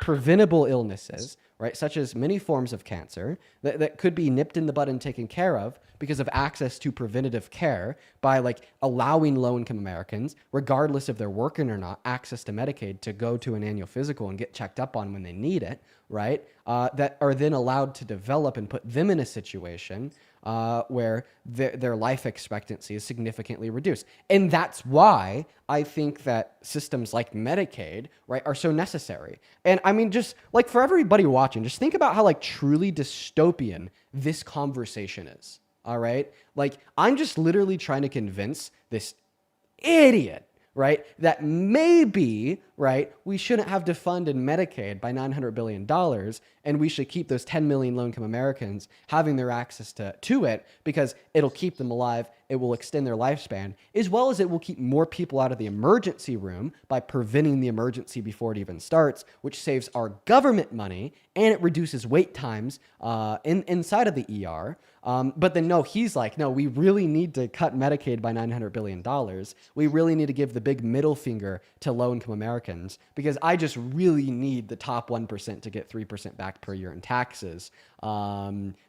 preventable illnesses right, such as many forms of cancer that could be nipped in the bud and taken care of because of access to preventative care by like allowing low-income Americans, regardless if they're working or not, access to Medicaid to go to an annual physical and get checked up on when they need it, right? That are then allowed to develop and put them in a situation where their life expectancy is significantly reduced. And that's why I think that systems like Medicaid, right, are so necessary. And I mean, just like for everybody watching, just think about how like truly dystopian this conversation is. All right. Like I'm just literally trying to convince this idiot, right, that maybe, right, we shouldn't have defunded Medicaid by $900 billion and we should keep those 10 million low-income Americans having their access to it because it'll keep them alive, it will extend their lifespan, as well as it will keep more people out of the emergency room by preventing the emergency before it even starts, which saves our government money and it reduces wait times inside of the ER. But then no, he's like, no, we really need to cut Medicaid by $900 billion. We really need to give the big middle finger to low-income Americans because I just really need the top 1% to get 3% back per year in taxes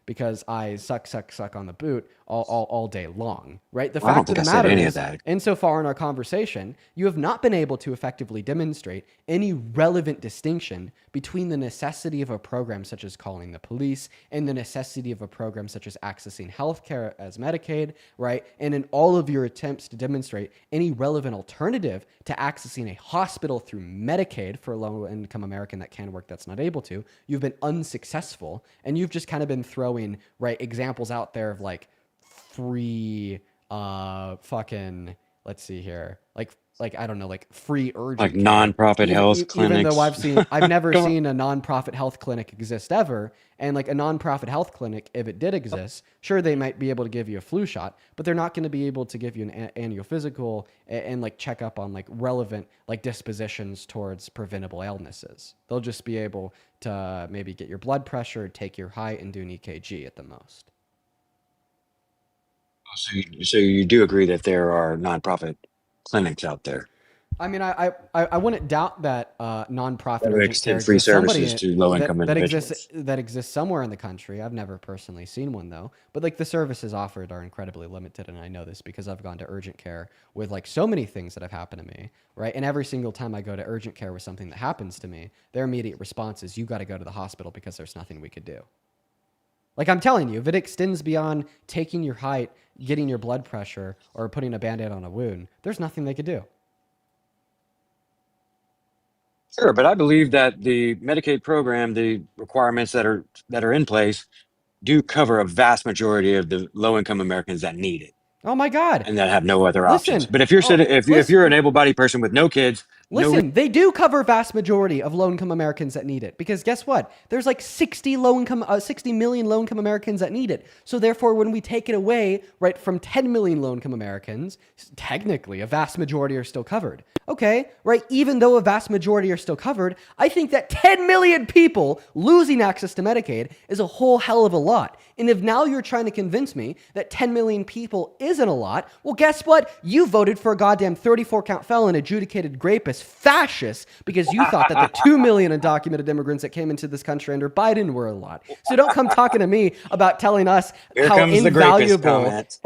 because I suck on the boot all day long, right? The Well, I don't fact of think the I said matter any of is, that. insofar in our conversation, you have not been able to effectively demonstrate any relevant distinction between the necessity of a program such as calling the police and the necessity of a program such as accessing healthcare as Medicaid, right? And in all of your attempts to demonstrate any relevant alternative to accessing a hospital through Medicaid for a low-income American that can work that's not able to, you've been unsuccessful. And you've just kind of been throwing, right, examples out there of like free fucking, let's see here, like I don't know, like free urgent Like care. nonprofit health Even though clinics. I've never Come on. seen a nonprofit health clinic exist ever. And like a nonprofit health clinic, if it did exist, sure, they might be able to give you a flu shot, but they're not going to be able to give you an annual physical and like check up on like relevant like dispositions towards preventable illnesses. They'll just be able to maybe get your blood pressure, take your height, and do an EKG at the most. So you do agree that there are nonprofit clinics out there I mean, I wouldn't doubt that nonprofit that urgent care extend free exists. services to low income That individuals. exists somewhere in the country. I've never personally seen one though. But like the services offered are incredibly limited, and I know this because I've gone to urgent care with like so many things that have happened to me, right? And every single time I go to urgent care with something that happens to me, their immediate response is, "You got to go to the hospital because there's nothing we could do." Like I'm telling you, if it extends beyond taking your height, getting your blood pressure, or putting a Band-Aid on a wound, there's nothing they could do. Sure, but I believe that the Medicaid program, the requirements that are in place, do cover a vast majority of the low income Americans that need it Oh my God. and that have no other options. Listen, But if you're oh, if you're an able bodied person with no kids, no listen, they do cover a vast majority of low-income Americans that need it. Because guess what? There's like 60 million low-income Americans that need it. So therefore, when we take it away, right, from 10 million low-income Americans, technically a vast majority are still covered. Okay, right? Even though a vast majority are still covered, I think that 10 million people losing access to Medicaid is a whole hell of a lot. And if now you're trying to convince me that 10 million people isn't a lot, well, guess what? You voted for a goddamn 34 count felon, adjudicated rapist, fascist, because you thought that the 2 million undocumented immigrants that came into this country under Biden were a lot. So don't come talking to me about telling us Here how comes the rapist invaluable, comment.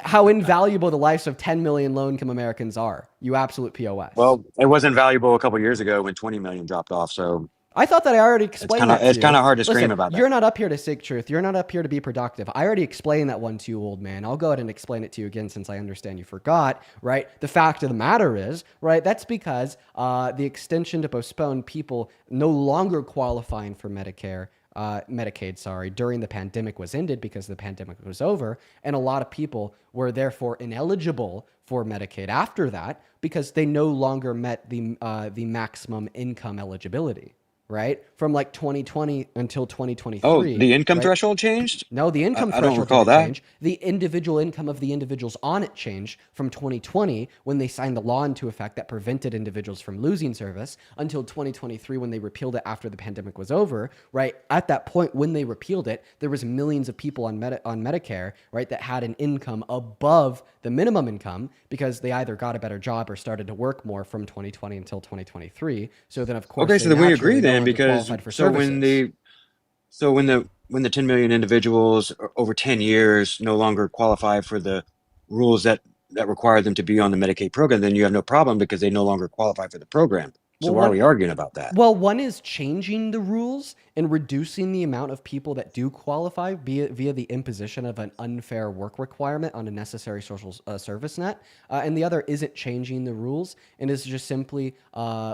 how invaluable the lives of 10 million low-income Americans are. You absolute POS. well, it wasn't valuable a couple years ago when 20 million dropped off. So I thought that I already explained that to you. it's kind of hard to scream Listen, about that. you're not up here to seek truth. You're not up here to be productive. I already explained that one to you, old man. I'll go ahead and explain it to you again since I understand you forgot, right? The fact of the matter is, right, that's because the extension to postpone people no longer qualifying for Medicaid, during the pandemic was ended because the pandemic was over, and a lot of people were therefore ineligible for Medicaid after that because they no longer met the maximum income eligibility, right? From like 2020 until 2023. Oh, the income right? threshold changed? No, the income I don't threshold recall didn't that. change. The individual income of the individuals on it changed from 2020 when they signed the law into effect that prevented individuals from losing service until 2023 when they repealed it after the pandemic was over, right? At that point when they repealed it, there was millions of people on Medicare, right, that had an income above the minimum income because they either got a better job or started to work more from 2020 until 2023. So then of course Okay, so they then we naturally agree no then longer because qualified for so when services. So when the 10 million individuals over 10 years no longer qualify for the rules that require them to be on the Medicaid program, then you have no problem because they no longer qualify for the program. So Well, why are one we arguing about that? Well, one is changing the rules and reducing the amount of people that do qualify via the imposition of an unfair work requirement on a necessary social service net. And the other isn't changing the rules and is just simply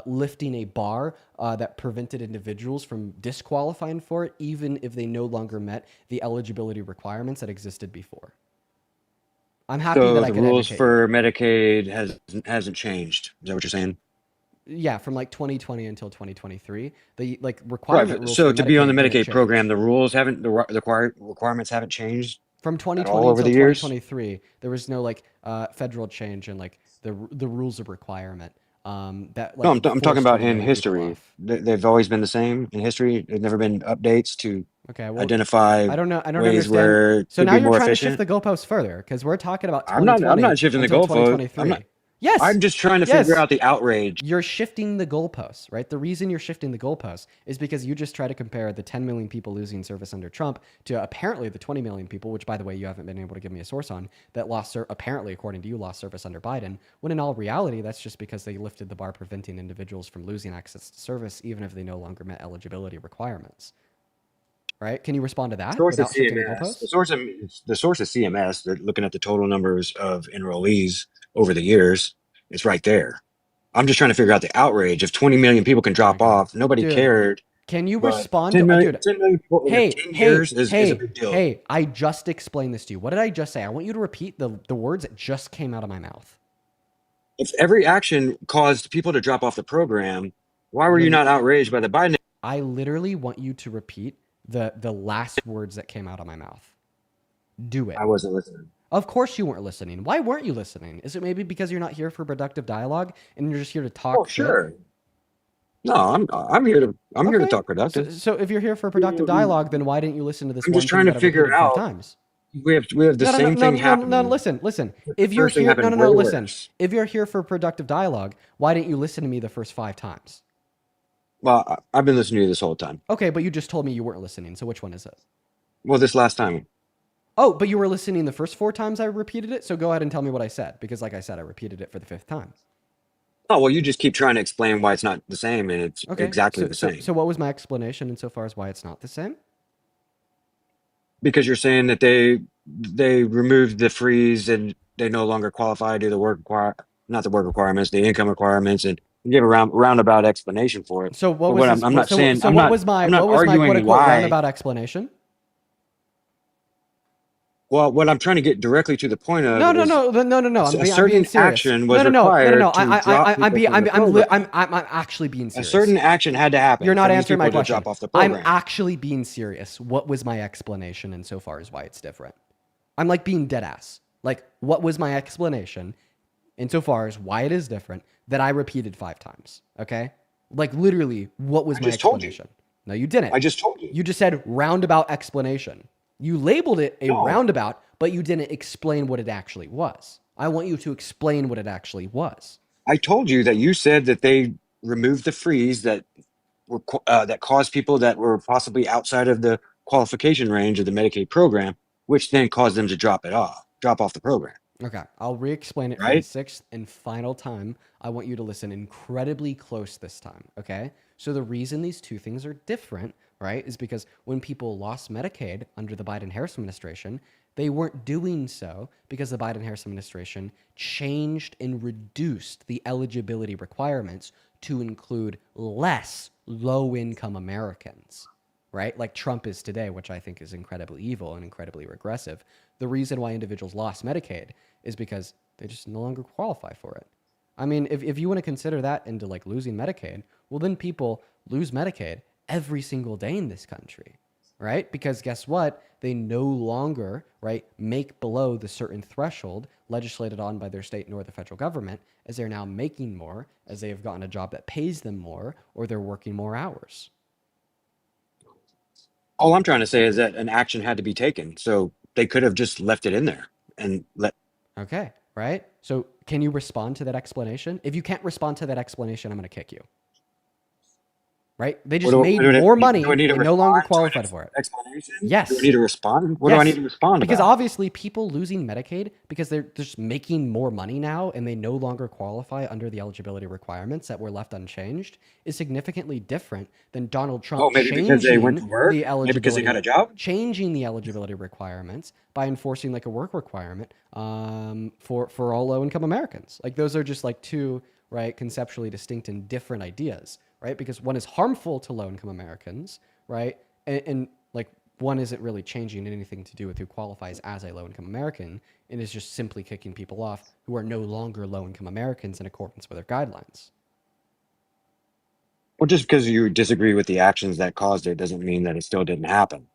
lifting a bar that prevented individuals from disqualifying for it, even if they no longer met the eligibility requirements that existed before. I'm happy that So I the could rules educate you. for Medicaid hasn't changed. Is that what you're saying? Yeah, from like 2020 until 2023, the like Right. requirement rules So for to be on the Medicaid didn't Medicaid program, change. the rules haven't the requirements haven't changed From at all 2020 over until the years. 2023, there was no like federal change in like the rules of requirement that No, like I'm talking forced about 20 in million people history. off. They've always been the same in history. There's never been updates to Okay, well, identify I don't know. I don't ways understand. where it So could now be you're more trying to shift efficient. the goalposts further because we're talking about I'm 2020 not shifting the until goalpost. I'm not. 2023. Yes, I'm just trying to figure yes. out the outrage. You're shifting the goalposts, right? The reason you're shifting the goalposts is because you just try to compare the 10 million people losing service under Trump to apparently the 20 million people, which by the way, you haven't been able to give me a source on, that apparently, according to you, lost service under Biden, when in all reality, that's just because they lifted the bar preventing individuals from losing access to service, even if they no longer met eligibility requirements, right? Can you respond to that Source is without shifting the CMS. goalposts? The source is CMS. They're looking at the total numbers of enrollees over the years. It's right there. I'm just trying to figure out the outrage. If 20 million people can Oh my drop God. off, nobody Dude, cared. can you But respond to, dude, 10 million people over hey, 10 hey, years is a hey, big deal. hey, I just explained this to you. What did I just say? I want you to repeat the words that just came out of my mouth. If every action caused people to drop off the program, why were you Then not outraged by the Biden? I literally want you to repeat the last words that came out of my mouth. Do it. I wasn't listening. Of course you weren't listening. Why weren't you listening? Is it maybe because you're not here for productive dialogue and you're just here to Oh, talk shit? sure. No, I'm here to Okay. talk productive. So if you're here for productive dialogue, then why didn't you listen to this I'm one just thing trying to that I figure repeated five out. times? We have the same thing happening. Listen. If you're First thing here, happened no, way listen. worse. If you're here for productive dialogue, why didn't you listen to me the first 5 times? Well, I've been listening to you this whole time. Okay, but you just told me you weren't listening. So which one is it? Well, this last time. Oh, but you were listening the first 4 times I repeated it. So go ahead and tell me what I said, because like I said, I repeated it for the 5th time. Oh, well, you just keep trying to explain why it's not the same, and it's Okay. exactly the same. So what was my explanation insofar as why it's not the same? Because you're saying that they removed the freeze and they no longer qualify to the not the work requirements, the income requirements, and you give a roundabout explanation for it. So what But was what this? I'm not so saying so I'm what not was my I'm not what was my quote arguing unquote why. roundabout explanation? Well, what I'm trying to get directly to the point of No. is I'm a being certain serious. action was required to drop I'm people being, from the program. I'm actually being A serious. certain action had to happen You're not for these answering my people to question. drop off the I'm program. actually being serious. What was my explanation insofar as why it's different? I'm like being dead ass. Like, what was my explanation insofar as why it is different that I repeated 5 times? Okay? Like, literally, what was I my just told you. explanation? No, you didn't. I just told you. You just said roundabout explanation. You labeled it a No. roundabout, but you didn't explain what it actually was. I want you to explain what it actually was. I told you that you said that they removed the freeze that that caused people that were possibly outside of the qualification range of the Medicaid program, which then caused them to drop off the program. Okay, I'll re-explain it for the Right? 6th and final time. I want you to listen incredibly close this time, okay? So the reason these two things are different, right, is because when people lost Medicaid under the Biden-Harris administration, they weren't doing so because the Biden-Harris administration changed and reduced the eligibility requirements to include less low-income Americans, right? Like Trump is today, which I think is incredibly evil and incredibly regressive. The reason why individuals lost Medicaid is because they just no longer qualify for it. I mean, if you want to consider that into like losing Medicaid, well, then people lose Medicaid every single day in this country, right? Because guess what? They no longer, right, make below the certain threshold legislated on by their state nor the federal government, as they're now making more, as they have gotten a job that pays them more, or they're working more hours. All I'm trying to say is that an action had to be taken. So they could have just left it in there and let. Okay, right? So can you respond to that explanation? If you can't respond to that explanation, I'm going to kick you. right? They What just made more money. do I need to They no longer respond to an qualified for it. explanation? Do I Yes. need to respond? What do I need to respond Because about? obviously people losing Medicaid because they're just making more money now and they no longer qualify under the eligibility requirements that were left unchanged is significantly different than Donald Trump Oh, maybe because they went to changing work? the Maybe because they got a job? eligibility requirements by enforcing like a work requirement for all low income Americans. Like those are just like two, right, conceptually distinct and different ideas, right? Because one is harmful to low income Americans, right? And like one isn't really changing anything to do with who qualifies as a low income American. It is just simply kicking people off who are no longer low income Americans in accordance with their guidelines. Well, just because you disagree with the actions that caused it doesn't mean that it still didn't happen.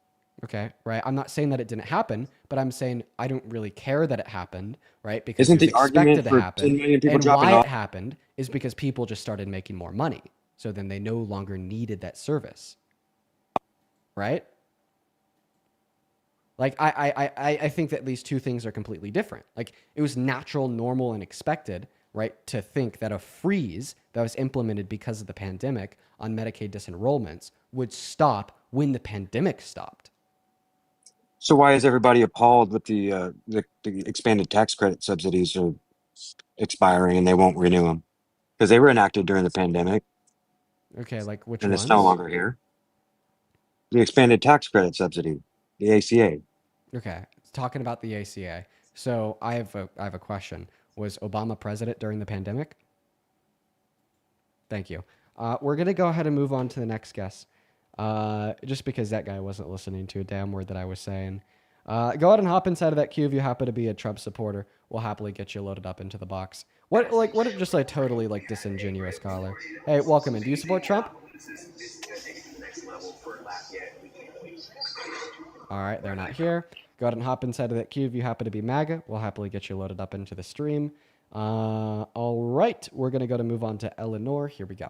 Okay, right? I'm not saying that it didn't happen, but I'm saying I don't really care that it happened, right? Because Isn't it was the argument expected to for 10 happen. million people And dropping why off? it happened is because people just started making more money. So then they no longer needed that service, right? Like I think that these two things are completely different. Like it was natural, normal, and expected, right, to think that a freeze that was implemented because of the pandemic on Medicaid disenrollments would stop when the pandemic stopped. So why is everybody appalled with the expanded tax credit subsidies are expiring and they won't renew them? Because they were enacted during the pandemic Okay, like which and it's no ones? longer here. The expanded tax credit subsidy, the ACA. Okay, talking about the ACA. So I have a question. Was Obama president during the pandemic? Thank you. We're gonna go ahead and move on to the next guest. Just because that guy wasn't listening to a damn word that I was saying. Go ahead and hop inside of that queue if you happen to be a Trump supporter. We'll happily get you loaded up into the box. What just a totally like disingenuous caller. Hey, welcome in. Do you support Trump? All right, they're not here. Go ahead and hop inside of that queue if you happen to be MAGA. We'll happily get you loaded up into the stream. All right, we're gonna go to move on to Eleanor. Here we go.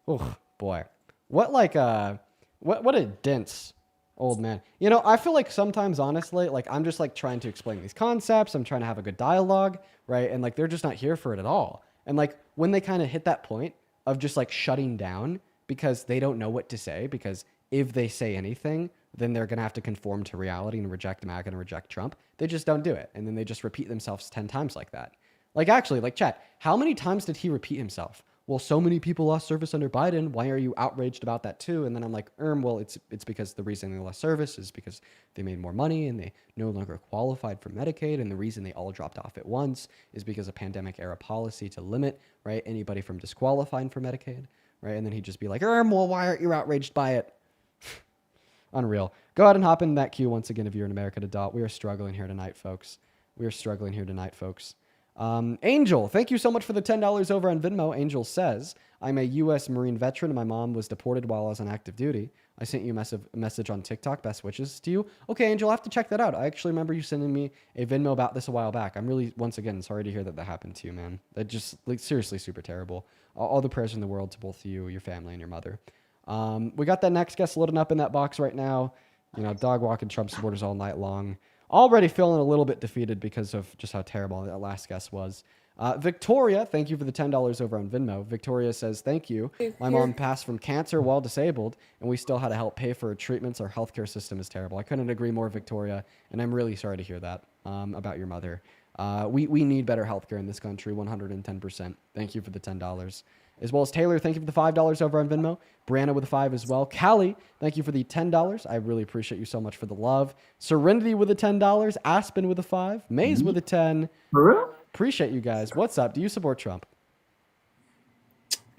Oh boy, what a dense old man. You know, I feel like sometimes, honestly, like I'm just like trying to explain these concepts. I'm trying to have a good dialogue, right? And like they're just not here for it at all. And like when they kind of hit that point of just like shutting down because they don't know what to say, because if they say anything, then they're gonna have to conform to reality and reject MAGA and reject Trump. They just don't do it, and then they just repeat themselves 10 times like that. Like actually, like chat, how many times did he repeat himself? Well, so many people lost service under Biden. Why are you outraged about that too? And then I'm like, well, it's because the reason they lost service is because they made more money and they no longer qualified for Medicaid. And the reason they all dropped off at once is because of pandemic era policy to limit, right, anybody from disqualifying for Medicaid, right? And then he'd just be like, well, why aren't you outraged by it? Unreal. Go ahead and hop in that queue once again if you're an American adult. We are struggling here tonight, folks. We are struggling here tonight, folks. Angel, thank you so much for the $10 over on Venmo. Angel says, I'm a U.S. Marine veteran and my mom was deported while I was on active duty. I sent you a message on TikTok. Best wishes to you. Okay, Angel, I'll have to check that out. I actually remember you sending me a Venmo about this a while back. I'm really, once again, sorry to hear that happened to you, man. That just, like, seriously super terrible. All the prayers in the world to both you, your family, and your mother. We got that next guest loading up in that box right now. You know, dog walking Trump supporters all night long. Already feeling a little bit defeated because of just how terrible that last guest was. Victoria, thank you for the $10 over on Venmo. Victoria says, thank you. My mom passed from cancer while disabled, and we still had to help pay for her treatments. Our healthcare system is terrible. I couldn't agree more, Victoria, and I'm really sorry to hear that about your mother. We need better healthcare in this country, 110%. Thank you for the $10. As well as Taylor, thank you for the $5 over on Venmo. Brianna with a 5 as well. Callie, thank you for the $10. I really appreciate you so much for the love. Serenity with the $10. Aspen with a 5. Maze with a 10. For real? Appreciate you guys. What's up? Do you support Trump?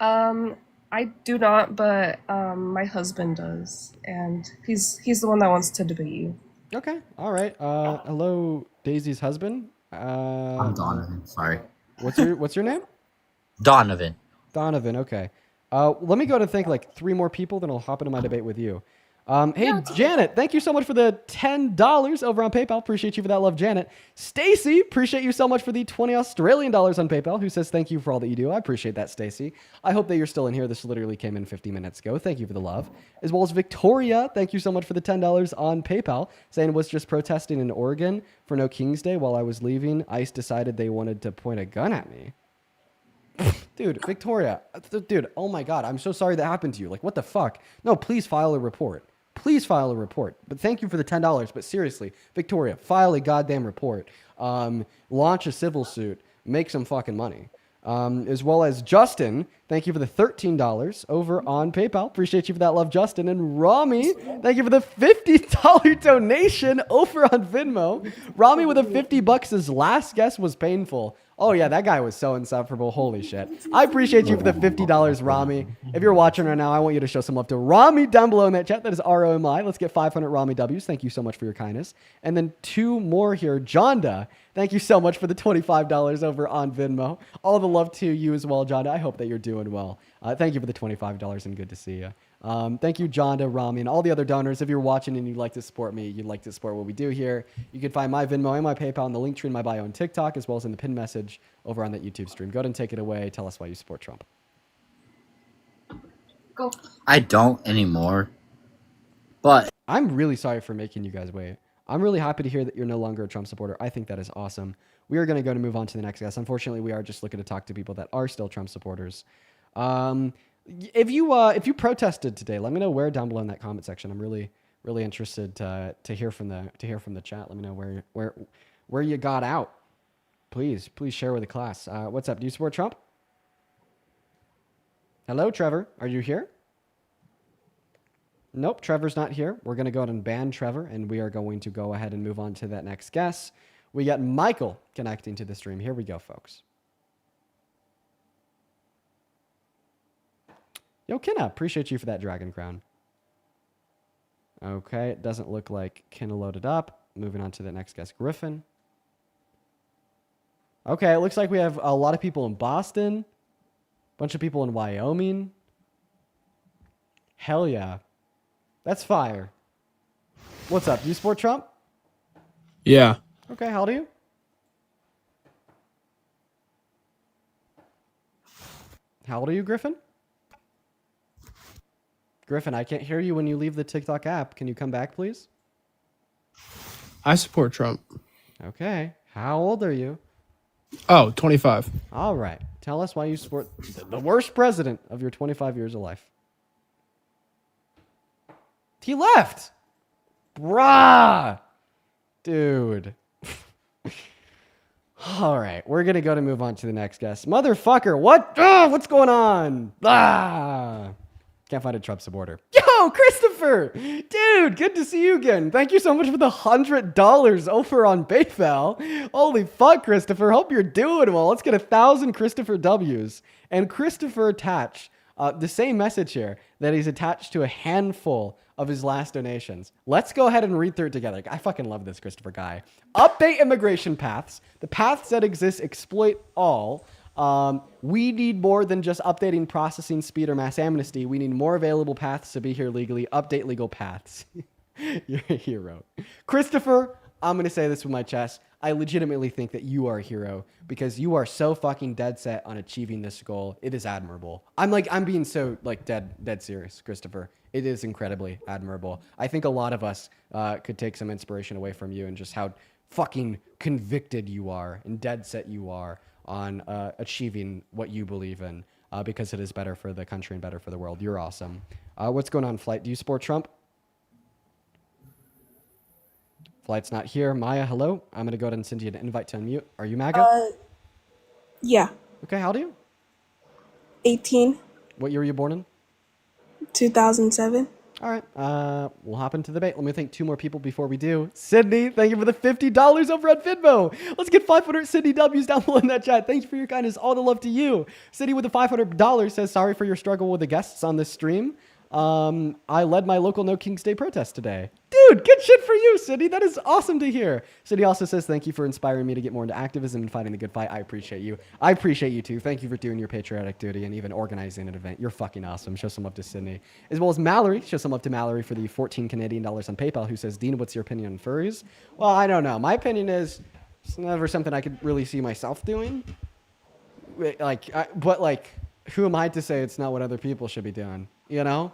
I do not, but my husband does, and he's the one that wants to debate you. Okay. All right. Hello, Daisy's husband. I'm Donovan. Sorry. What's your name? Donovan. Donovan. Okay. Let me go to think like 3 more people, then I'll hop into my debate with you. Hey, Janet, thank you so much for the $10 over on PayPal. Appreciate you for that love, Janet. Stacy, appreciate you so much for the 20 Australian dollars on PayPal, who says thank you for all that you do. I appreciate that, Stacy. I hope that you're still in here. This literally came in 50 minutes ago. Thank you for the love. As well as Victoria, thank you so much for the $10 on PayPal, saying was just protesting in Oregon for No King's Day while I was leaving. ICE decided they wanted to point a gun at me. Dude, Victoria, dude, oh my God, I'm so sorry that happened to you. Like, what the fuck? No, please file a report. Please file a report. But thank you for the $10. But seriously, Victoria, file a goddamn report. Launch a civil suit. Make some fucking money. As well as Justin, thank you for the $13 over on PayPal. Appreciate you for that love, Justin. And Rami, thank you for the $50 donation over on Venmo. Rami with a $50 his last guess was painful. Oh yeah, that guy was so insufferable. Holy shit. I appreciate you for the $50, Rami. If you're watching right now, I want you to show some love to Rami down below in that chat. That is ROMI. Let's get 500 Rami W's. Thank you so much for your kindness. And then 2 more here. Jonda, thank you so much for the $25 over on Venmo. All the love to you as well, Jonda. I hope that you're doing well. Thank you for the $25 and good to see you. Thank you, Jonda, Rami, and all the other donors. If you're watching and you'd like to support me, you'd like to support what we do here, you can find my Venmo and my PayPal in the link tree in my bio on TikTok, as well as in the pinned message over on that YouTube stream. Go ahead and take it away. Tell us why you support Trump. Go. I don't anymore. But I'm really sorry for making you guys wait. I'm really happy to hear that you're no longer a Trump supporter. I think that is awesome. We are going to move on to the next guest. Unfortunately, we are just looking to talk to people that are still Trump supporters. If you protested today, let me know where down below in that comment section. I'm really interested to hear from the chat. Let me know where you got out. Please share with the class. What's up? Do you support Trump? Hello, Trevor. Are you here? Nope, Trevor's not here. We're going to go ahead and ban Trevor, and we are going to go ahead and move on to that next guest. We got Michael connecting to the stream. Here we go, folks. Yo, Kenna, appreciate you for that Dragon Crown. Okay, it doesn't look like Kenna loaded up. Moving on to the next guest, Griffin. Okay, it looks like we have a lot of people in Boston. A bunch of people in Wyoming. Hell yeah. That's fire. What's up? Do you support Trump? Yeah. Okay, how old are you? How old are you, Griffin? Griffin, I can't hear you when you leave the TikTok app. Can you come back, please? I support Trump. Okay. How old are you? Oh, 25. All right. Tell us why you support the worst president of your 25 years of life. He left. Bruh. Dude. All right. We're going to go to move on to the next guest. Motherfucker. What? What's going on? Can't find a Trump supporter. Yo, Christopher. Dude, good to see you again. Thank you so much for the $100 over on PayPal. Holy fuck, Christopher. Hope you're doing well. Let's get 1,000 Christopher W's. And Christopher attached the same message here that he's attached to a handful of his last donations. Let's go ahead and read through it together. I fucking love this Christopher guy. Update immigration paths. The paths that exist exploit all. We need more than just updating processing speed or mass amnesty. We need more available paths to be here legally. Update legal paths. You're a hero. Christopher, I'm going to say this with my chest. I legitimately think that you are a hero because you are so fucking dead set on achieving this goal. It is admirable. I'm being so dead serious, Christopher. It is incredibly admirable. I think a lot of us could take some inspiration away from you and just how fucking convicted you are and dead set you are on achieving what you believe in because it is better for the country and better for the world. You're awesome. What's going on, Flight? Do you support Trump? Flight's not here. Maya, hello. I'm going to go ahead and send you an invite to unmute. Are you MAGA? Yeah, Okay, how old are you? 18, What year were you born in? 2007. All right, we'll hop into the debate. Let me thank 2 more people before we do. Sydney, thank you for the $50 over at Venmo. Let's get 500 Sydney W's down below in that chat. Thank you for your kindness. All the love to you. Sydney with the $500 says, sorry for your struggle with the guests on this stream. I led my local No King's Day protest today. Dude, good shit for you, Sydney. That is awesome to hear. Sydney also says, thank you for inspiring me to get more into activism and fighting the good fight. I appreciate you. I appreciate you too. Thank you for doing your patriotic duty and even organizing an event. You're fucking awesome. Show some love to Sydney. As well as Mallory. Show some love to Mallory for the 14 Canadian dollars on PayPal, who says, Dean, what's your opinion on furries? Well, I don't know. My opinion is it's never something I could really see myself doing. But who am I to say it's not what other people should be doing? You know?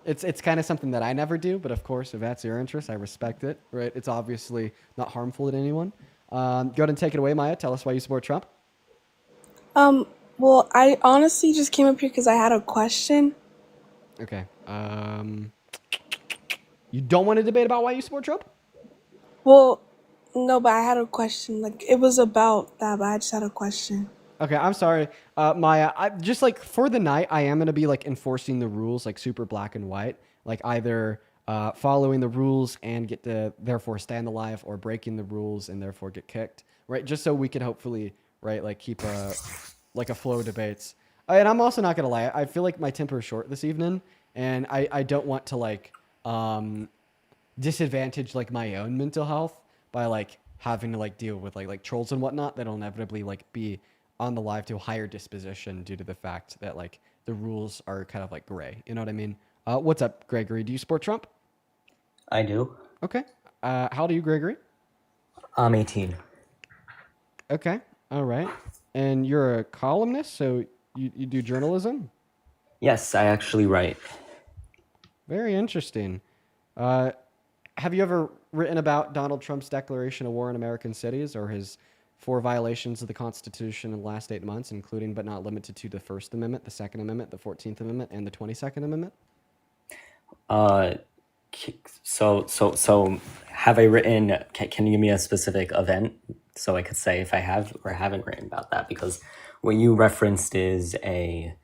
It's kind of something that I never do, but of course, if that's your interest, I respect it, right? It's obviously not harmful to anyone. Go ahead and take it away, Maya. Tell us why you support Trump. Well, I honestly just came up here because I had a question. Okay. You don't want to debate about why you support Trump? Well, no, but I had a question. Like, it was about that, but I just had a question. Okay, I'm sorry, Maya. I just like for the night, I am gonna be like enforcing the rules like super black and white, like either following the rules and get to therefore stand alive, or breaking the rules and therefore get kicked, right? Just so we can hopefully, right, like keep a flow of debates. And I'm also not gonna lie, I feel like my temper is short this evening, and I don't want to like disadvantage like my own mental health by like having to like deal with like trolls and whatnot that'll inevitably like be on the live to a higher disposition due to the fact that like the rules are kind of like gray. You know what I mean? What's up, Gregory? Do you support Trump? I do. Okay. How old are you, Gregory? I'm 18. Okay. All right. And you're a columnist, so you do journalism? Yes, I actually write. Very interesting. Have you ever written about Donald Trump's declaration of war on American cities or his 4 violations of the Constitution in the last 8 months, including but not limited to the First Amendment, the Second Amendment, the 14th Amendment, and the 22nd Amendment? Uh, so have I written? Can you give me a specific event so I could say if I have or haven't written about that? Because what you referenced is a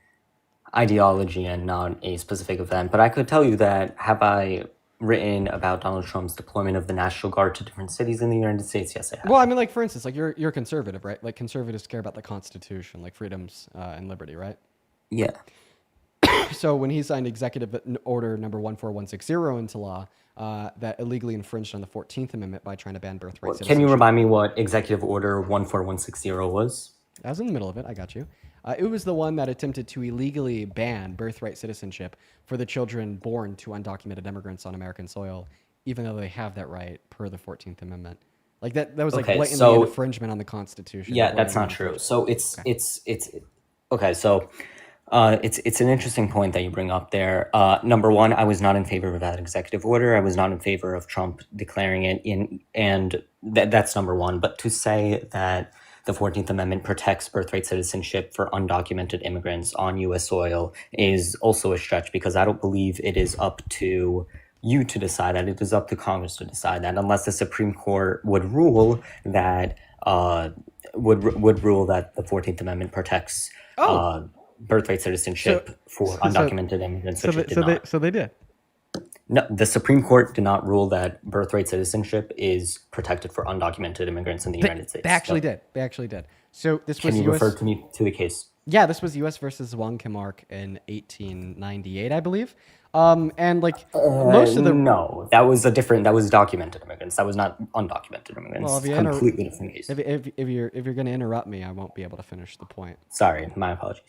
ideology and not a specific event. But I could tell you that have I written about Donald Trump's deployment of the National Guard to different cities in the United States? Yes, I have. Well, I mean, like for instance, like you're conservative, right? Like conservatives care about the Constitution, like freedoms and liberty, right? Yeah. So when he signed Executive Order number 14160 into law, that illegally infringed on the 14th Amendment by trying to ban birthright citizenship. Can you remind me what Executive Order 14160 was? I was in the middle of it. I got you. It was the one that attempted to illegally ban birthright citizenship for the children born to undocumented immigrants on American soil, even though they have that right per the 14th Amendment. Like that was like Okay, blatantly so- an infringement on the Constitution. Yeah, that's not Blatantly true. So it's Okay. okay. So it's an interesting point that you bring up there. Number one, I was not in favor of that executive order. I was not in favor of Trump declaring it and that's number one. But to say that the 14th Amendment protects birthright citizenship for undocumented immigrants on U.S. soil is also a stretch, because I don't believe it is up to you to decide that. It is up to Congress to decide that, unless the Supreme Court would rule that would rule that the 14th Amendment protects birthright citizenship for undocumented immigrants, which it did not. So they did. No, the Supreme Court did not rule that birthright citizenship is protected for undocumented immigrants in the United States. They actually So did. They actually did. So this was Can you U.S. refer to me to the case? Yeah, this was U.S. versus Wong Kim Ark in 1898, I believe. And like most of the No, that was documented immigrants. That was not undocumented immigrants. Well, if you Completely different case. if you're going to interrupt me, I won't be able to finish the point. Sorry, my apologies.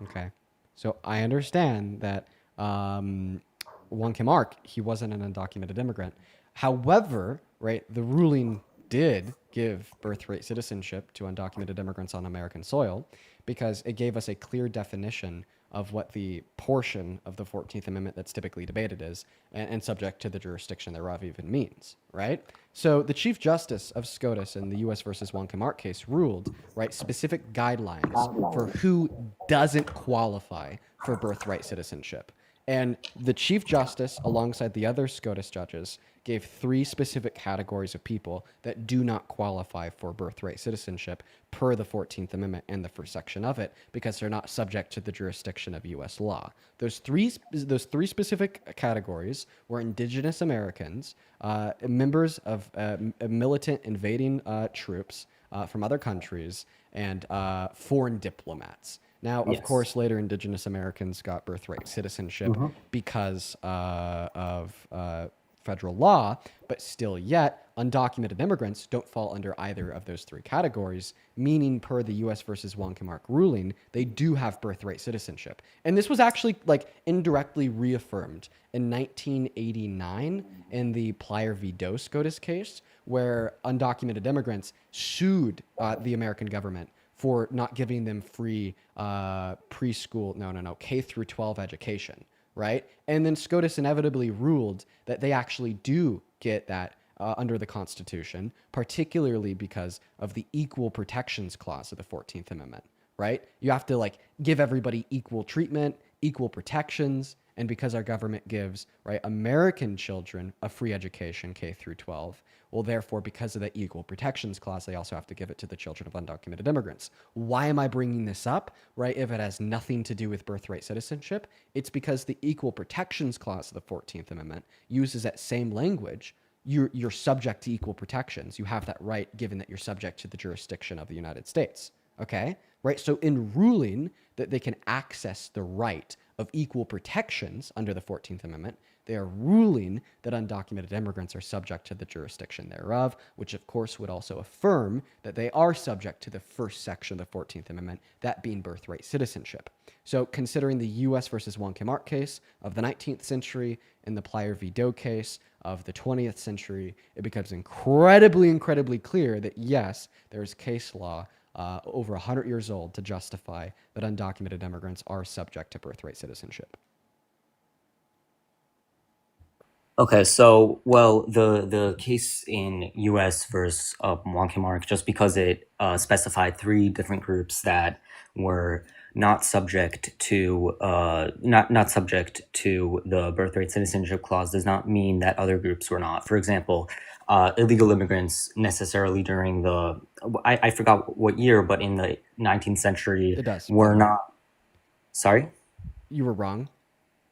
Okay. So I understand that Wong Kim Ark, he wasn't an undocumented immigrant. However, right, the ruling did give birthright citizenship to undocumented immigrants on American soil because it gave us a clear definition of what the portion of the 14th Amendment that's typically debated is, and subject to the jurisdiction thereof even means, right? So the Chief Justice of SCOTUS in the U.S. versus Wong Kim Ark case ruled, right, specific guidelines for who doesn't qualify for birthright citizenship. And the Chief Justice, alongside the other SCOTUS judges, gave 3 specific categories of people that do not qualify for birthright citizenship per the 14th Amendment and the first section of it, because they're not subject to the jurisdiction of U.S. law. Those three specific categories were Indigenous Americans, members of militant invading troops from other countries, and foreign diplomats. Now, of course, later Indigenous Americans got birthright citizenship because of federal law, but still yet, undocumented immigrants don't fall under either of those 3 categories, meaning per the U.S. versus Wong Kim Ark ruling, they do have birthright citizenship. And this was actually like indirectly reaffirmed in 1989 in the Plyer v. Doe SCOTUS case, where undocumented immigrants sued the American government for not giving them free preschool, K through 12 education, right? And then SCOTUS inevitably ruled that they actually do get that under the Constitution, particularly because of the Equal Protections Clause of the 14th Amendment, right? You have to like give everybody equal treatment, equal protections. And because our government gives, right, American children a free education, K through 12, well, therefore, because of the equal protections clause, they also have to give it to the children of undocumented immigrants. Why am I bringing this up, right? If it has nothing to do with birthright citizenship, it's because the equal protections clause of the 14th Amendment uses that same language. You're subject to equal protections. You have that right given that you're subject to the jurisdiction of the United States. Okay? Right? So in ruling that they can access the right of equal protections under the 14th Amendment, they are ruling that undocumented immigrants are subject to the jurisdiction thereof, which of course would also affirm that they are subject to the first section of the 14th Amendment, that being birthright citizenship. So considering the U.S. versus Wong Kim Ark case of the 19th century and the Plyer v. Doe case of the 20th century, it becomes incredibly clear that yes, there is case law over 100 years old to justify that undocumented immigrants are subject to birthright citizenship. Okay, so well, the case in U.S. versus Wong Kim Ark, just because it specified three different groups that were not subject to not subject to the birthright citizenship clause, does not mean that other groups were not. For example, illegal immigrants necessarily during the I forgot what year, but in the 19th century It does. were not. Sorry. You were wrong.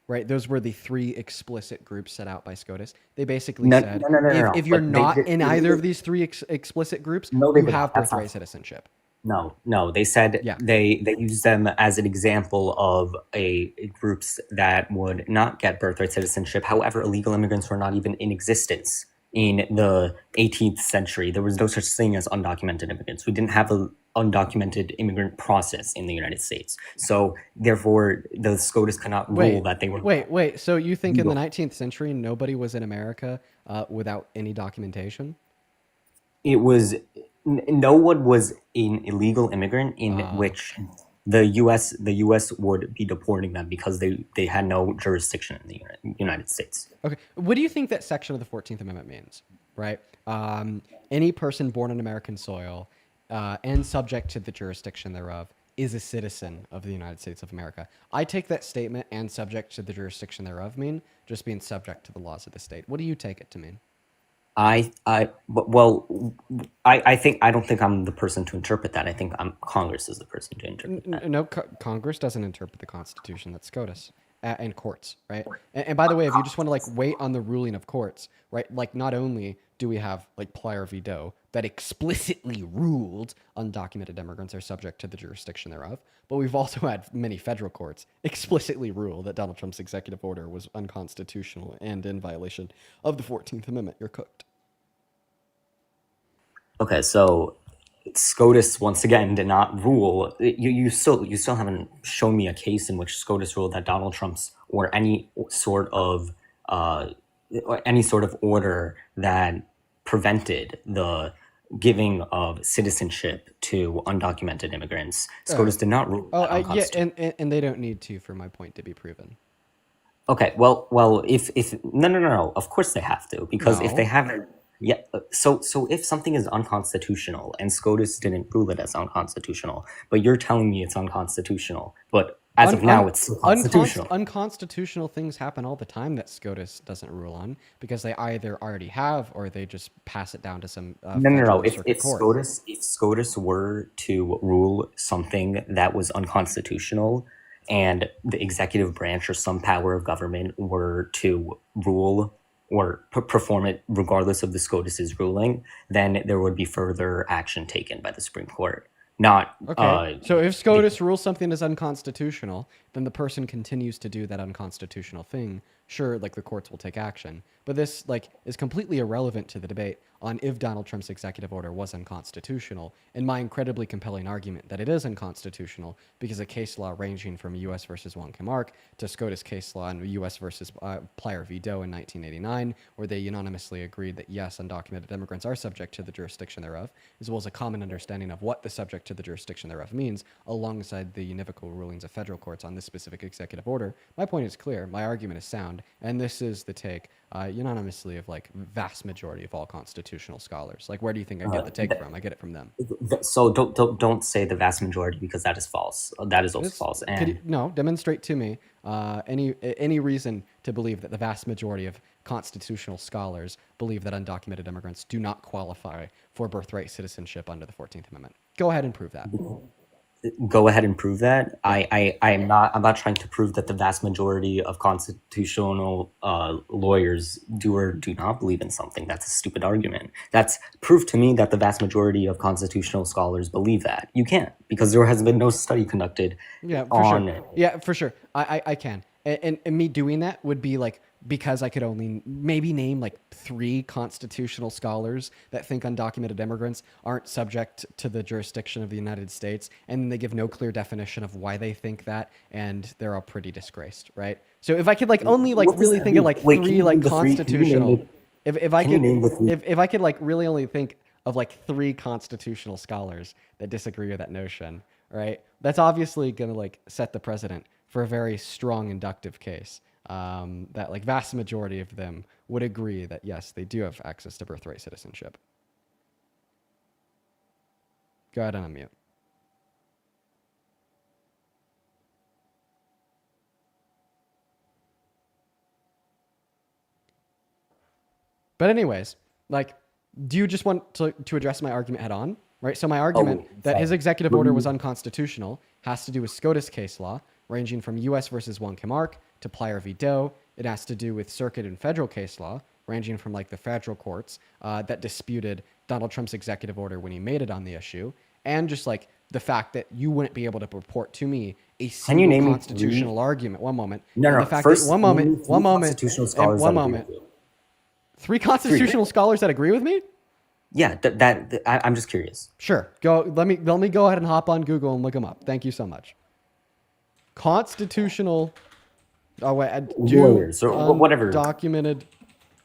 Right, those were the three explicit groups set out by SCOTUS. They basically No, said, no. if you're But they not did- in either of these three explicit groups, No, they you didn't. have That's not- birthright citizenship. No. They said Yeah. they used them as an example of a groups that would not get birthright citizenship. However, illegal immigrants were not even in existence in the 18th century. There was no such thing as undocumented immigrants. We didn't have an undocumented immigrant process in the United States. So therefore, the SCOTUS cannot rule that they were. Wait. So you think in the legal. 19th century, nobody was in America without any documentation? It was no one was an illegal immigrant in which the U.S. would be deporting them because they had no jurisdiction in the United States. Okay. What do you think that section of the 14th Amendment means? Right? Any person born on American soil and subject to the jurisdiction thereof is a citizen of the United States of America. I take that statement and subject to the jurisdiction thereof mean just being subject to the laws of the state. What do you take it to mean? I don't think I'm the person to interpret that. I think Congress is the person to interpret that. No, Congress doesn't interpret the Constitution. That's SCOTUS and courts, right? And by the way, if you just want to like wait on the ruling of courts, right? Like not only do we have like Plyer v. Doe that explicitly ruled undocumented immigrants are subject to the jurisdiction thereof, but we've also had many federal courts explicitly rule that Donald Trump's executive order was unconstitutional and in violation of the 14th Amendment. You're cooked. Okay, so SCOTUS once again did not rule. You still haven't shown me a case in which SCOTUS ruled that Donald Trump's or any sort of order that prevented the giving of citizenship to undocumented immigrants. SCOTUS did not rule. that Yeah, unconstitutional. and they don't need to for my point to be proven. Okay, well, if no, of course they have to, because if No. they haven't, yeah. So if something is unconstitutional and SCOTUS didn't rule it as unconstitutional, but you're telling me it's unconstitutional, but as of now it's still constitutional. Unconstitutional things happen all the time that SCOTUS doesn't rule on because they either already have or they just pass it down to some No. federal If circuit court. SCOTUS were to rule something that was unconstitutional, and the executive branch or some power of government were to rule or perform it regardless of the SCOTUS's ruling, then there would be further action taken by the Supreme Court. Not Okay. So if SCOTUS rules something as unconstitutional, then the person continues to do that unconstitutional thing. Sure, like the courts will take action, but this like is completely irrelevant to the debate on if Donald Trump's executive order was unconstitutional. And my incredibly compelling argument that it is unconstitutional because of case law ranging from U.S. versus Wong Kim Ark to SCOTUS case law in U.S. versus Plyer v. Doe in 1989, where they unanimously agreed that yes, undocumented immigrants are subject to the jurisdiction thereof, as well as a common understanding of what the subject to the jurisdiction thereof means, alongside the univocal rulings of federal courts on this specific executive order. My point is clear. My argument is sound. found, and this is the take unanimously of like vast majority of all constitutional scholars. Like, where do you think I get the take from? I get it from them. So don't say the vast majority, because that is false. That is also This, false. could you, And no, demonstrate to me any reason to believe that the vast majority of constitutional scholars believe that undocumented immigrants do not qualify for birthright citizenship under the 14th Amendment. Go ahead and prove that. go ahead and prove that. Yeah. I'm not trying to prove that the vast majority of constitutional lawyers do or do not believe in something. That's a stupid argument. That's proof to me that the vast majority of constitutional scholars believe that. You can't, because there has been no study conducted Yeah, for on sure. Yeah, for sure. I can. And me doing that would be like, because I could only maybe name like 3 constitutional scholars that think undocumented immigrants aren't subject to the jurisdiction of the United States, and they give no clear definition of why they think that, and they're all pretty disgraced, right? So if I could like only like What does really that think of mean? like Wait, can 3 you like name the 3? Can you name constitutional, the if I Can you could name the 3? if I could like really only think of like 3 constitutional scholars that disagree with that notion, right? That's obviously gonna like set the precedent for a very strong inductive case. That like vast majority of them would agree that yes, they do have access to birthright citizenship. Go ahead and unmute. But anyways, like, do you just want to address my argument head on? Right. So my argument that his executive order was unconstitutional has to do with SCOTUS case law, ranging from U.S. versus Wonka to Plyer v. Doe. It has to do with circuit and federal case law, ranging from like the federal courts that disputed Donald Trump's executive order when he made it on the issue, and just like the fact that you wouldn't be able to purport to me a Can you single name me constitutional 3? argument. One moment. No, And no. the fact First, that one name me moment, 3 one moment, constitutional and scholars one that agree moment. with you. 3 constitutional scholars that agree with me? Yeah, I'm just curious. Sure. Go. Let me go ahead and hop on Google and look them up. Thank you so much. Constitutional. Oh wait. Lawyers or whatever. Undocumented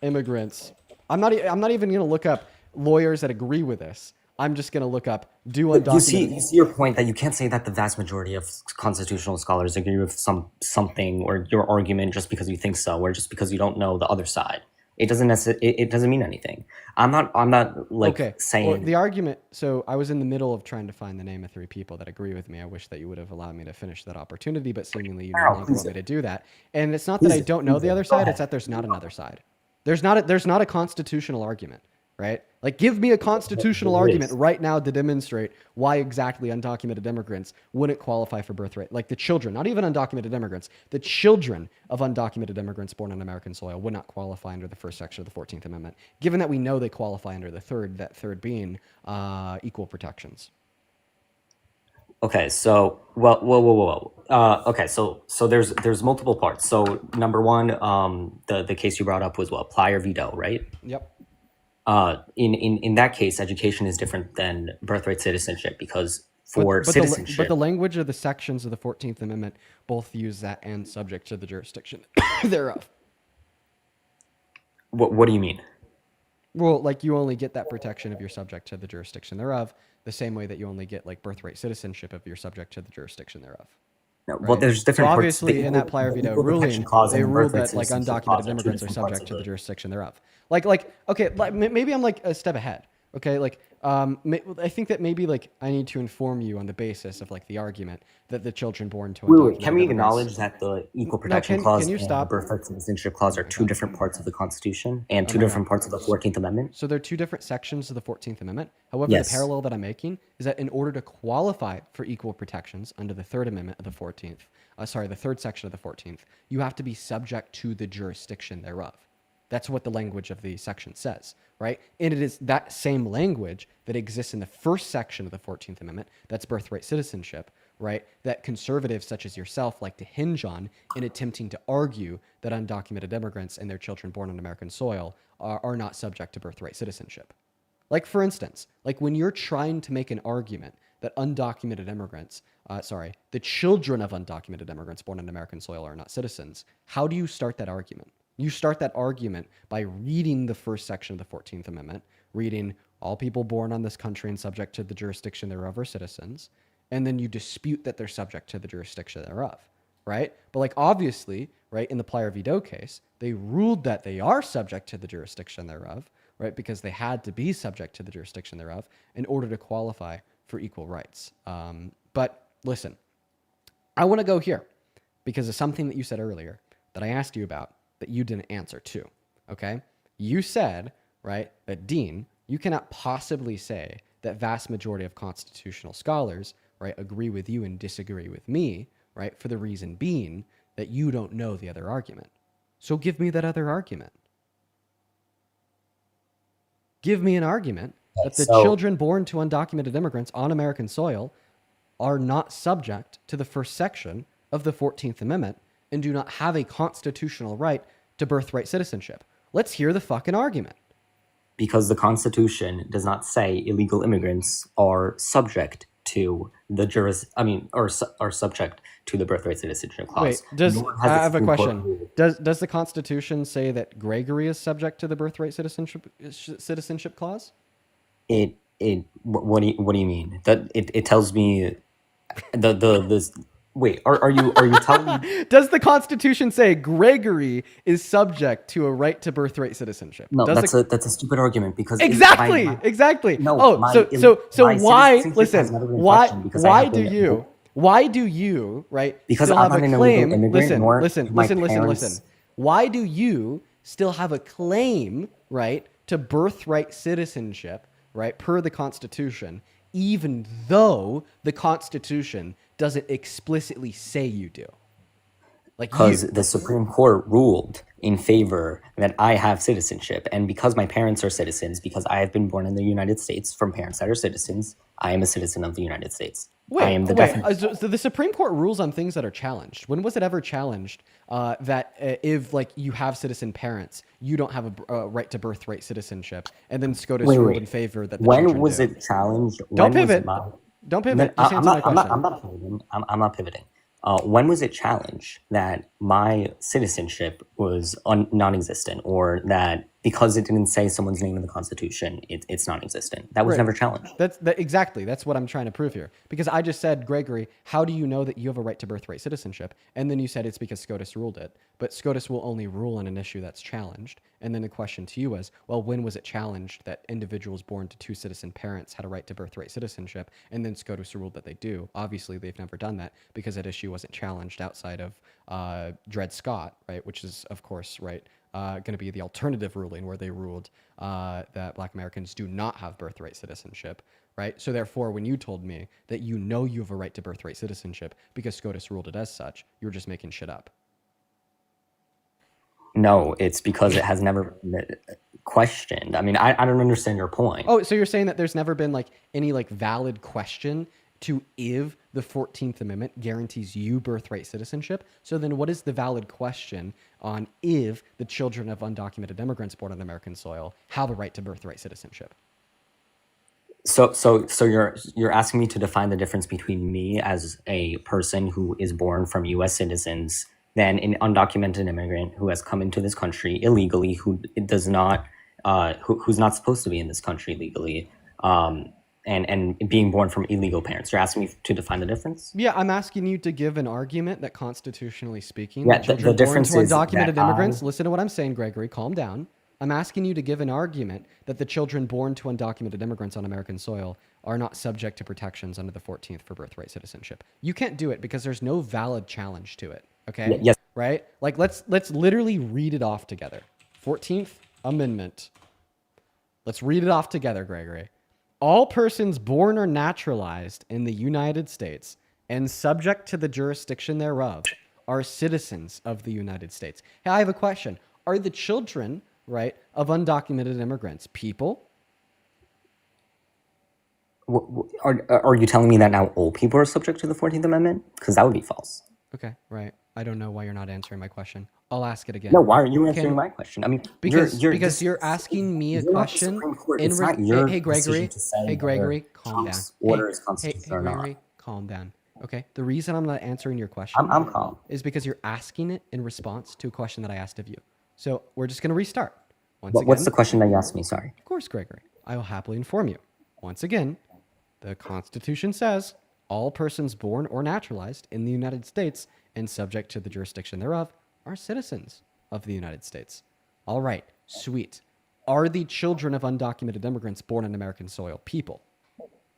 immigrants. I'm not even gonna look up lawyers that agree with this. I'm just gonna look up do undocumented. You see your point that you can't say that the vast majority of constitutional scholars agree with something or your argument just because you think so, or just because you don't know the other side. It doesn't it doesn't mean anything. I'm not like Okay. saying Well, the argument. So I was in the middle of trying to find the name of 3 people that agree with me. I wish that you would have allowed me to finish that opportunity, but seemingly you no Carl, longer please want me to do that. And it's not that I don't know the other Go side; ahead. it's that there's not another side. There's not a constitutional argument, right? Like, give me a constitutional There argument is. right now to demonstrate why exactly undocumented immigrants wouldn't qualify for birthright. Like the children, not even undocumented immigrants, the children of undocumented immigrants born on American soil would not qualify under the first section of the 14th Amendment, given that we know they qualify under the third, that third being equal protections. Okay, so whoa. Okay, so there's multiple parts. So number one, the case you brought up was what, Plyer v. Doe, right? Yep. In that case, education is different than birthright citizenship, because for citizenship, But the language of the sections of the 14th Amendment both use that and subject to the jurisdiction thereof. what do you mean? Well, like you only get that protection if you're subject to the jurisdiction thereof, the same way that you only get like birthright citizenship if you're subject to the jurisdiction thereof. No, well, Right. there's So different parts. obviously, in that Plyer v. Doe Equal protection ruling, clause they and ruled birthright that like citizenship clause undocumented are two immigrants are different parts subject of to the the. jurisdiction thereof. Like okay, like maybe I'm like a step ahead. Okay, like I think that maybe like I need to inform you on the basis of like the argument that the children born to Wait, can undocumented we immigrants. acknowledge that the equal No, protection clause can you and the stop? birthright citizenship clause are Oh my two God. different parts of the Constitution and Oh two my different God. parts of the 14th Amendment? So they're 2 different sections of the 14th Amendment. However, Yes. the parallel that I'm making is that in order to qualify for equal protections under the 3rd Amendment of the 14th, the 3rd section of the 14th, you have to be subject to the jurisdiction thereof. That's what the language of the section says, right? And it is that same language that exists in the first section of the 14th Amendment, that's birthright citizenship, right? That conservatives such as yourself like to hinge on in attempting to argue that undocumented immigrants and their children born on American soil are not subject to birthright citizenship. Like, for instance, like when you're trying to make an argument that undocumented immigrants, the children of undocumented immigrants born on American soil are not citizens, how do you start that argument? You start that argument by reading the first section of the 14th Amendment, reading all people born on this country and subject to the jurisdiction thereof are citizens, and then you dispute that they're subject to the jurisdiction thereof, right? But like obviously, right, in the Plyer v. Doe case, they ruled that they are subject to the jurisdiction thereof, right, because they had to be subject to the jurisdiction thereof in order to qualify for equal rights. But listen, I want to go here because of something that you said earlier that I asked you about that you didn't answer to, okay? You said, right, that Dean, you cannot possibly say that vast majority of constitutional scholars, right, agree with you and disagree with me, right, for the reason being that you don't know the other argument. So give me that other argument. Give me an argument that the So children born to undocumented immigrants on American soil are not subject to the first section of the 14th Amendment and do not have a constitutional right to birthright citizenship. Let's hear the fucking argument. because the Constitution does not say illegal immigrants are subject to the are subject to the birthright citizenship clause. Wait, does Nor has I the have a Supreme Court question? ruled. Does the Constitution say that Gregory is subject to the birthright citizenship clause? What do you mean? That it tells me this. Wait, are you telling me? Does the Constitution say Gregory is subject to a right to birthright citizenship? No, Does that's a stupid argument because exactly. No, Oh, my so my why? citizenship Listen, has never been why questioned because I why have do been you why do you right because still I'm have not a an claim? illegal immigrant, nor Listen. my parents. Why do you still have a claim, right, to birthright citizenship, right, per the Constitution, even though the Constitution doesn't explicitly say you do? Like Because you. the Supreme Court ruled in favor that I have citizenship, and because my parents are citizens, because I have been born in the United States from parents that are citizens, I am a citizen of the United States. I am the definition. So the Supreme Court rules on things that are challenged. When was it ever challenged that if like you have citizen parents, you don't have a right to birthright citizenship, and then SCOTUS ruled in favor that the When children was do? it challenged? Don't When was pivot. my- Don't pivot. No, Just answer my question. I'm not pivoting. I'm not pivoting. When was it challenged that my citizenship was non-existent, or that because it didn't say someone's name in the Constitution, it's non-existent? That was Right. never challenged. Exactly. That's what I'm trying to prove here. Because I just said, Gregory, how do you know that you have a right to birthright citizenship? And then you said it's because SCOTUS ruled it. But SCOTUS will only rule on an issue that's challenged. And then the question to you is, well, when was it challenged that individuals born to two citizen parents had a right to birthright citizenship? And then SCOTUS ruled that they do. Obviously, they've never done that because that issue wasn't challenged outside of Dred Scott, right? Which is, of course, right, going to be the alternative ruling where they ruled that Black Americans do not have birthright citizenship, right? So therefore, when you told me that you know you have a right to birthright citizenship because SCOTUS ruled it as such, you were just making shit up. No, it's because it has never been questioned. I mean, I don't understand your point. Oh, so you're saying that there's never been like any like valid question to if the 14th Amendment guarantees you birthright citizenship? So then what is the valid question on if the children of undocumented immigrants born on American soil have a right to birthright citizenship? So you're asking me to define the difference between me as a person who is born from U.S. citizens than an undocumented immigrant who has come into this country illegally, who does not, who's not supposed to be in this country legally, and being born from illegal parents. You're asking me to define the difference? Yeah, I'm asking you to give an argument that constitutionally speaking, Yeah, that children the born difference to is undocumented that immigrants, listen to what I'm saying, Gregory, calm down. I'm asking you to give an argument that the children born to undocumented immigrants on American soil are not subject to protections under the 14th for birthright citizenship. You can't do it because there's no valid challenge to it. Okay? Yes. Right? Like let's literally read it off together. 14th Amendment. Let's read it off together, Gregory. All persons born or naturalized in the United States and subject to the jurisdiction thereof are citizens of the United States. Hey, I have a question. Are the children, right, of undocumented immigrants people? Are you telling me that now all people are subject to the 14th Amendment? Because that would be false. Okay, right. I don't know why you're not answering my question. I'll ask it again. No, why aren't you answering my question? I mean, because you're asking me a question. It's not your Hey, Gregory. decision to say Hey, Gregory, whether calm down. Trump's order is Hey, constitutional or not. Gregory, calm down. Okay. The reason I'm not answering your question I'm calm. is because you're asking it in response to a question that I asked of you. So we're just going to restart. What's the question that you asked me? Sorry. Of course, Gregory. I will happily inform you. Once again, the Constitution says all persons born or naturalized in the United States and subject to the jurisdiction thereof are citizens of the United States. All right, sweet. Are the children of undocumented immigrants born on American soil people?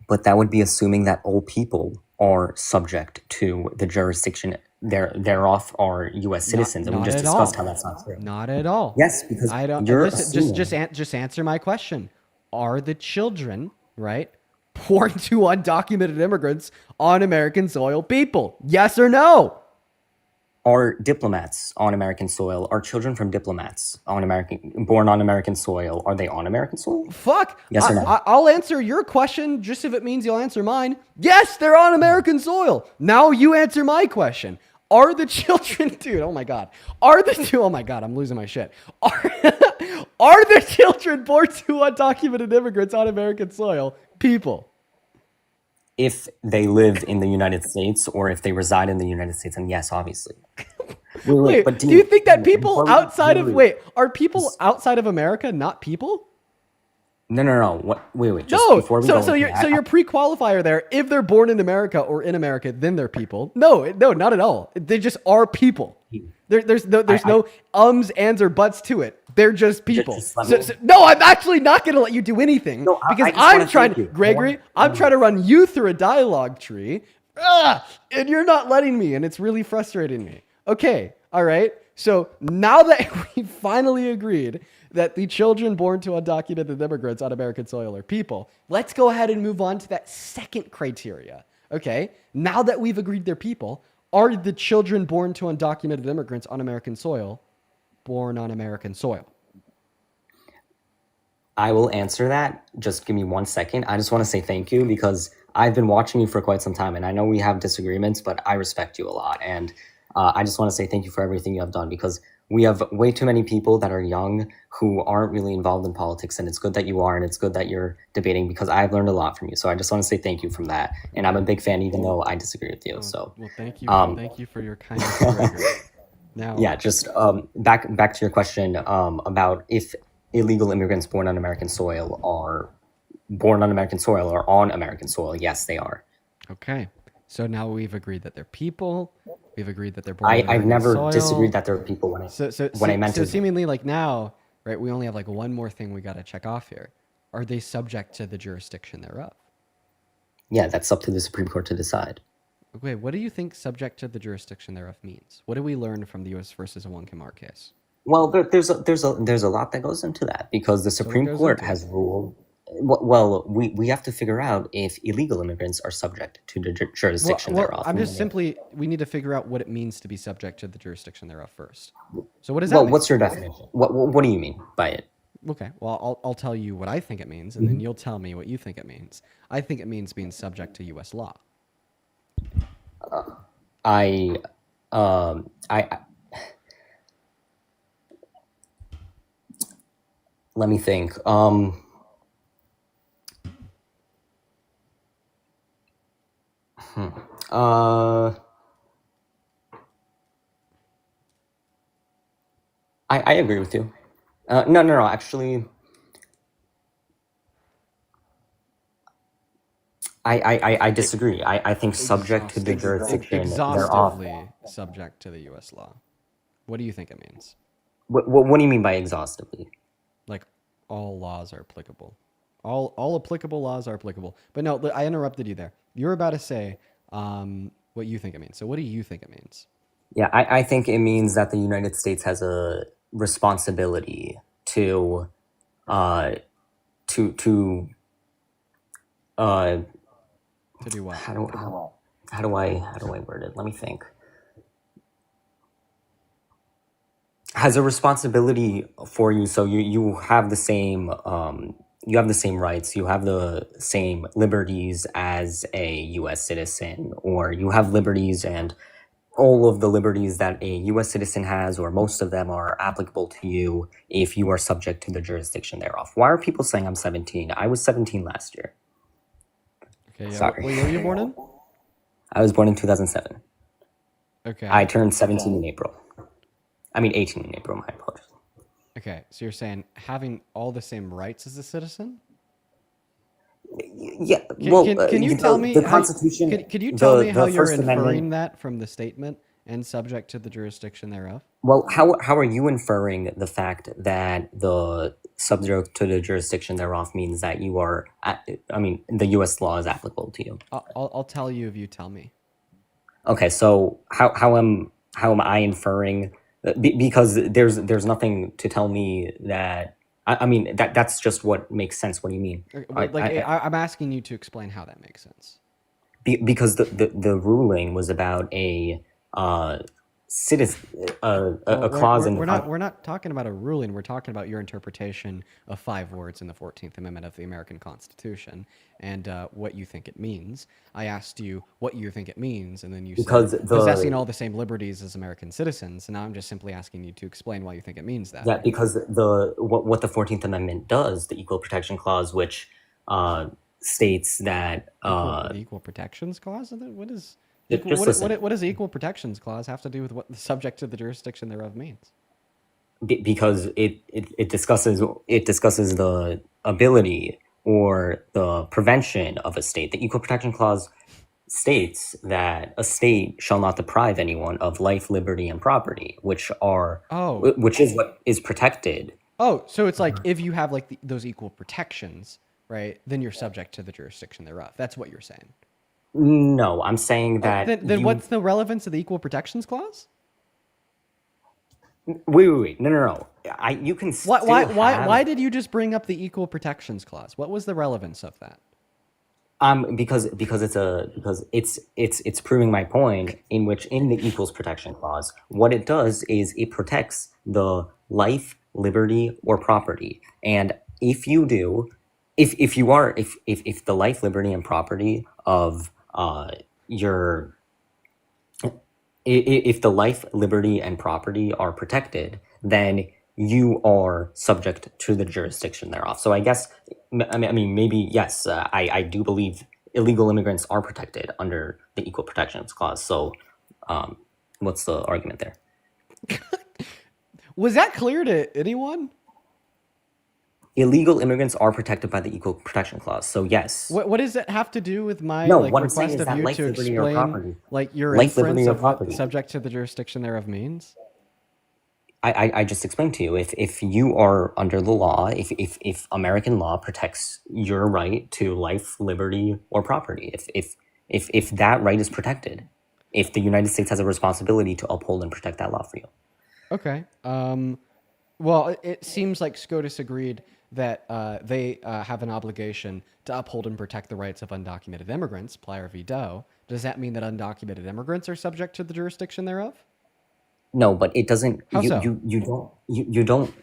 But that would be assuming that all people are subject to the jurisdiction thereof are U.S. citizens, and we Not just at discussed all. how that's not true. Not at all. Yes, because I don't. you're Listen, just answer my question. Are the children, right, born to undocumented immigrants on American soil people? Yes or no? Are diplomats on American soil? Are children from diplomats born on American soil? Are they on American soil? Fuck. Yes or no? I'll answer your question just if it means you'll answer mine. Yes, they're on American soil. Now you answer my question. Are the children, dude? Oh my god. Oh my god. I'm losing my shit. Are the children born to undocumented immigrants on American soil people? If they live in the United States or if they reside in the United States, and yes, obviously. Wait, but do you think that Dean, people before we- outside of wait. are people outside of America not people? No. What? Wait. Just No. before we So go so into your that, so your pre-qualifier there, if they're born in America or in America, then they're people. No, not at all. They just are people. There's no ums, ands, or buts to it. They're just people. just let me- No, I'm actually not going to let you do anything No, I because just I'm wanna trying thank to, you. Gregory, I'm trying to run you through a dialogue tree, and you're not letting me, and it's really frustrating me. Okay, all right. So now that we finally agreed that the children born to undocumented immigrants on American soil are people, let's go ahead and move on to that second criteria. Okay, now that we've agreed they're people, are the children born to undocumented immigrants on American soil born on American soil? I will answer that. Just give me 1 second. I just want to say thank you because I've been watching you for quite some time, and I know we have disagreements, but I respect you a lot. And I just want to say thank you for everything you have done because we have way too many people that are young who aren't really involved in politics, and it's good that you are, and it's good that you're debating because I've learned a lot from you. So I just want to say thank you from that. And I'm a big fan, even though I disagree with you. So Well, thank you. Um, Thank you for your kindness, Gregory. Now, yeah, just back to your question about if illegal immigrants born on American soil are born on American soil or on American soil. Yes, they are. okay. So now we've agreed that they're people. We've agreed that they're born on I've American never soil. disagreed that there are people when I meant So to. seemingly like now, right, we only have like one more thing we got to check off here. Are they subject to the jurisdiction thereof? Yeah, that's up to the Supreme Court to decide. Okay, what do you think subject to the jurisdiction thereof means? What do we learn from the U.S. versus Awonkemar case? Well, there's a lot that goes into that because the Supreme goes Court into has ruled. Well, we have to figure out if illegal immigrants are subject to the jurisdiction thereof. I'm just simply, we need to figure out what it means to be subject to the jurisdiction thereof first. So what does that Well, mean? what's your definition? What do you mean by it? Okay, well, I'll tell you what I think it means, and then you'll tell me what you think it means. I think it means being subject to U.S. law. I let me think. I agree with you. No. Actually, I disagree. I think subject to the jurisdiction thereof. Exhaustively subject to the U.S. law. What do you think it means? What do you mean by exhaustively? Like all laws are applicable. All applicable laws are applicable. But no, I interrupted you there. You're about to say what you think it means. So what do you think it means? Yeah, I think it means that the United States has a responsibility to To do what? how do I word it? Let me think. Has a responsibility for you, so you have the same rights, you have the same liberties as a U.S. citizen, or you have liberties and all of the liberties that a U.S. citizen has, or most of them are applicable to you if you are subject to the jurisdiction thereof. Why are people saying I'm 17? I was 17 last year. Okay, yeah. Sorry. What year were you born in? I was born in 2007. Okay. I turned 17 in April. 18 in April, my apologies. Okay, so you're saying having all the same rights as a citizen? Yeah, Can, well, can you tell me the how- Constitution? Could you tell me how the you're First inferring Amendment, that from the statement? and subject to the jurisdiction thereof. Well, how are you inferring the fact that the subject to the jurisdiction thereof means that you are, I mean, the U.S. law is applicable to you? I'll tell you if you tell me. Okay, so how am I inferring? Because there's nothing to tell me that. I mean that's just what makes sense. What do you mean? I'm asking you to explain how that makes sense. Because the ruling was about a citizen a clause in the We're not talking about a ruling. We're talking about your interpretation of 5 words in the 14th Amendment of the American Constitution and what you think it means. I asked you what you think it means, and then you said possessing all the same liberties as American citizens. And now I'm just simply asking you to explain why you think it means that. Yeah, because what the 14th Amendment does, the Equal Protection Clause, which states that the Equal Protections Clause. What does the Equal Protections Clause have to do with what the subject to the jurisdiction thereof means? Because it discusses the ability or the prevention of a state. The Equal Protection Clause states that a state shall not deprive anyone of life, liberty, and property, which is what is protected. Oh, so it's like if you have like those equal protections, right, then you're subject to the jurisdiction thereof. That's what you're saying. No, I'm saying that. Then what's the relevance of the Equal Protections Clause? Wait. No. You can still why did you just bring up the Equal Protections Clause? What was the relevance of that? Because it's proving my point, in which in the Equals Protection Clause, what it does is it protects the life, liberty, or property. And if you do, if the life, liberty, and property of if the life, liberty, and property are protected, then you are subject to the jurisdiction thereof. So I guess, I mean, maybe, yes, I do believe illegal immigrants are protected under the Equal Protections Clause. So what's the argument there? Was that clear to anyone? Illegal immigrants are protected by the Equal Protection Clause. So yes. What does it have to do with my what I'm saying request is of you life, to liberty, or explain property. like your Life, inference liberty, or of what property. subject to the jurisdiction thereof means? I just explained to you, if you are under the law, if American law protects your right to life, liberty, or property, if that right is protected, if the United States has a responsibility to uphold and protect that law for you. Okay. Well, it seems like SCOTUS agreed that they have an obligation to uphold and protect the rights of undocumented immigrants, Plyer v. Doe. Does that mean that undocumented immigrants are subject to the jurisdiction thereof? No, but it doesn't. How so? You don't.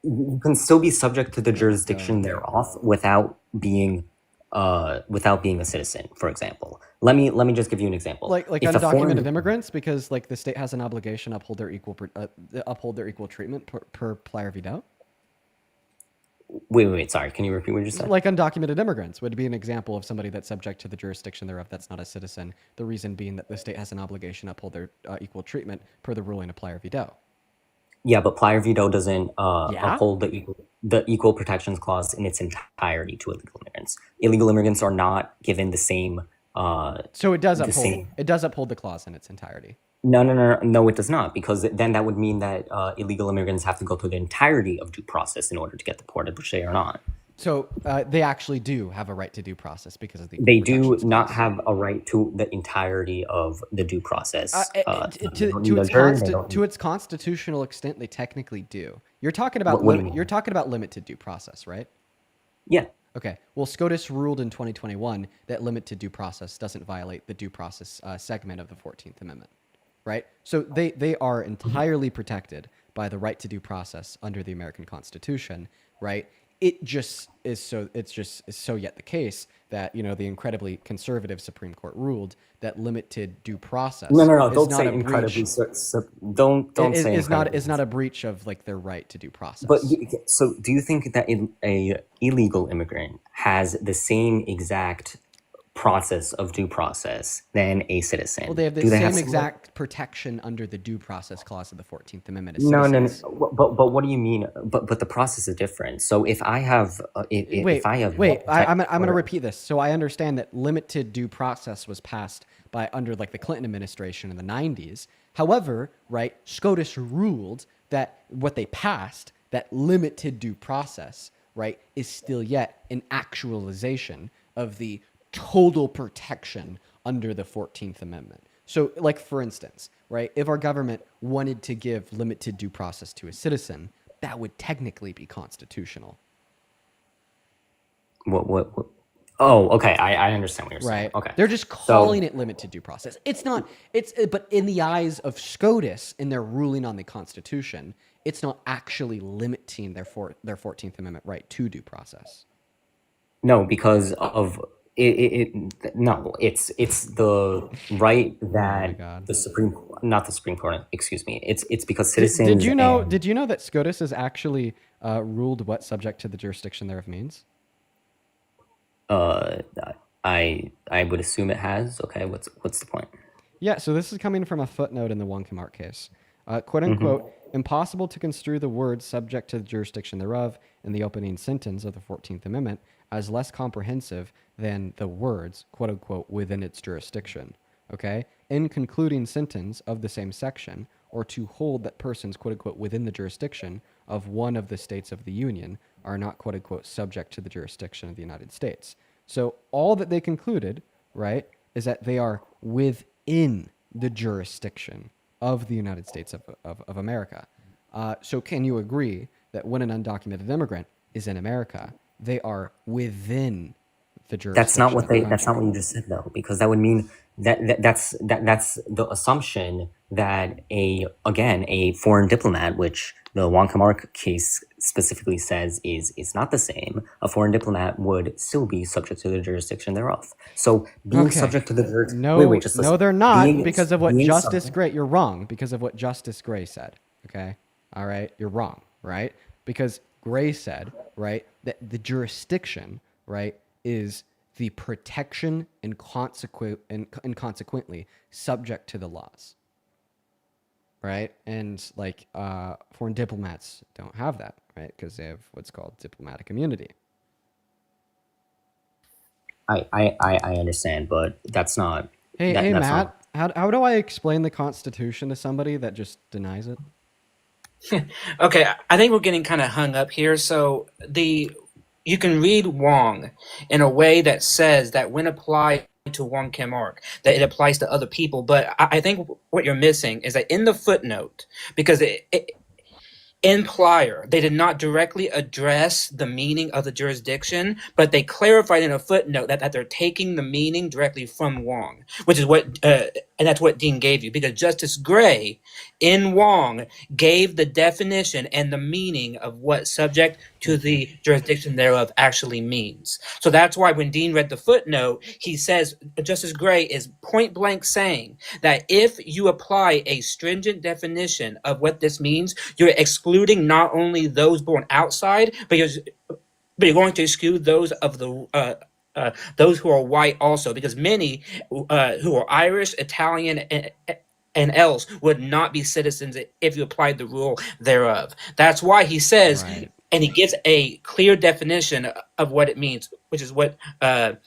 You can still be subject to the jurisdiction thereof without being a citizen. For example, let me just give you an example. Like If a undocumented foreign- immigrants, because like the state has an obligation to uphold their equal treatment per Plyer v. Doe. Wait. Sorry, can you repeat what you said? Like undocumented immigrants would be an example of somebody that's subject to the jurisdiction thereof that's not a citizen. The reason being that the state has an obligation to uphold their equal treatment per the ruling of Plyer v. Doe. Yeah, but Plyer v. Doe doesn't uphold the Equal Protections Clause in its entirety to illegal immigrants. Illegal immigrants are not given the same. So it does uphold the clause in its entirety. No, it does not, because then that would mean that illegal immigrants have to go through the entirety of due process in order to get deported, which they are not. So they actually do have a right to due process because of the. They do not have a right to the entirety of the due process. To its constitutional extent, they technically do. You're talking about limited due process, right? Yeah. Okay. Well, SCOTUS ruled in 2021 that limited due process doesn't violate the due process segment of the 14th Amendment, right? So they are entirely protected by the right to due process under the American Constitution, right? It just is so yet the case that, you know, the incredibly conservative Supreme Court ruled that limited due process. No. Don't say incredibly. Don't say incredibly. Is not a breach of like their right to due process. But so, do you think that a illegal immigrant has the same exact process of due process than a citizen? Well, they have the same exact protection under the due process clause of the 14th Amendment. No. But what do you mean? But the process is different. So if I have, I'm going to repeat this. So I understand that limited due process was passed by under like the Clinton administration in the 90s. However, right, SCOTUS ruled that what they passed, that limited due process, right, is still yet an actualization of the total protection under the 14th Amendment. So, like, for instance, right, if our government wanted to give limited due process to a citizen, that would technically be constitutional. What? Oh, okay. I understand what you're saying. Right. Okay. They're just calling it limited due process. It's not, but in the eyes of SCOTUS, in their ruling on the Constitution, it's not actually limiting their 14th Amendment right to due process. No, because of no, it's the right that God. the not the Supreme Court, excuse me. It's because Did citizens. you know? Did you know that SCOTUS has actually ruled what subject to the jurisdiction thereof means? I would assume it has. Okay, what's the point? Yeah, so this is coming from a footnote in the Wong Kim Ark case. Quote unquote, impossible to construe the words subject to the jurisdiction thereof in the opening sentence of the 14th Amendment as less comprehensive than the words, quote unquote, within its jurisdiction. Okay? In concluding sentence of the same section, or to hold that persons, quote unquote, within the jurisdiction of one of the states of the Union are not, quote unquote, subject to the jurisdiction of the United States. So all that they concluded, right, is that they are within the jurisdiction of the United States of America. So can you agree that when an undocumented immigrant is in America, they are within the jurisdiction? That's not what of the that's not what you just said though, because that would mean that's the assumption that a foreign diplomat, which the Wong Kim Ark case specifically says is not the same. A foreign diplomat would still be subject to the jurisdiction thereof. So being subject to the jurisdiction. No, wait, just listen. no, they're not, Being- because of what being Justice subject- Gray. You're wrong because of what Justice Gray said. Okay, all right, you're wrong, right? Because Gray said, right, that the jurisdiction, right, is the protection and consequently subject to the laws, right? And like foreign diplomats don't have that, right? Because they have what's called diplomatic immunity. I understand, but that's not. Hey, that's Matt, not- how do I explain the Constitution to somebody that just denies it? Okay, I think we're getting kind of hung up here. So you can read Wong in a way that says that when applied to Wong Kim Ark, that it applies to other people. But I think what you're missing is that in the footnote, because in Plyer, they did not directly address the meaning of the jurisdiction, but they clarified in a footnote that they're taking the meaning directly from Wong, which is what, and that's what Dean gave you, because Justice Gray in Wong gave the definition and the meaning of what subject to the jurisdiction thereof actually means. So that's why when Dean read the footnote, he says, Justice Gray is point blank saying that if you apply a stringent definition of what this means, you're excluding not only those born outside, but you're going to exclude those of the those who are white also, because many who are Irish, Italian, and else would not be citizens if you applied the rule thereof. That's why he says, Right. and he gives a clear definition of what it means, which is what Dean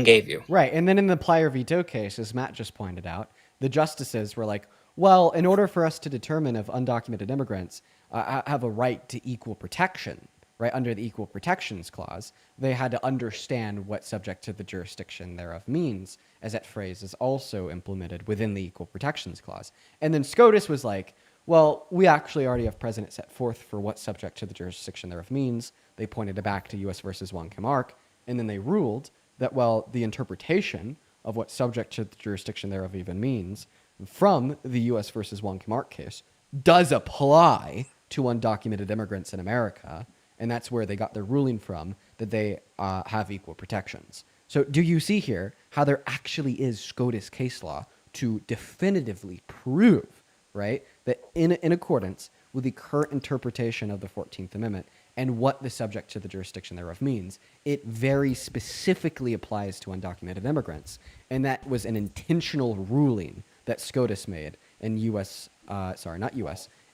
gave you. Right. And then in the Plyer veto case, as Matt just pointed out, the justices were like, well, in order for us to determine if undocumented immigrants have a right to equal protection, right, under the Equal Protections Clause, they had to understand what subject to the jurisdiction thereof means, as that phrase is also implemented within the Equal Protections Clause. And then SCOTUS was like, well, we actually already have precedent set forth for what subject to the jurisdiction thereof means. They pointed it back to U.S. versus Wong Kim Ark, and then they ruled that, well, the interpretation of what subject to the jurisdiction thereof even means from the U.S. versus Wong Kim Ark case does apply to undocumented immigrants in America, and that's where they got their ruling from, that they have equal protections. So do you see here how there actually is SCOTUS case law to definitively prove, right, that in accordance with the current interpretation of the 14th Amendment and what the subject to the jurisdiction thereof means, it very specifically applies to undocumented immigrants. And that was an intentional ruling that SCOTUS made in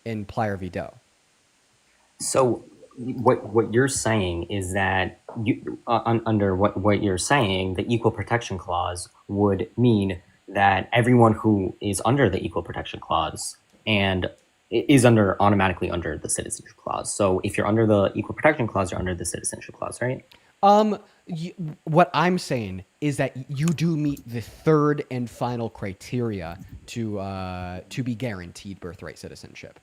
in Plyer v. Doe. So what you're saying is that under what you're saying, the Equal Protection Clause would mean that everyone who is under the Equal Protection Clause and is automatically under the Citizenship Clause. So if you're under the Equal Protection Clause, you're under the Citizenship Clause, right? What I'm saying is that you do meet the third and final criteria to be guaranteed birthright citizenship.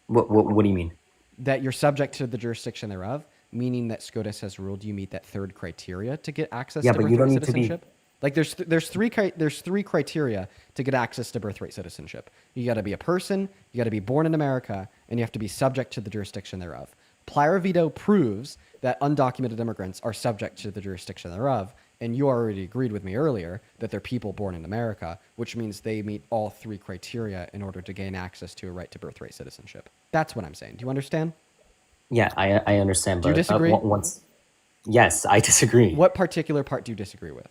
What do you mean? That you're subject to the jurisdiction thereof, meaning that SCOTUS has ruled you meet that third criteria to get access Yeah, to but you birthright don't need to be. citizenship. Like there's three criteria to get access to birthright citizenship. You got to be a person, you got to be born in America, and you have to be subject to the jurisdiction thereof. Plier veto proves that undocumented immigrants are subject to the jurisdiction thereof, and you already agreed with me earlier that they're people born in America, which means they meet all three criteria in order to gain access to a right to birthright citizenship. That's what I'm saying. Do you understand? Yeah, I understand. Do you But disagree? yes, I disagree. What particular part do you disagree with?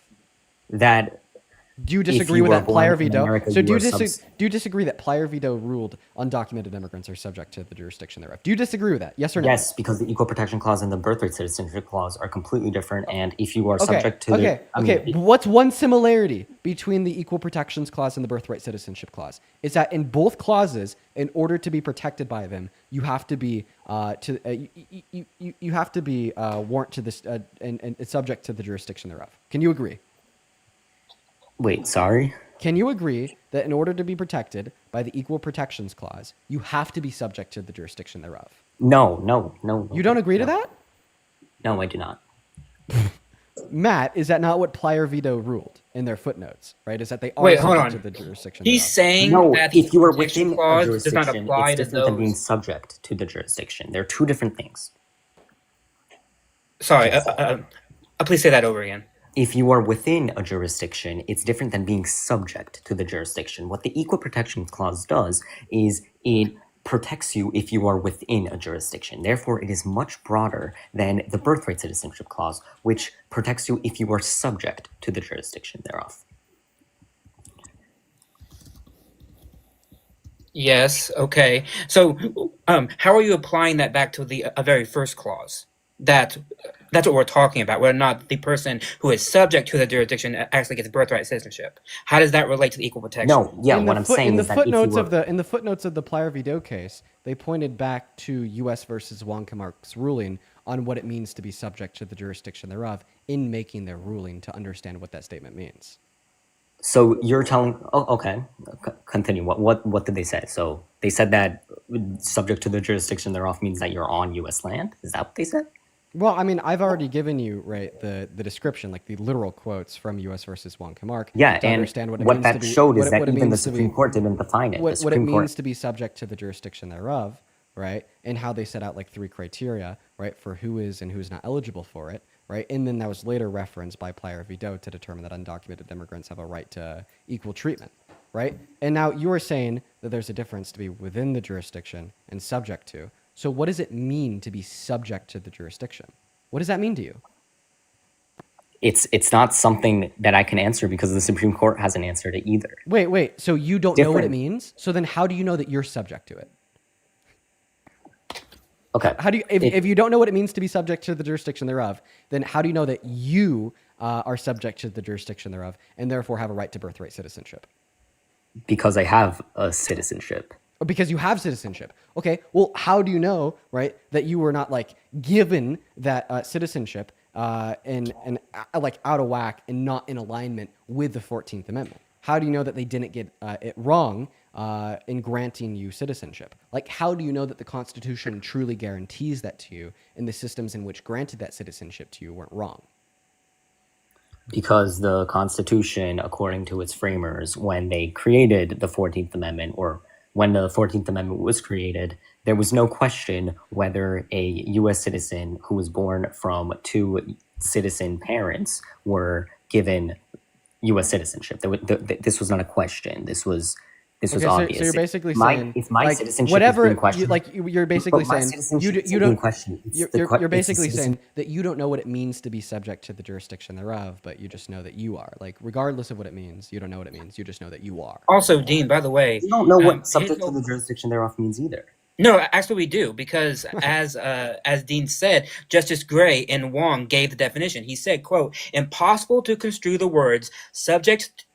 That Do you if disagree you with were that Plier born in veto? America, So you do you, are do you disagree that Plier veto ruled undocumented immigrants are subject to the jurisdiction thereof? Do you disagree with that? Yes or no? Yes, because the Equal Protection Clause and the Birthright Citizenship Clause are completely different, and if you are subject to Okay. What's one similarity between the Equal Protections Clause and the Birthright Citizenship Clause? Is that in both clauses, in order to be protected by them, you have to be you have to be warrant to this and subject to the jurisdiction thereof. Can you agree? Wait, sorry. Can you agree that in order to be protected by the Equal Protections Clause, you have to be subject to the jurisdiction thereof? No. You don't agree to no. that? No, I do not. Matt, is that not what Plier veto ruled in their footnotes, right? Is that they are Wait, hold subject on. to the jurisdiction He's thereof? saying No, that the if you are protection within a clause does not jurisdiction, apply it's to different than being those. subject to the jurisdiction. They're two different things. Sorry, please say that over again. If you are within a jurisdiction, it's different than being subject to the jurisdiction. What the Equal Protection Clause does is it protects you if you are within a jurisdiction. Therefore, it is much broader than the Birthright Citizenship Clause, which protects you if you are subject to the jurisdiction thereof. Yes. Okay. So, how are you applying that back to the very first clause? That's what we're talking about. Whether or not the person who is subject to the jurisdiction actually gets birthright citizenship. How does that relate to the equal protection? No, yeah, in what the I'm foot- saying in the is that if you footnotes were, of the in the footnotes of the Plier veto case, they pointed back to U.S. versus Wonkamark's ruling on what it means to be subject to the jurisdiction thereof in making their ruling to understand what that statement means. so you're telling, oh, okay, continue. What did they say? So they said that subject to the jurisdiction thereof means that you're on U.S. land? Is that what they said? Well, I mean, I've already given you the description, like the literal quotes from U.S. versus Wonkamark, Yeah, to and understand what it what means that to be showed is what that it even the means to be Supreme Court didn't define it. The what it Supreme Court, means to be subject to the jurisdiction thereof, right? And how they set out like three criteria, right, for who is and who's not eligible for it, right? And then that was later referenced by Plier veto to determine that undocumented immigrants have a right to equal treatment, right? And now you are saying that there's a difference to be within the jurisdiction and subject to. So what does it mean to be subject to the jurisdiction? What does that mean to you? it's not something that I can answer because the Supreme Court hasn't answered it either. Wait. So you don't know what it Different. means? So then how do you know that you're subject to it? Okay. How do you, if you don't know what it means to be subject to the jurisdiction thereof, then how do you know that you are subject to the jurisdiction thereof and therefore have a right to birthright citizenship? Because I have a citizenship. Or because you have citizenship. Okay, well, how do you know, right, that you were not like given that citizenship and like out of whack and not in alignment with the 14th Amendment? How do you know that they didn't get it wrong in granting you citizenship? Like, how do you know that the Constitution truly guarantees that to you and the systems in which granted that citizenship to you weren't wrong? Because the Constitution, according to its framers, when they created the 14th Amendment, or when the 14th Amendment was created, there was no question whether a U.S. citizen who was born from two citizen parents were given U.S. citizenship. This was not a question. This was Okay, obvious. so you're basically My- saying, if my like, citizenship whatever, is being questioned, you're basically but my saying, citizenship you isn't don't, being questioned. It's the you're it's the basically citizen- saying that you don't know what it means to be subject to the jurisdiction thereof, but you just know that you are. Like, regardless of what it means, you don't know what it means. You just know that you are. Also, Dean, by the way, You don't know um, what subject his to the jurisdiction thereof means either. No, actually we do, because as Dean said, Justice Gray in Wong gave the definition. He said, quote, impossible to construe the words subject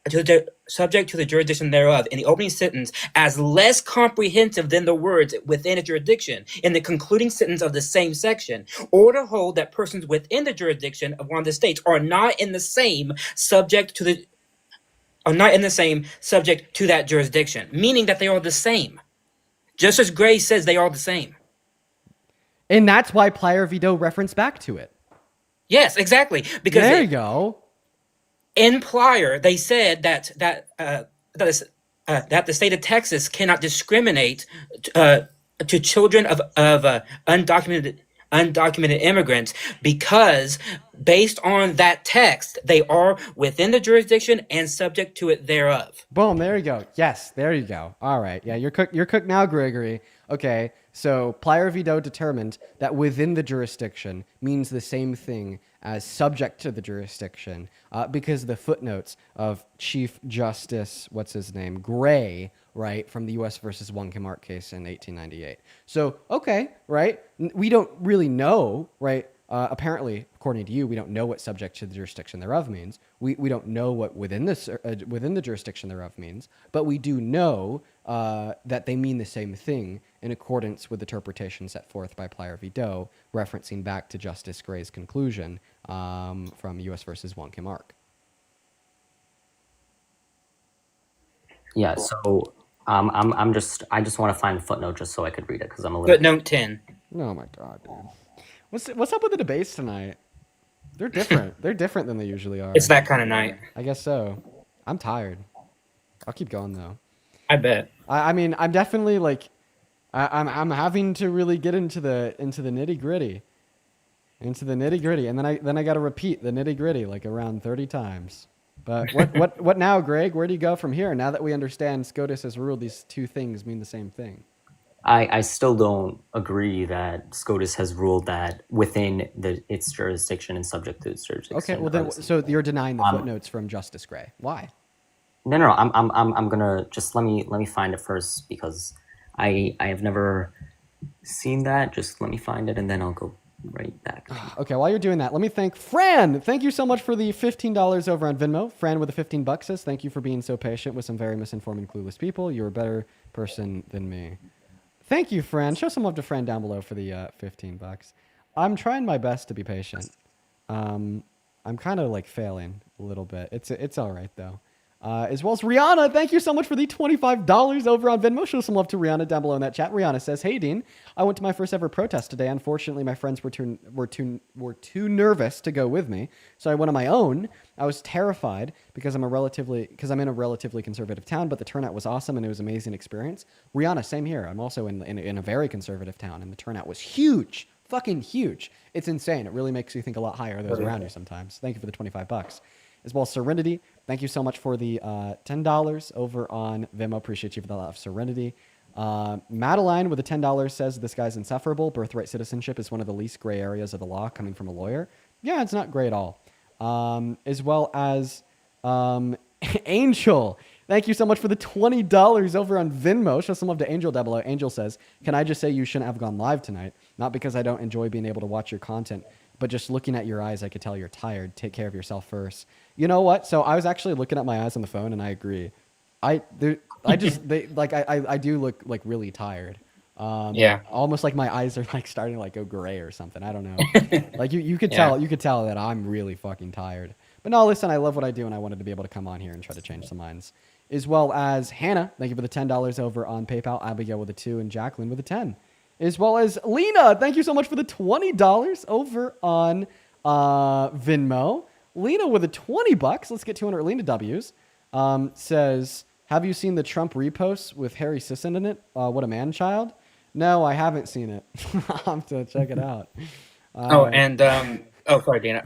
subject to the jurisdiction thereof in the opening sentence as less comprehensive than the words within a jurisdiction in the concluding sentence of the same section, or to hold that persons within the jurisdiction of one of the states are not in the same subject to that jurisdiction, meaning that they are the same. Justice Gray says they are the same. And that's why Plyer v. Doe referenced back to it. Yes, exactly. Because there you go. In Plyer, they said that the state of Texas cannot discriminate to children of undocumented immigrants because, based on that text, they are within the jurisdiction and subject to it thereof. Boom, there you go. Yes, there you go. All right. Yeah, you're cooked now, Gregory. Okay, so Plyer v. Doe determined that within the jurisdiction means the same thing as subject to the jurisdiction because the footnotes of Chief Justice, what's his name, Gray, right, from the U.S. versus Wong-Kim-Ark case in 1898. So, okay, right, we don't really know, right, apparently, according to you, we don't know what subject to the jurisdiction thereof means. We don't know what within the jurisdiction thereof means, but we do know that they mean the same thing in accordance with interpretations set forth by Plyer v. Doe, referencing back to Justice Gray's conclusion from U.S. versus Wong-Kim-Ark. Yeah, so I just want to find the footnote just so I could read it because I'm a little. Footnote 10. Oh my god, dude. What's up with the debates tonight? They're different. They're different than they usually are. It's that kind of night. I guess so. I'm tired. I'll keep going though. I bet. I mean, I'm definitely like, I'm having to really get into the nitty gritty, and then I got to repeat the nitty gritty like around 30 times. But what now, Greg? Where do you go from here? Now that we understand SCOTUS has ruled these two things mean the same thing. I still don't agree that SCOTUS has ruled that within its jurisdiction and subject to its jurisdiction. Okay, well then, so you're denying the footnotes from Justice Gray. Why? No. I'm gonna just let me find it first because I have never seen that. Just let me find it and then I'll go right back. Okay, while you're doing that, let me thank Fran. Thank you so much for the $15 over on Venmo. Fran with the $15 says, thank you for being so patient with some very misinformed and clueless people. You're a better person than me. Thank you, Fran. Show some love to Fran down below for the $15. I'm trying my best to be patient. I'm kind of like failing a little bit. It's all right though. As well as Rihanna, thank you so much for the $25 over on Venmo. Show some love to Rihanna down below in that chat. Rihanna says, "Hey Dean, I went to my first ever protest today. Unfortunately, my friends were too nervous to go with me, so I went on my own. I was terrified because I'm in a relatively conservative town, but the turnout was awesome and it was an amazing experience." Rihanna, same here. I'm also in a very conservative town, and the turnout was huge, fucking huge. It's insane. It really makes you think a lot higher of those around you sometimes. Thank you for the $25. As well as Serenity, thank you so much for the $10 over on Venmo. Appreciate you for the love, Serenity. Madeline with the $10 says, "This guy's insufferable. Birthright citizenship is one of the least gray areas of the law coming from a lawyer." Yeah, it's not gray at all. As well as Angel. Thank you so much for the $20 over on Venmo. Show some love to Angel Double O. Angel says, "Can I just say you shouldn't have gone live tonight? Not because I don't enjoy being able to watch your content, but just looking at your eyes, I could tell you're tired. Take care of yourself first." You know what? So I was actually looking at my eyes on the phone, and I agree. I do look like really tired. Yeah. Almost like my eyes are like starting to like go gray or something. I don't know. Like you could tell that I'm really fucking tired. But no, listen, I love what I do, and I wanted to be able to come on here and try to change some minds. As well as Hannah, thank you for the $10 over on PayPal. Abigail with a 2 and Jacqueline with a 10. As well as Lena, thank you so much for the $20 over on Venmo. Lena with a $20. Let's get 200 Lena W's. Says, "Have you seen the Trump repost with Harry Sisson in it? What a man child?" No, I haven't seen it. I'll have to check it out. Sorry, Dana.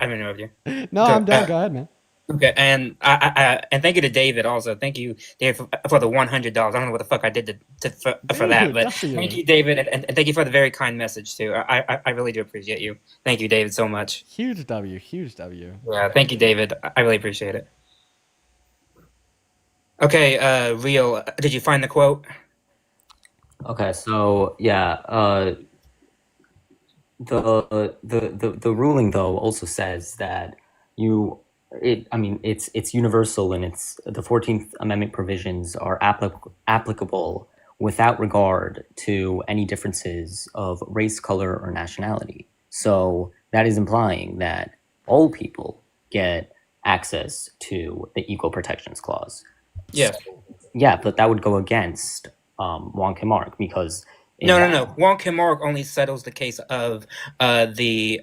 I didn't interrupt you. No, I'm done. Go ahead, man. Okay, and and thank you to David also. Thank you, David, for the $100. I don't know what the fuck I did for that, but thank you, David, and thank you for the very kind message too. I really do appreciate you. Thank you, David, so much. Huge W, huge W. Yeah, thank you, David. I really appreciate it. Okay, Real, did you find the quote? Okay, so yeah, the ruling though also says that you I mean, it's universal, and it's the 14th Amendment provisions are applicable without regard to any differences of race, color, or nationality. So that is implying that all people get access to the Equal Protections Clause. Yes. Yeah, but that would go against Wong Kim Ark because No. Wong Kim Ark only settles the case of the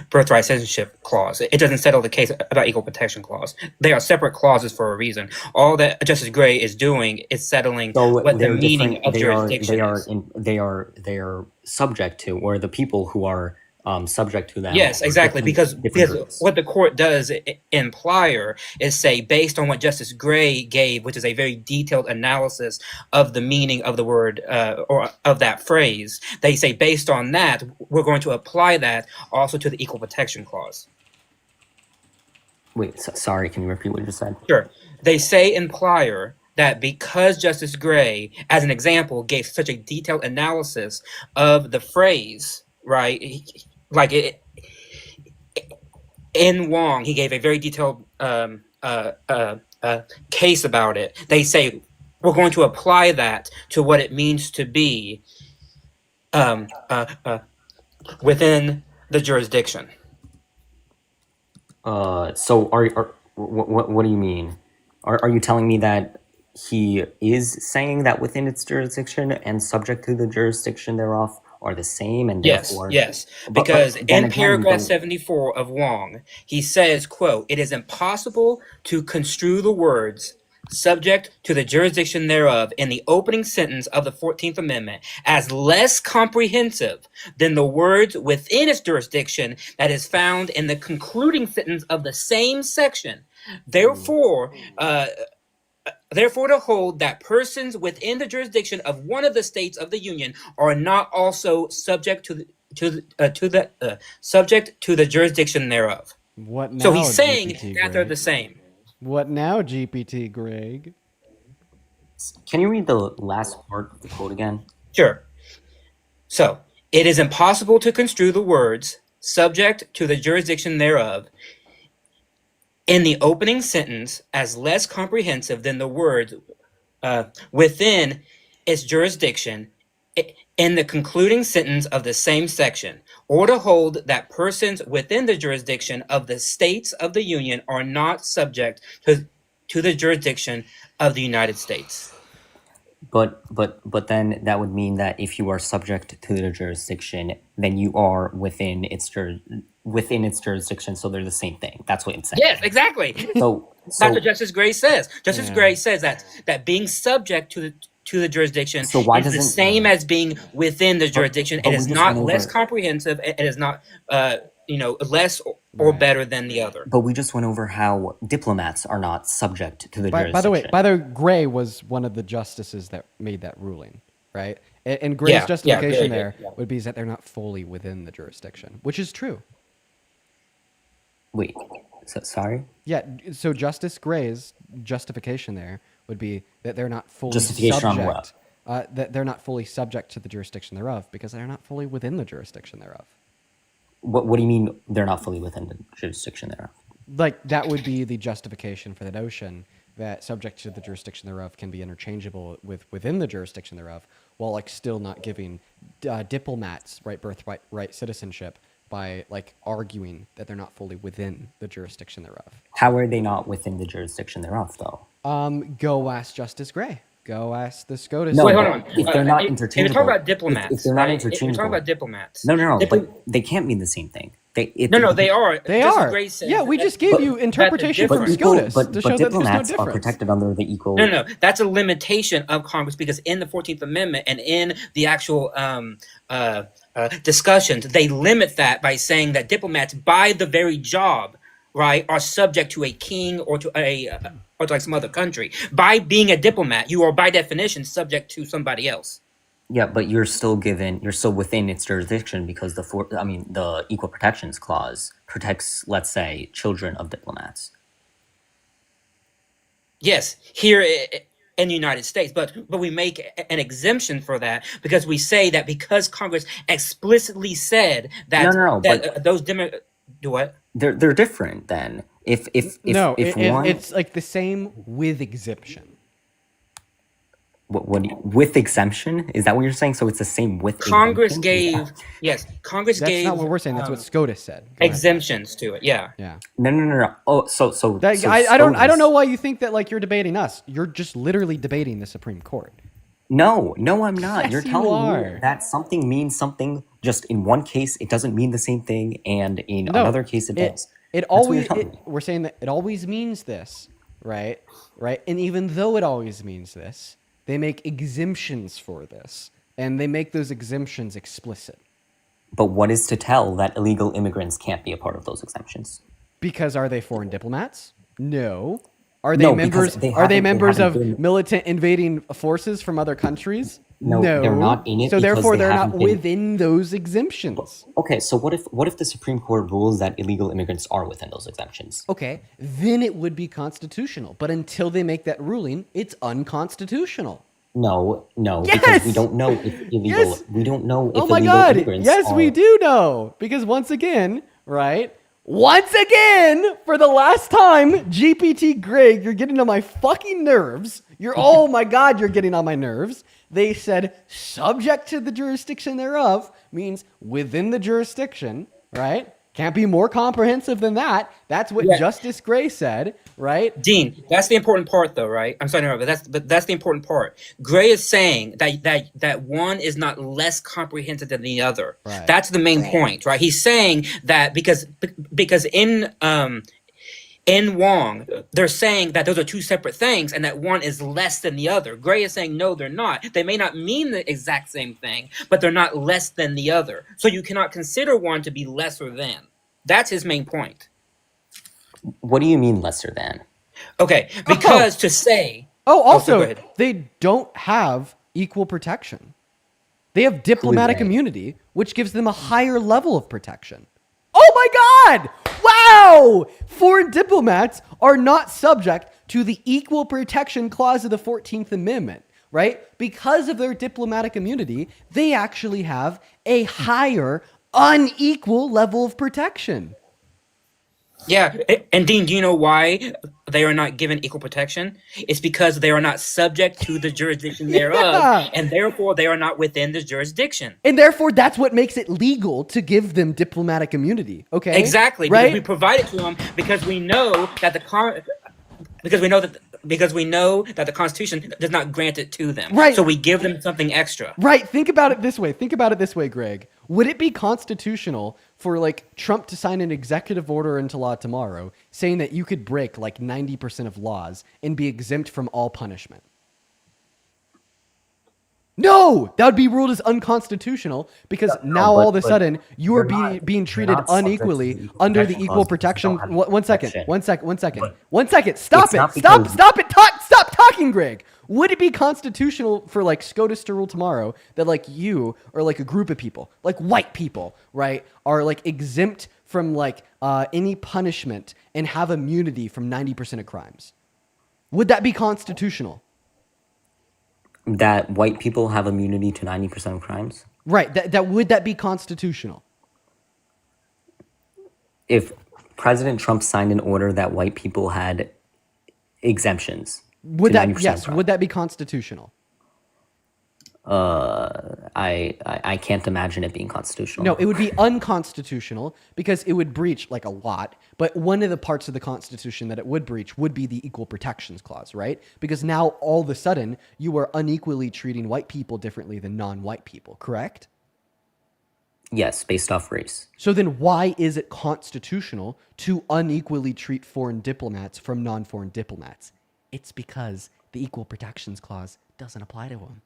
birthright citizenship clause. It doesn't settle the case about equal protection clause. They are separate clauses for a reason. All that Justice Gray is doing is settling what the they're meaning different. of jurisdiction is. They are subject to, or the people who are subject to them. Yes, are exactly. different Because groups. what the court does in Plyer is say, based on what Justice Gray gave, which is a very detailed analysis of the meaning of the word or of that phrase, they say, based on that, we're going to apply that also to the Equal Protection Clause. Wait, sorry, can you repeat what you just said? Sure. They say in Plyer that because Justice Gray, as an example, gave such a detailed analysis of the phrase, right? Like in Wong, he gave a very detailed case about it. They say we're going to apply that to what it means to be within the jurisdiction. So what do you mean? Are you telling me that he is saying that within its jurisdiction and subject to the jurisdiction thereof are the same, and therefore Yes, but because then in again, paragraph then- 74 of Wong, he says, quote, "It is impossible to construe the words subject to the jurisdiction thereof in the opening sentence of the 14th Amendment as less comprehensive than the words within its jurisdiction that is found in the concluding sentence of the same section. Therefore, to hold that persons within the jurisdiction of one of the states of the Union are not also subject to the jurisdiction thereof." What now? So he's saying GPT that they're Greg? the same. What now, GPT Greg? Can you read the last part of the quote again? Sure. So it is impossible to construe the words subject to the jurisdiction thereof in the opening sentence as less comprehensive than the words within its jurisdiction in the concluding sentence of the same section, or to hold that persons within the jurisdiction of the states of the Union are not subject to the jurisdiction of the United States. But then that would mean that if you are subject to the jurisdiction, then you are within its jurisdiction. So they're the same thing. That's what it's saying. Yes, exactly. So That's what Justice Gray says. Justice Yeah. Gray says that being subject to the jurisdiction So why is the doesn't- same as being within the jurisdiction. but It we is just not went less over- comprehensive. It is not less or better than the other. But we just went over how diplomats are not subject to the By jurisdiction. the way, Gray was one of the justices that made that ruling, right? And Gray's Yeah, justification yeah, there yeah. would be that they're not fully within the jurisdiction, which is true. Wait, sorry? Yeah, so Justice Gray's justification there would be that they're not fully Justification on subject. That they're not fully subject to the jurisdiction thereof because they're not fully within the jurisdiction thereof. What do you mean they're not fully within the jurisdiction thereof? Like that would be the justification for the notion that subject to the jurisdiction thereof can be interchangeable with within the jurisdiction thereof, while like still not giving diplomats birthright citizenship by like arguing that they're not fully within the jurisdiction thereof. How are they not within the jurisdiction thereof, though? Go ask Justice Gray. Go ask the SCOTUS. No, Wait, hold but on. if they're not If you're interchangeable, talking about diplomats, if they're not right? If you're interchangeable, talking about diplomats. no, Diplo- but they can't mean the same thing. No, they are. They Justice are. Gray says Yeah, we that- just gave But- you interpretation but from equal- SCOTUS but to show that there's no diplomats are difference. protected under the equal. No, that's a limitation of Congress because in the 14th Amendment and in the actual discussions, they limit that by saying that diplomats, by the very job, right, are subject to a king or to like some other country. By being a diplomat, you are by definition subject to somebody else. Yeah, but you're still within its jurisdiction because the Equal Protections Clause protects, let's say, children of diplomats. Yes, here in the United States, but we make an exemption for that because we say that because Congress explicitly said that No, that Do what? They're different then. No, If one it's like the same with exemption. with exemption, is that what you're saying? So it's the same with Congress exemption? Is gave that, yes, Congress That's gave not what we're saying. That's what SCOTUS said. Go ahead. exemptions to it. Yeah. Yeah. no. Oh, so That, I don't SCOTUS. know why you think that like you're debating us. You're just literally debating the Supreme Court. No, I'm not. Yes, You're you telling are. me that something means something. Just in one case, it doesn't mean the same thing, and in No, another case, it does. It That's what you're always telling me. we're saying that it always means this, right? Right? And even though it always means this, they make exemptions for this, and they make those exemptions explicit But what is to tell that illegal immigrants can't be a part of those exemptions? because are they foreign diplomats? No. Are they No, because members? Are they they members of haven't been. militant invading forces from other countries? No, they're not in it So because therefore, they they're not haven't been. within those exemptions. Okay, so what if the Supreme Court rules that illegal immigrants are within those exemptions? Okay, then it would be constitutional. But until they make that ruling, it's unconstitutional. No, Yes! because we don't know if illegal. Yes! We don't know if Oh my illegal God! immigrants Yes, are. we do know because once again, right? Once again, for the last time, GPT Greg, you're getting on my fucking nerves. Oh my God, you're getting on my nerves. They said subject to the jurisdiction thereof means within the jurisdiction, right? Can't be more comprehensive than that. That's what Yeah. Justice Gray said, right? Dean, that's the important part, though, right? I'm sorry, no, but that's the important part. Gray is saying that one is not less comprehensive than the other. Right. That's the main point, right? He's saying that because in Wong, they're saying that those are two separate things and that one is less than the other. Gray is saying no, they're not. They may not mean the exact same thing, but they're not less than the other. So you cannot consider one to be lesser than. That's his main point. What do you mean lesser than? Okay, because to say Oh, go also, ahead. they don't have equal protection. They have diplomatic they? immunity, which gives them a higher level of protection. Oh my God! Wow! Foreign diplomats are not subject to the Equal Protection Clause of the 14th Amendment, right? Because of their diplomatic immunity, they actually have a higher, unequal level of protection. Yeah, and Dean, do you know why they are not given equal protection? It's because they are not subject to the jurisdiction thereof, Yeah. and therefore they are not within the jurisdiction. And therefore, that's what makes it legal to give them diplomatic immunity. Okay, Exactly, because right? we provide it to them because we know that because we know that the Constitution does not grant it to them. Right. So we give them something extra. Right. Think about it this way. Greg. Would it be constitutional for like Trump to sign an executive order into law tomorrow saying that you could break like 90% of laws and be exempt from all punishment? No, that would be ruled as unconstitutional because now all of a sudden you are being treated not subject to unequally the equal under the protection equal clause because protection. they don't have One second. protection. One second. Stop It's it. not Stop because- it. Stop talking, Greg. Would it be constitutional for like SCOTUS to rule tomorrow that like you or like a group of people, like white people, right, are like exempt from like any punishment and have immunity from 90% of crimes? Would that be constitutional? That white people have immunity to 90% of crimes? Right. Would that be constitutional? If President Trump signed an order that white people had exemptions Would to that 90% of yes? crimes, Would that be constitutional? I can't imagine it being constitutional. No, it would be unconstitutional because it would breach like a lot. But one of the parts of the Constitution that it would breach would be the Equal Protections Clause, right? Because now all of a sudden you are unequally treating white people differently than non-white people, correct? Yes, based off race. So then why is it constitutional to unequally treat foreign diplomats from non-foreign diplomats? It's because the Equal Protections Clause doesn't apply to them.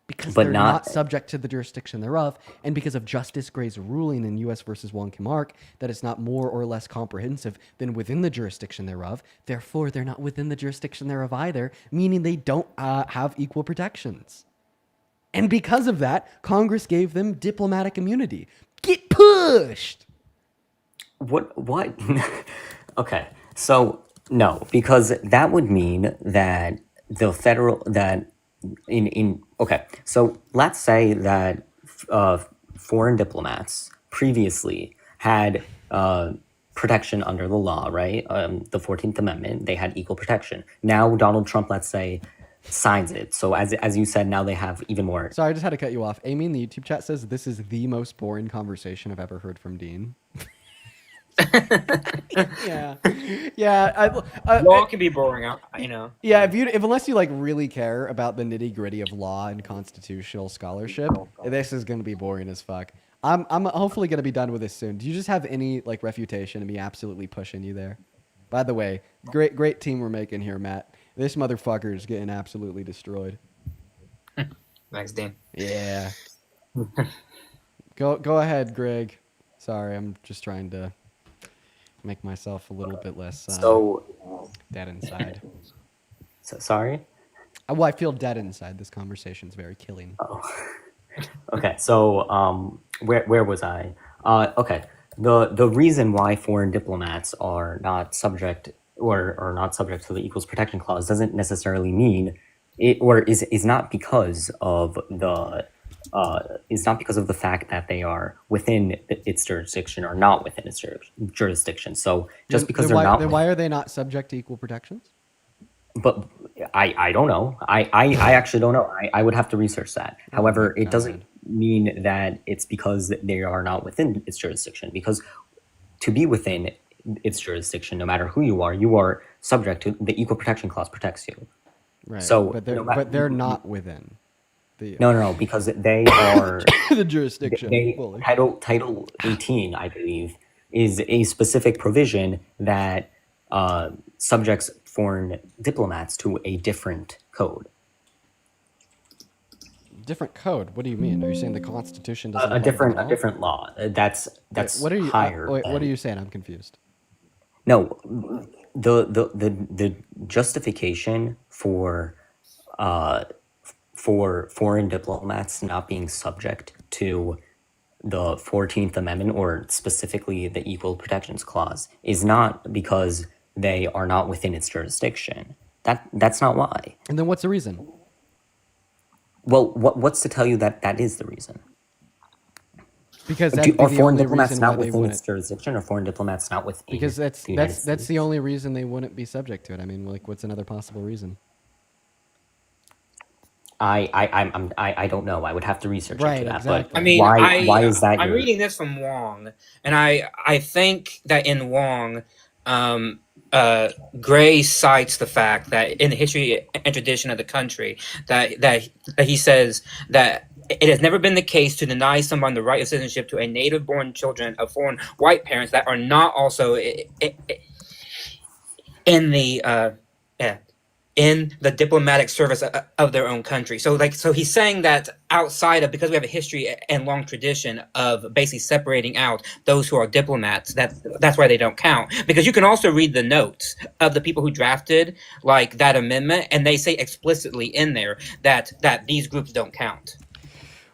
Because But they're not- not subject to the jurisdiction thereof, and because of Justice Gray's ruling in U.S. versus Wong Kim Ark that it's not more or less comprehensive than within the jurisdiction thereof, therefore they're not within the jurisdiction thereof either, meaning they don't have equal protections. And because of that, Congress gave them diplomatic immunity. Get pushed! What? Okay, so no, because that would mean that the federal okay, so let's say that foreign diplomats previously had protection under the law, right? The 14th Amendment, they had equal protection. Now Donald Trump, let's say, signs it. So as you said, now they have even more. Sorry, I just had to cut you off. Amy in the YouTube chat says this is the most boring conversation I've ever heard from Dean. Yeah, yeah. Law can be boring, you know. Yeah, if unless you like really care about the nitty gritty of law and constitutional scholarship, this is gonna be boring as fuck. I'm hopefully gonna be done with this soon. Do you just have any like refutation of me absolutely pushing you there? By the way, great team we're making here, Matt. This motherfucker is getting absolutely destroyed. Thanks, Dean. Yeah. Go ahead, Greg. Sorry, I'm just trying to make myself a little bit less dead inside. Sorry? Well, I feel dead inside. This conversation's very killing. Oh. Okay, so where was I? Okay, the reason why foreign diplomats are not subject or not subject to the Equals Protection Clause doesn't necessarily mean it, or is not because of the fact that they are within its jurisdiction or not within its jurisdiction. So just because they're not, then why are they not subject to equal protections? But I don't know. I actually don't know. I would have to research that. However, it doesn't mean that it's because they are not within its jurisdiction. Because to be within its jurisdiction, no matter who you are subject to the Equal Protection Clause protects you. Right. So, but they're not within the no, because they are the jurisdiction. Title 18, I believe, is a specific provision that subjects foreign diplomats to a different code. Different code? What do you mean? Are you saying the Constitution doesn't a different law? That's what are you? higher. Wait, what are you saying? I'm confused. No, the justification for foreign diplomats not being subject to the 14th Amendment, or specifically the Equal Protections Clause, is not because they are not within its jurisdiction. That's not why. And then what's the reason? Well, what's to tell you that that is the reason? Because are foreign diplomats not within its jurisdiction, or foreign diplomats not within? Because that's the only reason they wouldn't be subject to it. I mean, like, what's another possible reason? I don't know. I would have to research into that. Exactly. But I mean, why is that? I'm reading this from Wong, and I think that in Wong, Gray cites the fact that in the history and tradition of the country, that he says that it has never been the case to deny someone the right of citizenship to a native-born children of foreign white parents that are not also in the diplomatic service of their own country. So he's saying that outside of, because we have a history and long tradition of basically separating out those who are diplomats, that's why they don't count. Because you can also read the notes of the people who drafted like that amendment, and they say explicitly in there that these groups don't count.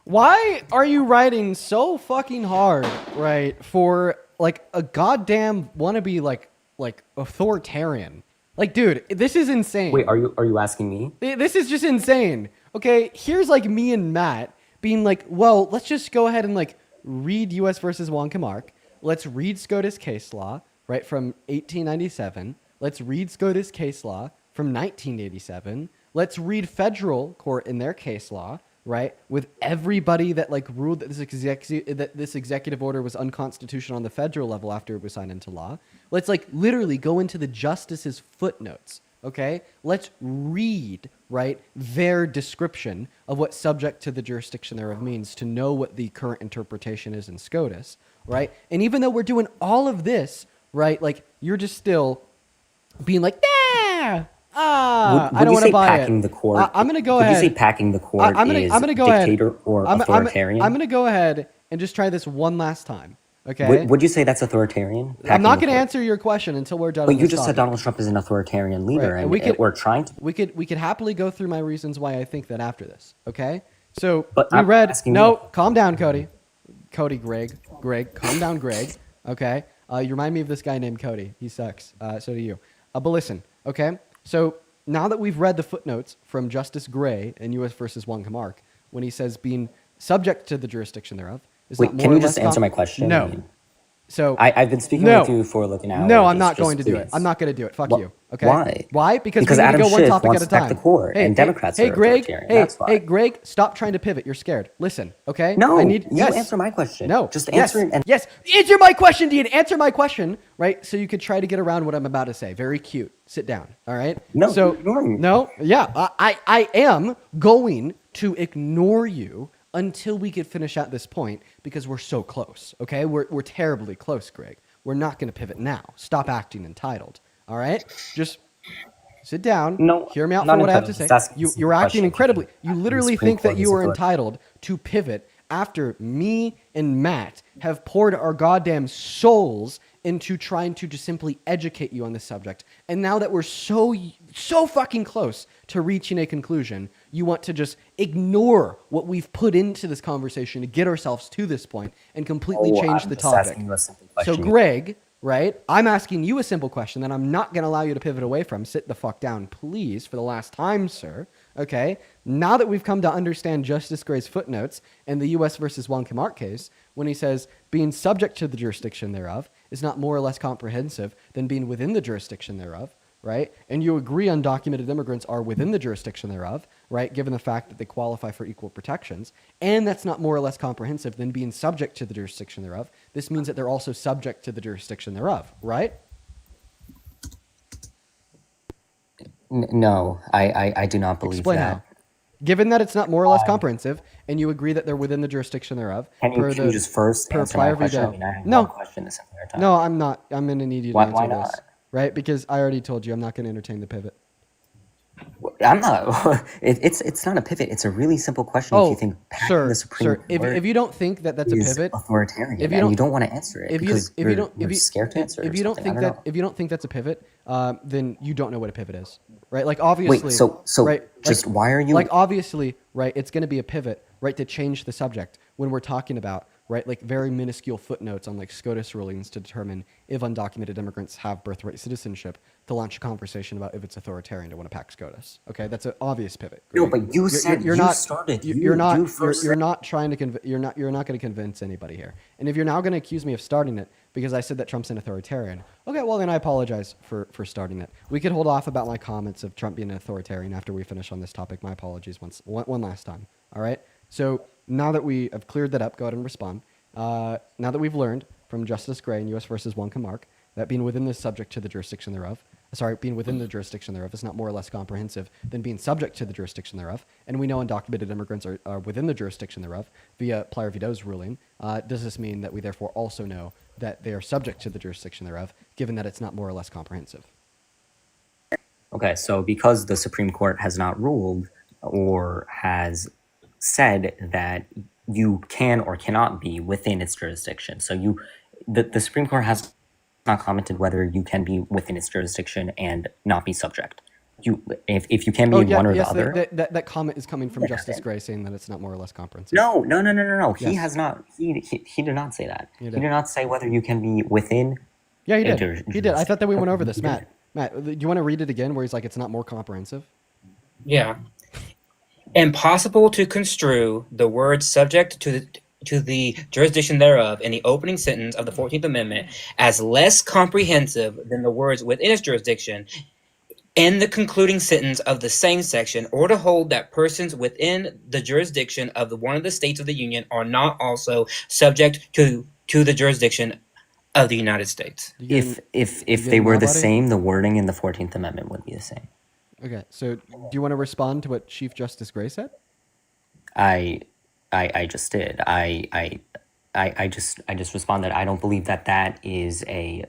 Why are you writing so fucking hard, right, for like a goddamn wannabe like authoritarian? Like, dude, this is insane. Wait, are you asking me? This is just insane. Okay, here's like me and Matt being like, well, let's just go ahead and like read U.S. versus Wong Kim Ark. Let's read SCOTUS case law, right, from 1897. Let's read SCOTUS case law from 1987. Let's read federal court in their case law, right, with everybody that like ruled that this executive order was unconstitutional on the federal level after it was signed into law. Let's like literally go into the justice's footnotes, okay? Let's read, right, their description of what subject to the jurisdiction thereof means to know what the current interpretation is in SCOTUS, right? And even though we're doing all of this, right, like you're just still being like, nah. I don't want to buy it. The court, I'm going to go ahead. Would you say packing the court I'm gonna go dictator ahead. or authoritarian? I'm going to go ahead and just try this one last time. Okay. Would you say that's authoritarian? I'm not going to answer your question until we're done. But you just said Donald Trump is an authoritarian leader, right. and we're trying to. We could happily go through my reasons why I think that after this. Okay. So but we read. No, you. Calm down, Cody. Greg, calm down, Greg. Okay. You remind me of this guy named Cody. He sucks. So do you. But listen. Okay. So now that we've read the footnotes from Justice Gray in U.S. versus Wong Kim Ark, when he says being subject to the jurisdiction thereof. Wait, can you just answer my question? No. So I've been speaking no, with you for like an hour. no, I'm not Just going to do it. please. I'm not going to do it. Fuck Wh- you. Okay. Why? Why? Because Because we need Adam to go one Schiff topic wants at a to back the time. court, and Democrats hey, are Greg. authoritarian. Hey, That's why. hey, Greg. Stop trying to pivot. You're scared. Listen. Okay. No, I need. you Yes. answer my question. No. Just Yes. answer it. And Yes. Answer my question, Dean. Answer my question. Right. So you could try to get around what I'm about to say. Very cute. Sit down. All right. no, So you're ignoring me. no. Yeah. I am going to ignore you until we can finish at this point because we're so close. Okay. We're terribly close, Greg. We're not going to pivot now. Stop acting entitled. All right? Just sit down. No, Hear me out not for what I have to entitled. say. Just asking a You're simple acting question. incredibly. You literally Supreme think that Court you is are authoritative. entitled to pivot after me and Matt have poured our goddamn souls into trying to just simply educate you on this subject. And now that we're so fucking close to reaching a conclusion, you want to just ignore what we've put into this conversation to get ourselves to this point and completely Oh, change I'm the just topic. asking you a simple So question. Greg, right? I'm asking you a simple question that I'm not going to allow you to pivot away from. Sit the fuck down, please, for the last time, sir. Okay? Now that we've come to understand Justice Gray's footnotes in the U.S. versus Juan Camargue case, when he says being subject to the jurisdiction thereof is not more or less comprehensive than being within the jurisdiction thereof, right? And you agree undocumented immigrants are within the jurisdiction thereof, right? Given the fact that they qualify for equal protections. And that's not more or less comprehensive than being subject to the jurisdiction thereof. This means that they're also subject to the jurisdiction thereof, right? No, I do not believe Explain that. how. Given that it's not more or less comprehensive, and you agree that they're within the jurisdiction thereof, Can you just first per answer my prior question? I veto. mean, I have No. one question this entire time. No, I'm not. I'm going to need you to Why answer this. not? Right? Because I already told you I'm not going to entertain the pivot. I'm not. It's not a pivot. It's a really simple question. If you think packing the Supreme Court if you don't think that that's a is pivot, authoritarian, if you and don't- you don't want to answer it if you because if you don't you're if you scared to answer it if or you don't something, think I that know. if you don't think that's a pivot, then you don't know what a pivot is, right? Like obviously, Wait, so right? just why are you like obviously, right? It's going to be a pivot, right, to change the subject when we're talking about, right, like very minuscule footnotes on like SCOTUS rulings to determine if undocumented immigrants have birthright citizenship, to launch a conversation about if it's authoritarian to want to pack SCOTUS. Okay, that's an obvious pivot. No, Greg. but you said you not, started. You're not. You first You're not trying to. You're not going to convince anybody here. And if you're now going to accuse me of starting it because I said that Trump's an authoritarian, okay, well then I apologize for starting it. We could hold off about my comments of Trump being an authoritarian after we finish on this topic. My apologies one last time. All right. So now that we have cleared that up, go ahead and respond. Now that we've learned from Justice Gray in U.S. versus Juan Camargue that being within the subject to the jurisdiction thereof, being within the jurisdiction thereof is not more or less comprehensive than being subject to the jurisdiction thereof, and we know undocumented immigrants are within the jurisdiction thereof via Plier Vito's ruling, does this mean that we therefore also know that they are subject to the jurisdiction thereof, given that it's not more or less comprehensive? Okay, so because the Supreme Court has not ruled or has said that you can or cannot be within its jurisdiction, so the Supreme Court has not commented whether you can be within its jurisdiction and not be subject. If you can be one or the other. That comment is coming from Justice Gray saying that it's not more or less comprehensive. No. He Yes. has not. He did not say that. He He did. did not say whether you can be within. Yeah, he a did. He did. I thought that we went over this, He did. Matt, do you want to read it again where he's like, it's not more comprehensive? Yeah. Impossible to construe the word subject to the jurisdiction thereof in the opening sentence of the 14th Amendment as less comprehensive than the words within its jurisdiction in the concluding sentence of the same section, or to hold that persons within the jurisdiction of one of the states of the Union are not also subject to the jurisdiction of the United States. If you they were the nobody? same, the wording in the 14th Amendment would be the same. Okay, so do you want to respond to what Chief Justice Gray said? I just did. I just responded. I don't believe that is a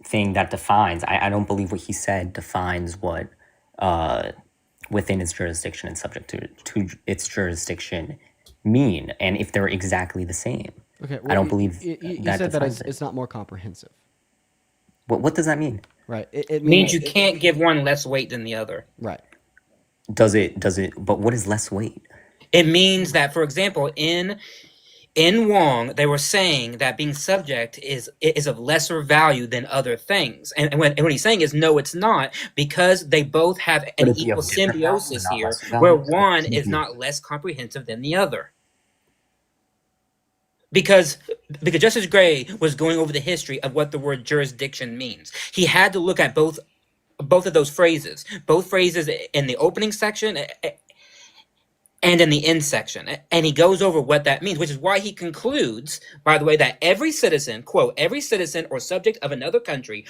thing that defines. I don't believe what he said defines what within its jurisdiction and subject to its jurisdiction mean, and if they're exactly the same. Okay, I don't believe he that said that defines it's not more comprehensive. What does that mean? Right. It It means you can't give one less weight than the other. Right. Does it? But what is less weight? It means that, for example, in Wong, they were saying that being subject is of lesser value than other things. And what he's saying is, no, it's not, because they both have an if you equal have different values, symbiosis they're not here, lesser where values. one It is can't be. not less comprehensive than the other. because Justice Gray was going over the history of what the word jurisdiction means. He had to look at both of those phrases, both phrases in the opening section and in the end section, and he goes over what that means, which is why he concludes, by the way, that every citizen, quote, every citizen or subject of another country,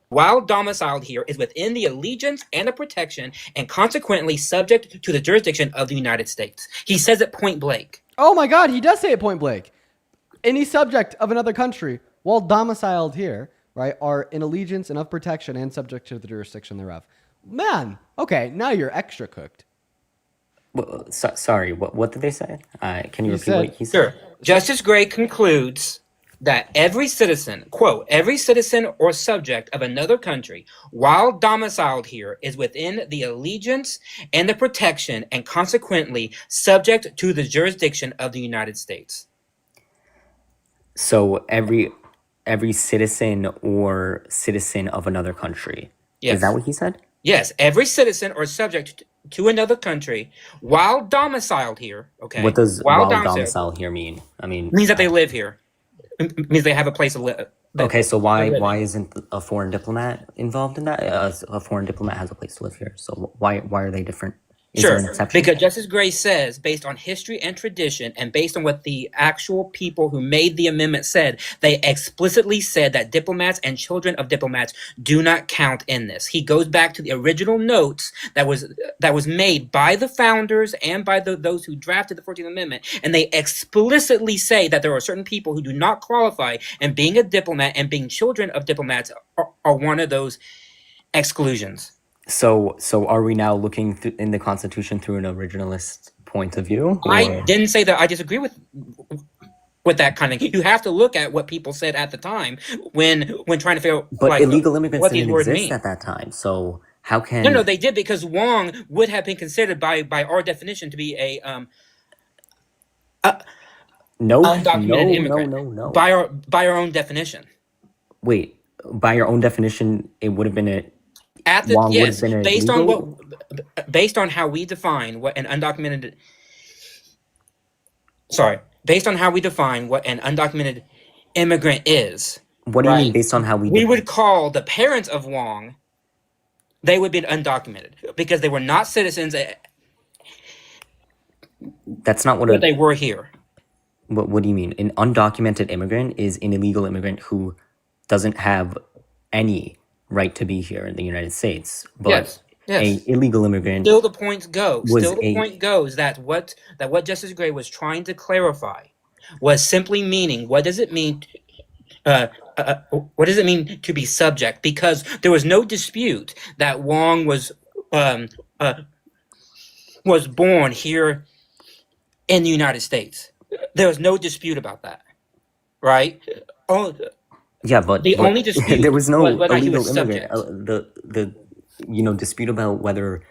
while domiciled here, is within the allegiance and the protection, and consequently subject to the jurisdiction of the United States. He says it point blank. Oh my God, he does say it point blank. Any subject of another country, while domiciled here, right, are in allegiance and of protection and subject to the jurisdiction thereof. Man, okay, now you're extra cooked. Well, sorry, what did they say? Can you He repeat said- what he said? Sure. Justice Gray concludes that every citizen, quote, every citizen or subject of another country, while domiciled here, is within the allegiance and the protection, and consequently subject to the jurisdiction of the United States. So every citizen or citizen of another country. Yes. Is that what he said? Yes, every citizen or subject to another country, while domiciled here, okay? What does while while domicile here mean? I mean, means that they live here. It means they have a place to live. okay, so why isn't a foreign diplomat involved in that? A foreign diplomat has a place to live here. So why are they different? Is there an Sure, exception? because Justice Gray says, based on history and tradition, and based on what the actual people who made the amendment said, they explicitly said that diplomats and children of diplomats do not count in this. He goes back to the original notes that was made by the founders and by those who drafted the 14th Amendment, and they explicitly say that there are certain people who do not qualify, and being a diplomat and being children of diplomats are one of those exclusions. So are we now looking in the Constitution through an originalist point of view? I or- didn't say that I disagree with that kind of thing. You have to look at what people said at the time when trying to figure out But illegal immigrants what these didn't words exist mean. at that time. So how can No, they did, because Wong would have been considered by our definition to be a no undocumented immigrant. no. By our own definition. Wait, by your own definition, it would have been a At the Wong would yes, have been based on how we define what an undocumented based on how we define what an undocumented immigrant is. What do you mean Right. based on how we We would call the parents of Wong, they would be undocumented because they were not citizens, That's not what but they were here. What do you mean? An undocumented immigrant is an illegal immigrant who doesn't have any right to be here in the United States. But Yes. Yes. a illegal immigrant Still, the point goes. was Still, the a- point goes that what Justice Gray was trying to clarify was simply meaning what does it mean? What does it mean to be subject? Because there was no dispute that Wong was born here in the United States. There was no dispute about that, right? Oh, Yeah, but The but only dispute there was no was whether he illegal was immigrant. The dispute about whether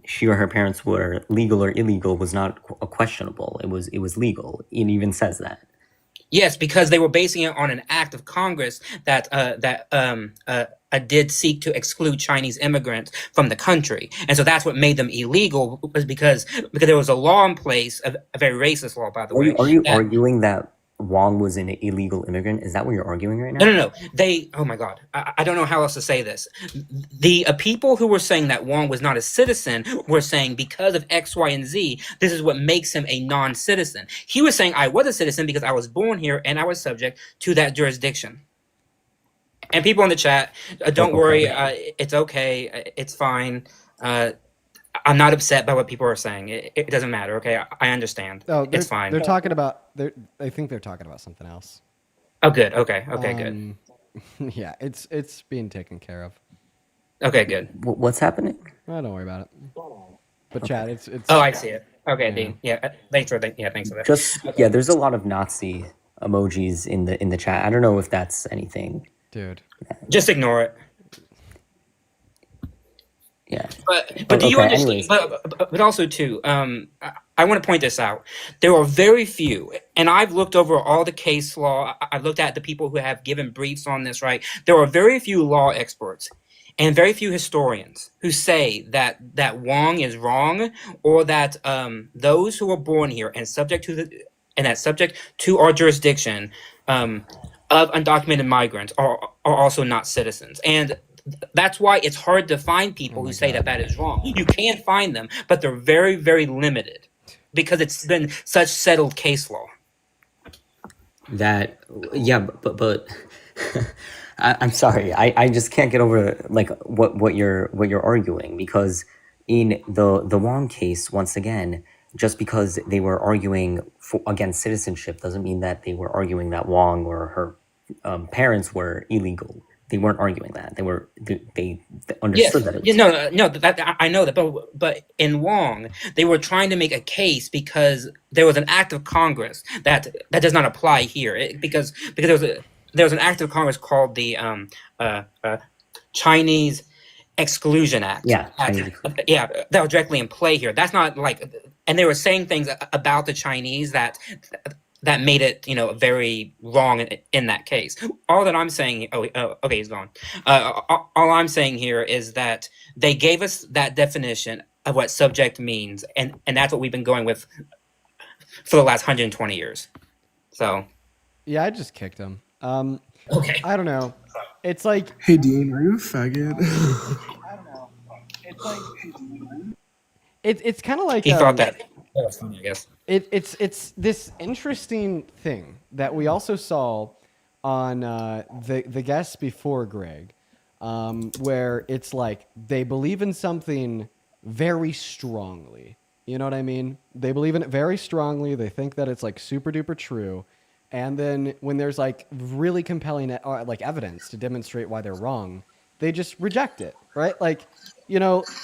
she or her parents were legal or illegal was not questionable. It was legal. It even says that. yes, because they were basing it on an act of Congress that did seek to exclude Chinese immigrants from the country, and so that's what made them illegal. Was because there was a law in place, a very racist law, by the way. Are you that- arguing that Wong was an illegal immigrant? Is that what you're arguing right now? No. They. Oh my God. I don't know how else to say this. The people who were saying that Wong was not a citizen were saying because of X, Y, and Z, this is what makes him a non-citizen. He was saying I was a citizen because I was born here and I was subject to that jurisdiction. And people in the chat, don't worry. It's okay. It's fine. I'm not upset by what people are saying. It doesn't matter. Okay, I understand. Oh, it's fine. They're talking about. I think they're talking about something else. Oh, good. Okay. Good. Yeah, it's being taken care of. Okay, good. What's happening? Oh, don't worry about it. But Chad, it's. Oh, I see it. Okay, Dean. Yeah, thanks for that. Just yeah, there's a lot of Nazi emojis in the chat. I don't know if that's anything. Dude. Just ignore it. Yeah. But do you okay, understand? anyways. But also too, I want to point this out. There are very few, and I've looked over all the case law. I've looked at the people who have given briefs on this. Right, there are very few law experts and very few historians who say that Wong is wrong, or that those who are born here and subject to subject to our jurisdiction of undocumented migrants are also not citizens. And that's why it's hard to find people who say that is wrong. You can find them, but they're very, very limited because it's been such settled case law. That yeah, but I'm sorry, I just can't get over like what you're arguing, because in the Wong case, once again, just because they were arguing against citizenship doesn't mean that they were arguing that Wong or her parents were illegal. They weren't arguing that. They understood that. That I know that, but in Wong, they were trying to make a case because there was an act of Congress that does not apply here. Because there was an act of Congress called the Chinese Exclusion Act. That was directly in play here. That's not like, and they were saying things about the Chinese that made it, very wrong in that case. All that I'm saying, okay, he's gone. All I'm saying here is that they gave us that definition of what subject means, and that's what we've been going with for the last 120 years. So, yeah, I just kicked him. Okay. I don't know. It's like, Hey, Dean, are you a faggot? it's kind of like he thought that was funny, I guess. It's this interesting thing that we also saw on the guests before Greg, where it's like they believe in something very strongly. You know what I mean? They believe in it very strongly. They think that it's like super duper true. And then when there's like really compelling like evidence to demonstrate why they're wrong, they just reject it, right? Like,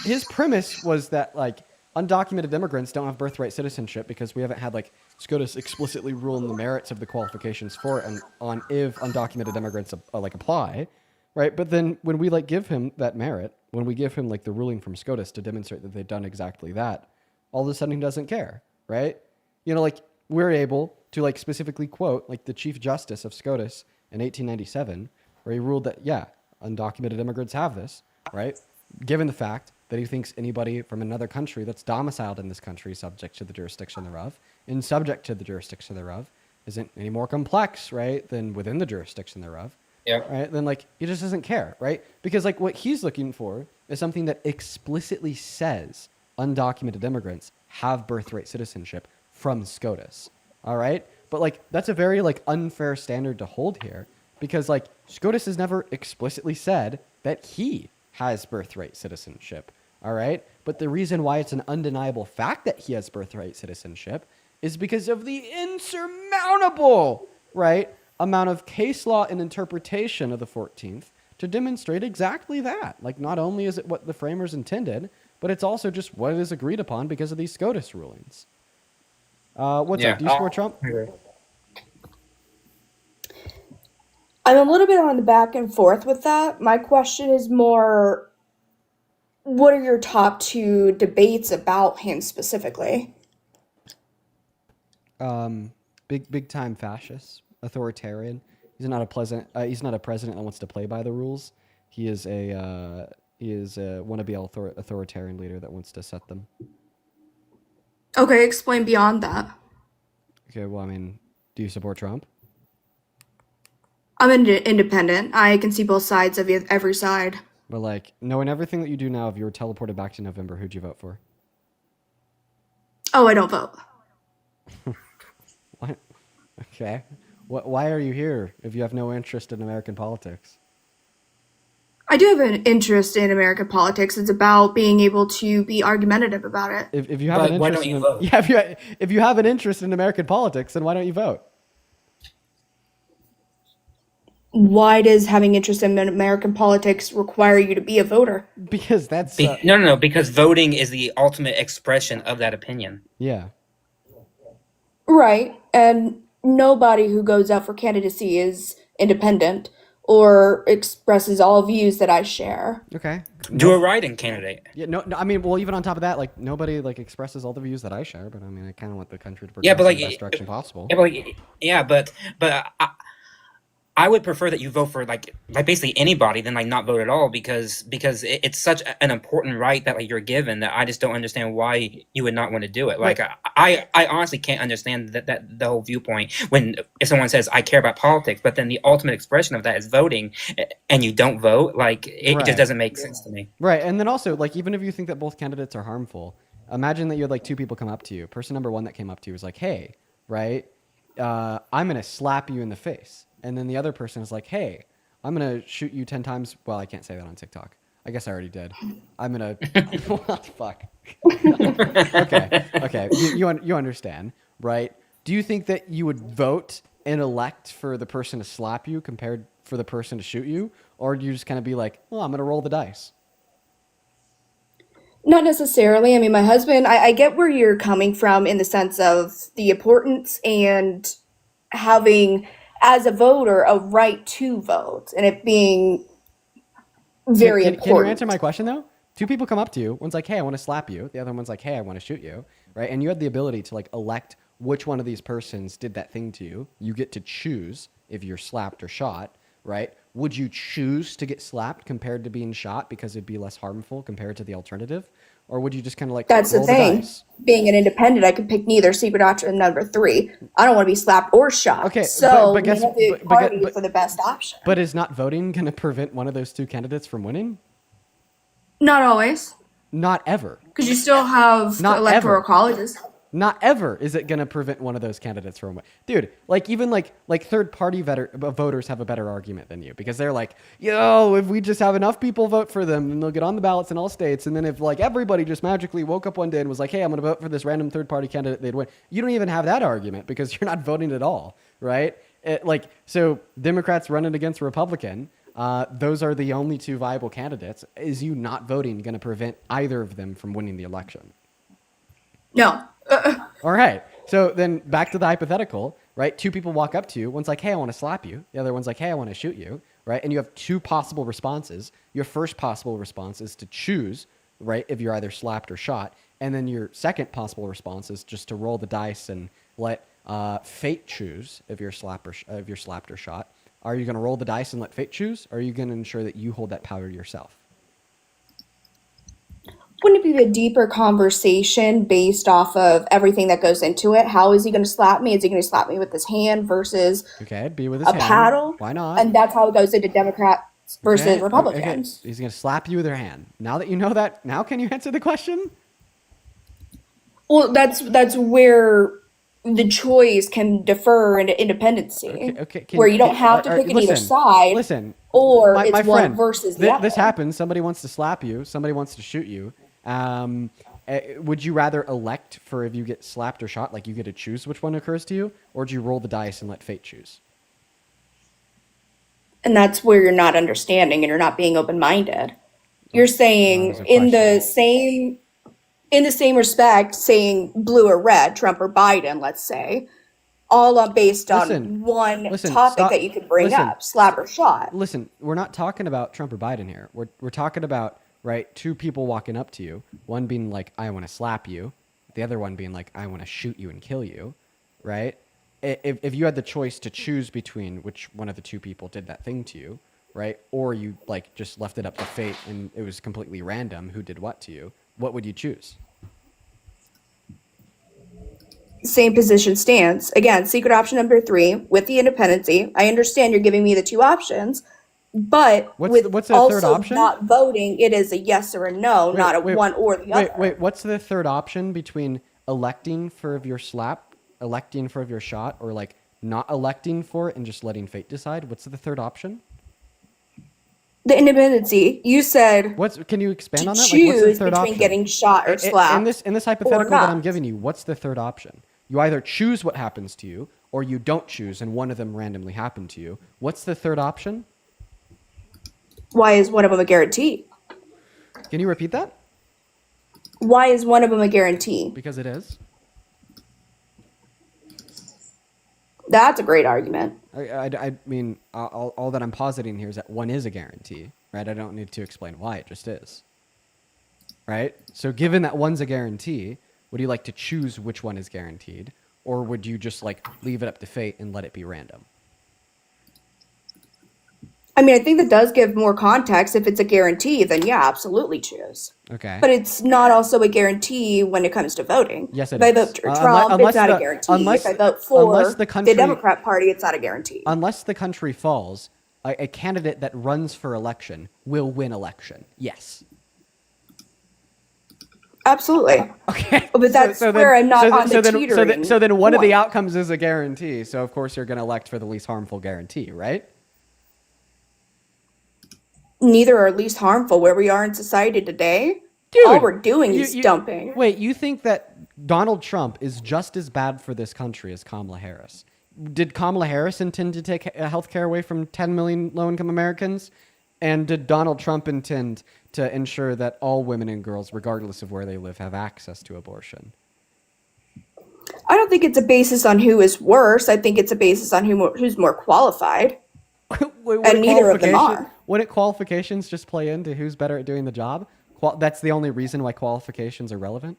his premise was that like undocumented immigrants don't have birthright citizenship because we haven't had like SCOTUS explicitly rule on the merits of the qualifications for it and on if undocumented immigrants like apply, right? But then when we like give him that merit, when we give him like the ruling from SCOTUS to demonstrate that they've done exactly that, all of a sudden he doesn't care, right? Like we're able to like specifically quote like the Chief Justice of SCOTUS in 1897, where he ruled that, yeah, undocumented immigrants have this, right? Given the fact that he thinks anybody from another country that's domiciled in this country subject to the jurisdiction thereof and subject to the jurisdiction thereof isn't any more complex, right, than within the jurisdiction thereof. Yeah. Right. Then like he just doesn't care, right? Because like what he's looking for is something that explicitly says undocumented immigrants have birthright citizenship from SCOTUS. All right. But like that's a very like unfair standard to hold here, because like SCOTUS has never explicitly said that he has birthright citizenship. All right. But the reason why it's an undeniable fact that he has birthright citizenship is because of the insurmountable, right, amount of case law and interpretation of the 14th to demonstrate exactly that. Like, not only is it what the framers intended, but it's also just what is agreed upon because of these SCOTUS rulings. What's up? Do you support Trump? I'm a little bit on the back and forth with that. My question is more, what are your top two debates about him specifically? Big time fascist, authoritarian. He's not a president that wants to play by the rules. He is a wannabe authoritarian leader that wants to set them. Okay, explain beyond that. Okay, well, I mean, do you support Trump? I'm independent. I can see both sides of every side. But like, knowing everything that you do now, if you were teleported back to November, who'd you vote for? Oh, I don't vote. What? Okay. Why are you here if you have no interest in American politics? I do have an interest in American politics. It's about being able to be argumentative about it. If you have an interest, why don't you vote? Yeah, if you have an interest in American politics, then why don't you vote? Why does having interest in American politics require you to be a voter? Because that's no. Because voting is the ultimate expression of that opinion. Yeah. Right, and nobody who goes out for candidacy is independent or expresses all views that I share. Okay. Do a write-in candidate. Yeah, no, I mean, well, even on top of that, like, nobody, like, expresses all the views that I share, but I mean, I kind of want the country to progress in the best direction possible. But I would prefer that you vote for like basically anybody than like not vote at all because it's such an important right that like you're given that I just don't understand why you would not want to do it. Like Right. I honestly can't understand that the whole viewpoint when if someone says I care about politics, but then the ultimate expression of that is voting, and you don't vote. Like it Right. just doesn't make sense to me. Right. And then also, like, even if you think that both candidates are harmful, imagine that you had like two people come up to you. Person number one that came up to you was like, hey, right, I'm going to slap you in the face. And then the other person is like, hey, I'm going to shoot you 10 times. Well, I can't say that on TikTok. I guess I already did. I'm going to, what the fuck? Okay. Okay. You understand, right? Do you think that you would vote and elect for the person to slap you compared for the person to shoot you? Or do you just kind of be like, well, I'm going to roll the dice? Not necessarily. I mean, my husband, I get where you're coming from in the sense of the importance and having, as a voter, a right to vote and it being very Can you important. answer my question though? Two people come up to you. One's like, "Hey, I want to slap you." The other one's like, "Hey, I want to shoot you." Right? And you had the ability to like elect which one of these persons did that thing to you. You get to choose if you're slapped or shot. Right? Would you choose to get slapped compared to being shot because it'd be less harmful compared to the alternative, or would you just kind of like That's the roll the thing. dice? Being an independent, I could pick neither. Secret option number 3. I don't want to be slapped or shot. Okay, So but guess we have to but, party but, for the best option. but is not voting going to prevent one of those two candidates from winning? Not always, Not ever. because you still have Not electoral ever. colleges. Not ever is it going to prevent one of those candidates from winning. Dude, like even like third party voters have a better argument than you because they're like, yo, if we just have enough people vote for them, then they'll get on the ballots in all states. And then if like everybody just magically woke up one day and was like, hey, I'm going to vote for this random third party candidate, they'd win. You don't even have that argument because you're not voting at all, right? So Democrats running against Republican, those are the only two viable candidates. Is you not voting going to prevent either of them from winning the election? No. All right. So then back to the hypothetical, right? Two people walk up to you. One's like, hey, I want to slap you. The other one's like, hey, I want to shoot you, right? And you have two possible responses. Your first possible response is to choose, right, if you're either slapped or shot. And then your second possible response is just to roll the dice and let fate choose if you're slapped or shot. Are you going to roll the dice and let fate choose? Or are you going to ensure that you hold that power yourself? Wouldn't it be a deeper conversation based off of everything that goes into it? How is he going to slap me? Is he going to slap me with his hand versus Okay, it'd be with his a hand. paddle? Why not? And that's how it goes into Democrats versus Okay, Republicans. okay. He's going to slap you with your hand. Now that you know that, now can you answer the question? Well, that's where the choice can defer into independency, Okay, where you don't have to pick on either side, Listen, or my it's one friend, versus the other. this happens. Somebody wants to slap you. Somebody wants to shoot you. Would you rather elect for if you get slapped or shot, like you get to choose which one occurs to you, or do you roll the dice and let fate choose? And that's where you're not understanding and you're not being open-minded. You're saying That was a in the same respect, saying blue or red, Trump or Biden, let's say, all are based on Listen, one listen, topic stop- that you could bring listen, up, slap or shot. Listen, we're not talking about Trump or Biden here. We're talking about, right, two people walking up to you, one being like, I want to slap you, the other one being like, I want to shoot you and kill you, right? If you had the choice to choose between which one of the two people did that thing to you, right, or you like just left it up to fate and it was completely random who did what to you, what would you choose? Same position stands. Again, secret option number 3 with the independency. I understand you're giving me the two options, but What's the third also option? not voting, it is a yes or a no, not a one or the other. Wait, what's the third option between electing for if you're slapped, electing for if you're shot, or like not electing for it and just letting fate decide? What's the third option? The independency. You said Can you expand to on that? Like, what's the choose third between option? getting shot or slapped. In this hypothetical that I'm not. giving you, what's the third option? You either choose what happens to you, or you don't choose, and one of them randomly happened to you. What's the third option? Why is one of them a guarantee? Can you repeat that? Why is one of them a guarantee? Because it is. That's a great argument. I mean, all that I'm positing here is that one is a guarantee, right? I don't need to explain why, it just is. Right? So given that one's a guarantee, would you like to choose which one is guaranteed? Or would you just like leave it up to fate and let it be random? I mean, I think that does give more context. If it's a guarantee, then yeah, absolutely choose. Okay. But it's not also a guarantee when it comes to voting. Yes, If it I is. vote for Trump, it's not a guarantee. unless If I vote unless for the country the Democrat Party, it's not a guarantee. unless the country falls, a candidate that runs for election will win election. Yes. Absolutely. Okay. But that's where I'm not on the teetering So then one of the point. outcomes is a guarantee. So of course you're going to elect for the least harmful guarantee, right? Neither are least harmful where we are in society today. Dude, all we're doing is dumping. Wait, you think that Donald Trump is just as bad for this country as Kamala Harris? Did Kamala Harris intend to take health care away from 10 million low-income Americans? And did Donald Trump intend to ensure that all women and girls, regardless of where they live, have access to abortion? I don't think it's a basis on who is worse. I think it's a basis on who's more qualified. And neither of them are. Wouldn't qualifications just play into who's better at doing the job? That's the only reason why qualifications are relevant?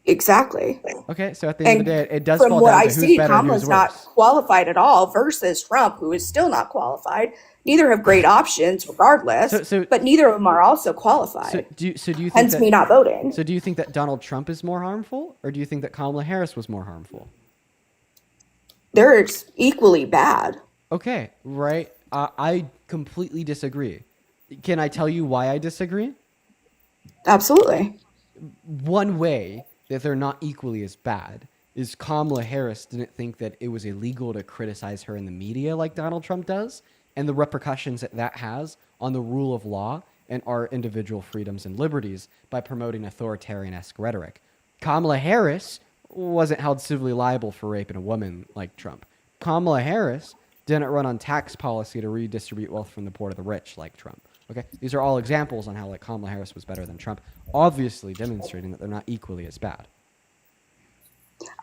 Exactly. Okay, so at the end of the day, it does From fall what down I to who's see, better and who's Kamala's not worse. qualified at all versus Trump, who is still not qualified. Neither have great options regardless, but neither of them are also qualified. So do you think Hence that, me not voting. So do you think that Donald Trump is more harmful, or do you think that Kamala Harris was more harmful? They're equally bad. Okay, right. I completely disagree. Can I tell you why I disagree? Absolutely. One way that they're not equally as bad is Kamala Harris didn't think that it was illegal to criticize her in the media like Donald Trump does, and the repercussions that that has on the rule of law and our individual freedoms and liberties by promoting authoritarian-esque rhetoric. Kamala Harris wasn't held civilly liable for raping a woman like Trump. Kamala Harris didn't run on tax policy to redistribute wealth from the poor to the rich like Trump. Okay, these are all examples on how like Kamala Harris was better than Trump, obviously demonstrating that they're not equally as bad.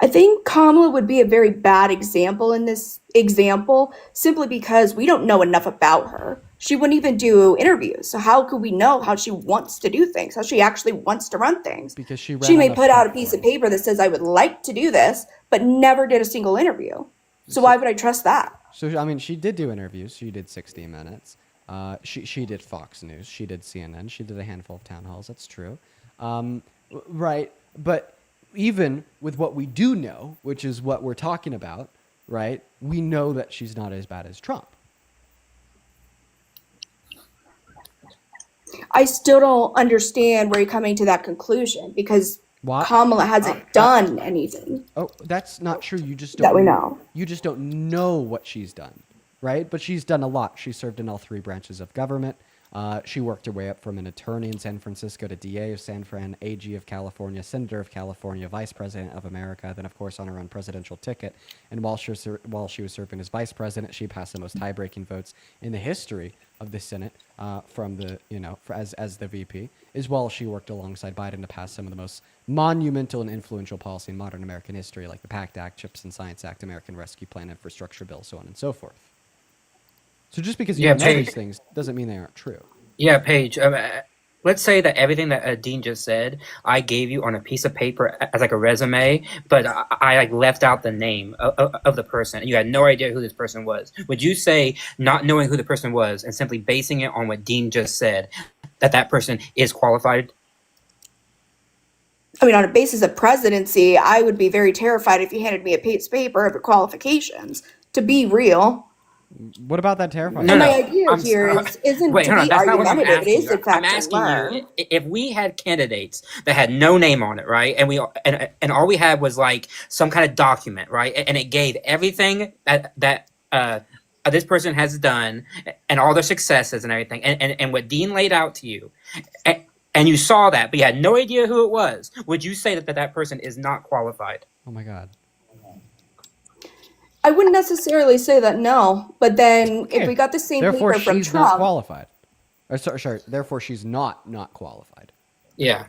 I think Kamala would be a very bad example in this example simply because we don't know enough about her. She wouldn't even do interviews. So how could we know how she wants to do things, how she actually wants to run things? Because she may put out a piece of paper that says, I would like to do this, but never did a single interview. So why would I trust that? So, I mean, she did do interviews. She did 60 Minutes. She did Fox News. She did CNN. She did a handful of town halls. That's true. Right. But even with what we do know, which is what we're talking about, right, we know that she's not as bad as Trump. I still don't understand where you're coming to that conclusion because Kamala hasn't done anything. Oh, that's not true. You just don't That we know. You just don't know what she's done, right? But she's done a lot. She served in all three branches of government. She worked her way up from an attorney in San Francisco to DA of San Fran, AG of California, Senator of California, Vice President of America, then of course on her own presidential ticket. And while she was serving as Vice President, she passed the most tie-breaking votes in the history of the Senate from the as the VP. As well, she worked alongside Biden to pass some of the most monumental and influential policy in modern American history, like the PACT Act, CHIPS and Science Act, American Rescue Plan, Infrastructure Bill, so on and so forth. So just because you know these things doesn't mean they aren't true. Yeah, Paige. Let's say that everything that Dean just said, I gave you on a piece of paper as like a resume, but I like left out the name of the person. You had no idea who this person was. Would you say not knowing who the person was and simply basing it on what Dean just said, that person is qualified? I mean, on a basis of presidency, I would be very terrified if you handed me a piece of paper of her qualifications. To be real. What about that terrifying? My idea here isn't to be argumentative. It is, in fact, I'm asking you, if we had candidates that had no name on it, right, and all we had was like some kind of document, right, and it gave everything that this person has done and all their successes and everything, and what Dean laid out to you, and you saw that, but you had no idea who it was, would you say that person is not qualified? Oh my God. I wouldn't necessarily say that, no. But then if we got the same therefore paper from she's Trump, not qualified. Sorry. Therefore, she's not qualified. Yeah.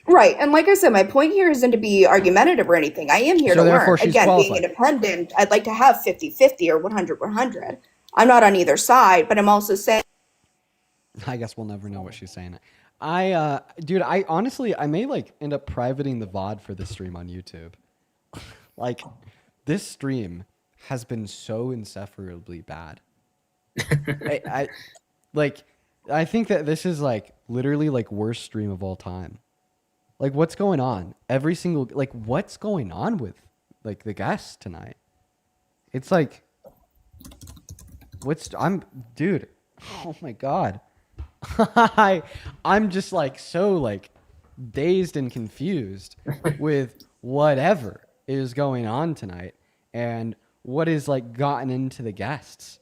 Right. And like I said, my point here isn't to be argumentative or anything. I am here to learn. Again, being independent, I'd like to have 50-50 or 100-100. I'm not on either side, but I'm also saying. I guess we'll never know what she's saying. Dude, I honestly, I may like end up privating the VOD for this stream on YouTube. Like, this stream has been so insufferably bad. I like I think that this is like literally like worst stream of all time. Like what's going on? Every single like what's going on with like the guests tonight? It's like I'm dude. Oh my god. I'm just like so like dazed and confused with whatever is going on tonight and what is like gotten into the guests.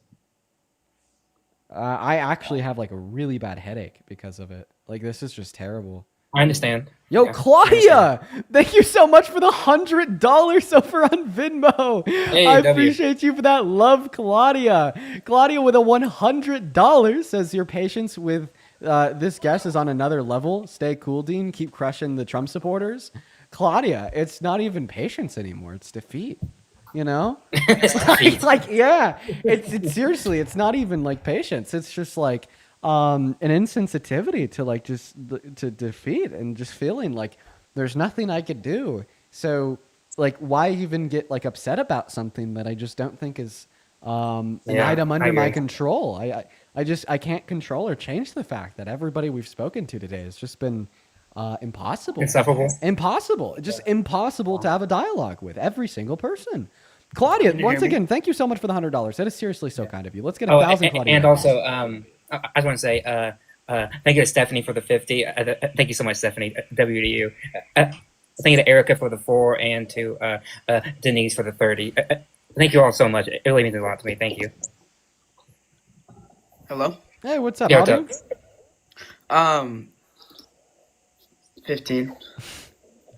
I actually have like a really bad headache because of it. Like this is just terrible. I understand. Yo, Yeah, I understand. Claudia, thank you so much for the $100 over on Venmo. Hey, I W. appreciate you for that. Love, Claudia. Claudia with a $100 says your patience with this guest is on another level. Stay cool, Dean. Keep crushing the Trump supporters. Claudia, it's not even patience anymore. It's defeat. You know, it's like yeah, it's seriously, it's not even like patience. It's just like an insensitivity to like just to defeat and just feeling like there's nothing I could do. So like, why even get like upset about something that I just don't think is an item under my control? I can't control or change the fact that everybody we've spoken to today has just been impossible. Insufferable. Impossible. Just impossible to have a dialogue with every single person. Claudia, once again, thank you so much for the $100. That is seriously so kind of you. Let's get 1,000, Claudia. And also, I just want to say thank you to Stephanie for the 50. Thank you so much, Stephanie. W to you. Thank you to Erica for the 4 and to Denise for the 30. Thank you all so much. It really means a lot to me. Thank you. Hello? Hey, what's up, Yeah, what's Aldo? 15. All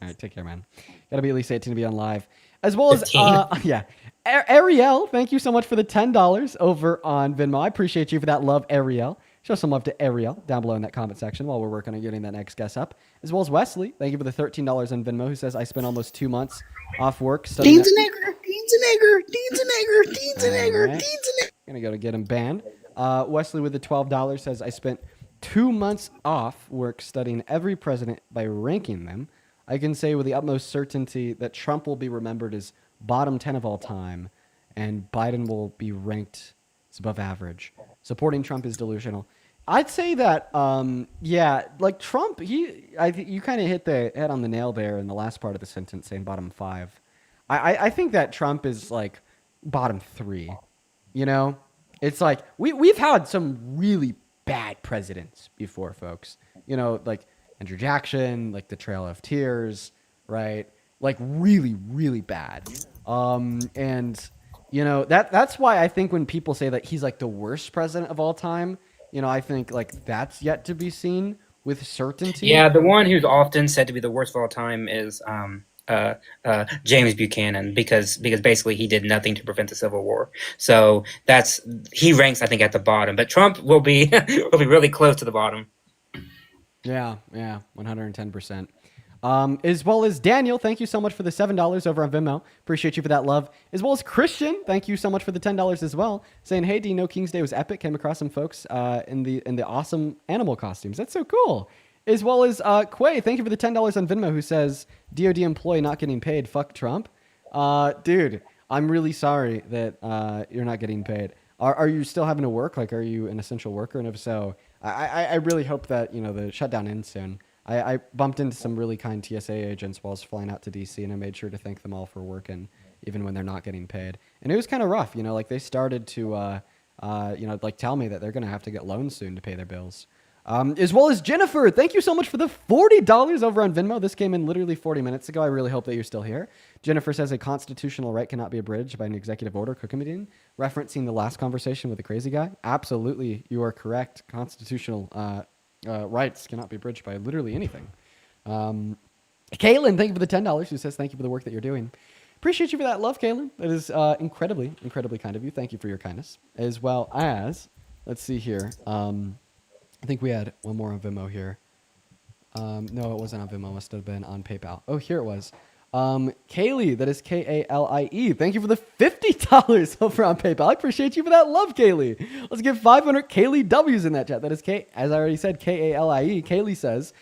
right, take care, man. Gotta be at least 18 to be on live. As well as, 15? yeah. Ariel, thank you so much for the $10 over on Venmo. I appreciate you for that love, Ariel. Show some love to Ariel down below in that comment section while we're working on getting that next guest up. As well as Wesley, thank you for the $13 on Venmo, who says, I spent almost 2 months off work studying. Dean's a nigger. Dean's a nigger. Dean's a nigger. Dean's a nigger. Right. Dean's a nigger. Gonna go to get him banned. Wesley with the $12 says, I spent 2 months off work studying every president by ranking them. I can say with the utmost certainty that Trump will be remembered as bottom 10 of all time, and Biden will be ranked as above average. Supporting Trump is delusional. I'd say that, yeah, like Trump, you kind of hit the head on the nail there in the last part of the sentence saying bottom 5. I think that Trump is like bottom 3, you know? It's like, we've had some really bad presidents before, folks. You know, like Andrew Jackson, like the Trail of Tears, right? Like really, really bad. And you know, that's why I think when people say that he's like the worst president of all time, you know, I think like that's yet to be seen with certainty. Yeah, the one who's often said to be the worst of all time is James Buchanan because basically he did nothing to prevent the Civil War. So he ranks, I think, at the bottom. But Trump will be will be really close to the bottom. Yeah, 110%. As well as Daniel, thank you so much for the $7 over on Venmo. Appreciate you for that love. As well as Christian, thank you so much for the $10 as well. Saying, hey, do you know King's Day was epic? Came across some folks in the awesome animal costumes. That's so cool. As well as Quay, thank you for the $10 on Venmo, who says, DOD employee not getting paid, fuck Trump. Dude, I'm really sorry that you're not getting paid. Are you still having to work? Like, are you an essential worker? And if so, I really hope that, you know, the shutdown ends soon. I bumped into some really kind TSA agents while I was flying out to DC, and I made sure to thank them all for working, even when they're not getting paid. And it was kind of rough, you know, like they started to, you know, like tell me that they're going to have to get loans soon to pay their bills. As well as Jennifer, thank you so much for the $40 over on Venmo. This came in literally 40 minutes ago. I really hope that you're still here. Jennifer says a constitutional right cannot be abridged by an executive order committing, referencing the last conversation with the crazy guy. Absolutely, you are correct. Constitutional rights cannot be abridged by literally anything. Kaylin, thank you for the $10. Who says thank you for the work that you're doing. Appreciate you for that love, Kaylin. That is incredibly, incredibly kind of you. Thank you for your kindness. As well as, let's see here. I think we had one more on Venmo here. No, it wasn't on Venmo. It must have been on PayPal. Oh, here it was. Kaylee, that is K-A-L-I-E. Thank you for the $50 over on PayPal. I appreciate you for that love, Kaylee. Let's get 500 Kaylee W's in that chat. That is as I already said, K-A-L-I-E. Kaylee says,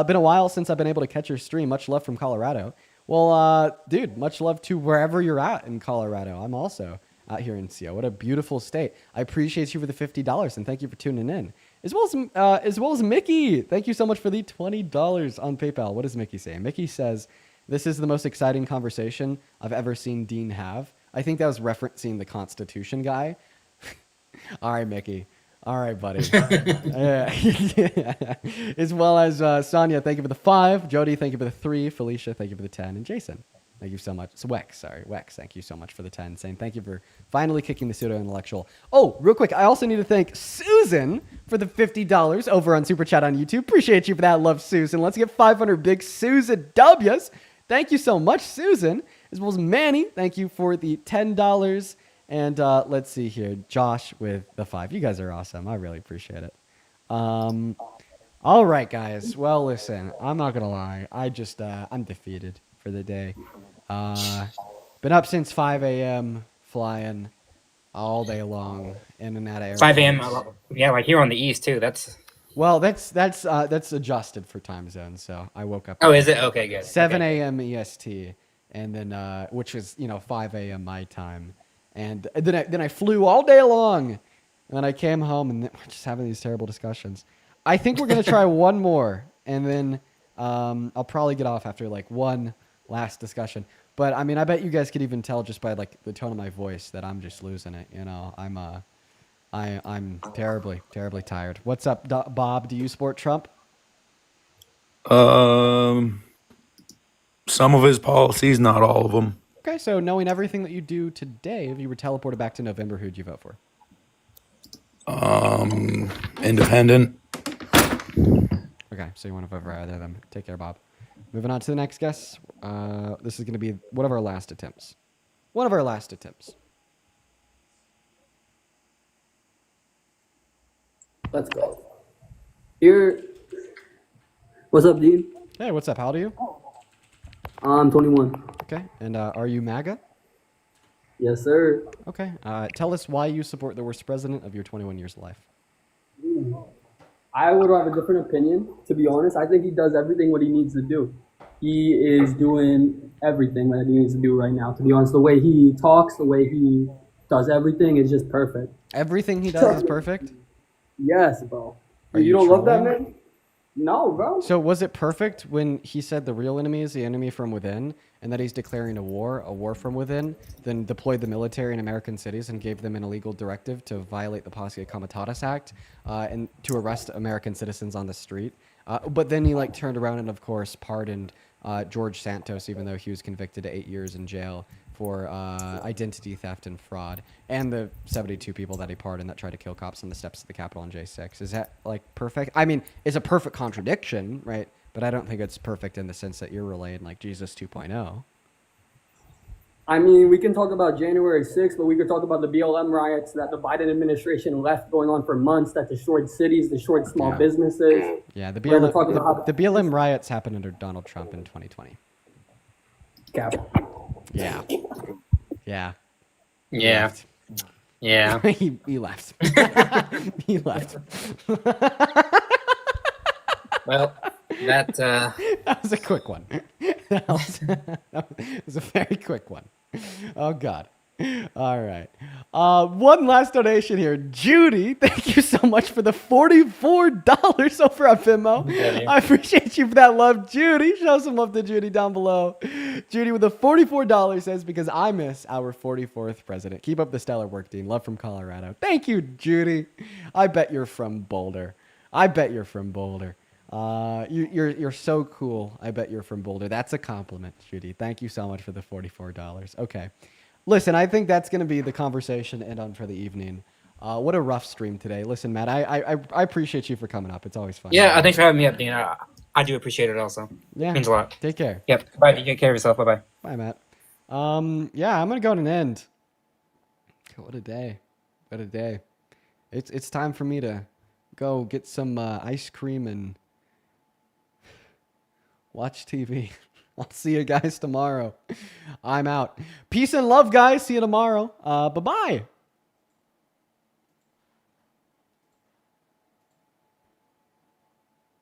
been a while since I've been able to catch your stream. Much love from Colorado. Well, dude, much love to wherever you're at in Colorado. I'm also out here in CO. What a beautiful state. I appreciate you for the $50 and thank you for tuning in. As well as Mickey. Thank you so much for the $20 on PayPal. What does Mickey say? Mickey says, "This is the most exciting conversation I've ever seen Dean have." I think that was referencing the Constitution guy. All right, Mickey. All right, buddy. As well as Sonia, thank you for the 5. Jody, thank you for the 3. Felicia, thank you for the 10. And Jason, thank you so much. It's Wex, thank you so much for the 10. Saying thank you for finally kicking the pseudo-intellectual. Oh, real quick, I also need to thank Susan for the $50 over on Super Chat on YouTube. Appreciate you for that. Love, Susan. Let's get 500 big Susan W's. Thank you so much, Susan. As well as Manny, thank you for the $10. And let's see here. Josh with the 5. You guys are awesome. I really appreciate it. All right, guys. Well, listen, I'm not going to lie. I'm defeated for the day. Been up since 5 a.m. flying all day long in and out of airports. 5 a.m. Yeah, like here on the east too. Well, that's adjusted for time zone. So I woke up. Oh, is it? Okay, good. 7 a.m. EST, and then which is 5 a.m. my time, and then I flew all day long, and then I came home and we're just having these terrible discussions. I think we're gonna try one more, and then I'll probably get off after like one last discussion. But I mean, I bet you guys could even tell just by like the tone of my voice that I'm just losing it. You know, I'm terribly, terribly tired. What's up, Bob? Do you support Trump? Some of his policies, not all of them. Okay, so knowing everything that you do today, if you were teleported back to November, who'd you vote for? Independent. Okay, so you want to vote for either of them. Take care, Bob. Moving on to the next guest. This is going to be one of our last attempts. One of our last attempts. Let's go. Here. What's up, Dean? Hey, what's up? How old are you? I'm 21. Okay, and are you MAGA? Yes, sir. Okay, tell us why you support the worst president of your 21 years of life. I would have a different opinion, to be honest. I think he does everything what he needs to do. He is doing everything that he needs to do right now, to be honest. The way he talks, the way he does everything is just perfect. Everything he does is perfect? Yes, bro. Are you you don't love that, trolling? man? No, bro. So was it perfect when he said the real enemy is the enemy from within, and that he's declaring a war from within, then deployed the military in American cities and gave them an illegal directive to violate the Posse Comitatus Act and to arrest American citizens on the street? But then he turned around and, of course, pardoned George Santos, even though he was convicted to 8 years in jail for identity theft and fraud, and the 72 people that he pardoned that tried to kill cops on the steps of the Capitol on J6. Is that perfect? I mean, it's a perfect contradiction, right? But I don't think it's perfect in the sense that you're relaying Jesus 2.0. I mean, we can talk about January 6th, but we could talk about the BLM riots that the Biden administration left going on for months that destroyed cities, destroyed small businesses. Yeah, the We're talking about the BLM riots happened under Donald Trump in 2020. Cap. Yeah. Yeah. Yeah. Yeah. He left. He left. Well, that was a quick one. That was a very quick one. Oh, God. All right. One last donation here. Judy, thank you so much for the $44 over on Venmo. Okay. I appreciate you for that love, Judy. Show some love to Judy down below. Judy with the $44 says, because I miss our 44th president. Keep up the stellar work, Dean. Love from Colorado. Thank you, Judy. I bet you're from Boulder. You're so cool. I bet you're from Boulder. That's a compliment, Judy. Thank you so much for the $44. Okay. Listen, I think that's going to be the conversation and on for the evening. What a rough stream today. Listen, Matt, I appreciate you for coming up. It's always fun. yeah. Thanks for having me up, Dean. I do appreciate it also. Yeah. Means a lot. Take care. Yep. Bye. You take care of yourself. Bye bye. Bye, Matt. Yeah, I'm going to go on an end. What a day. What a day. It's time for me to go get some ice cream and watch TV. I'll see you guys tomorrow. I'm out. Peace and love, guys. See you tomorrow. Bye-bye.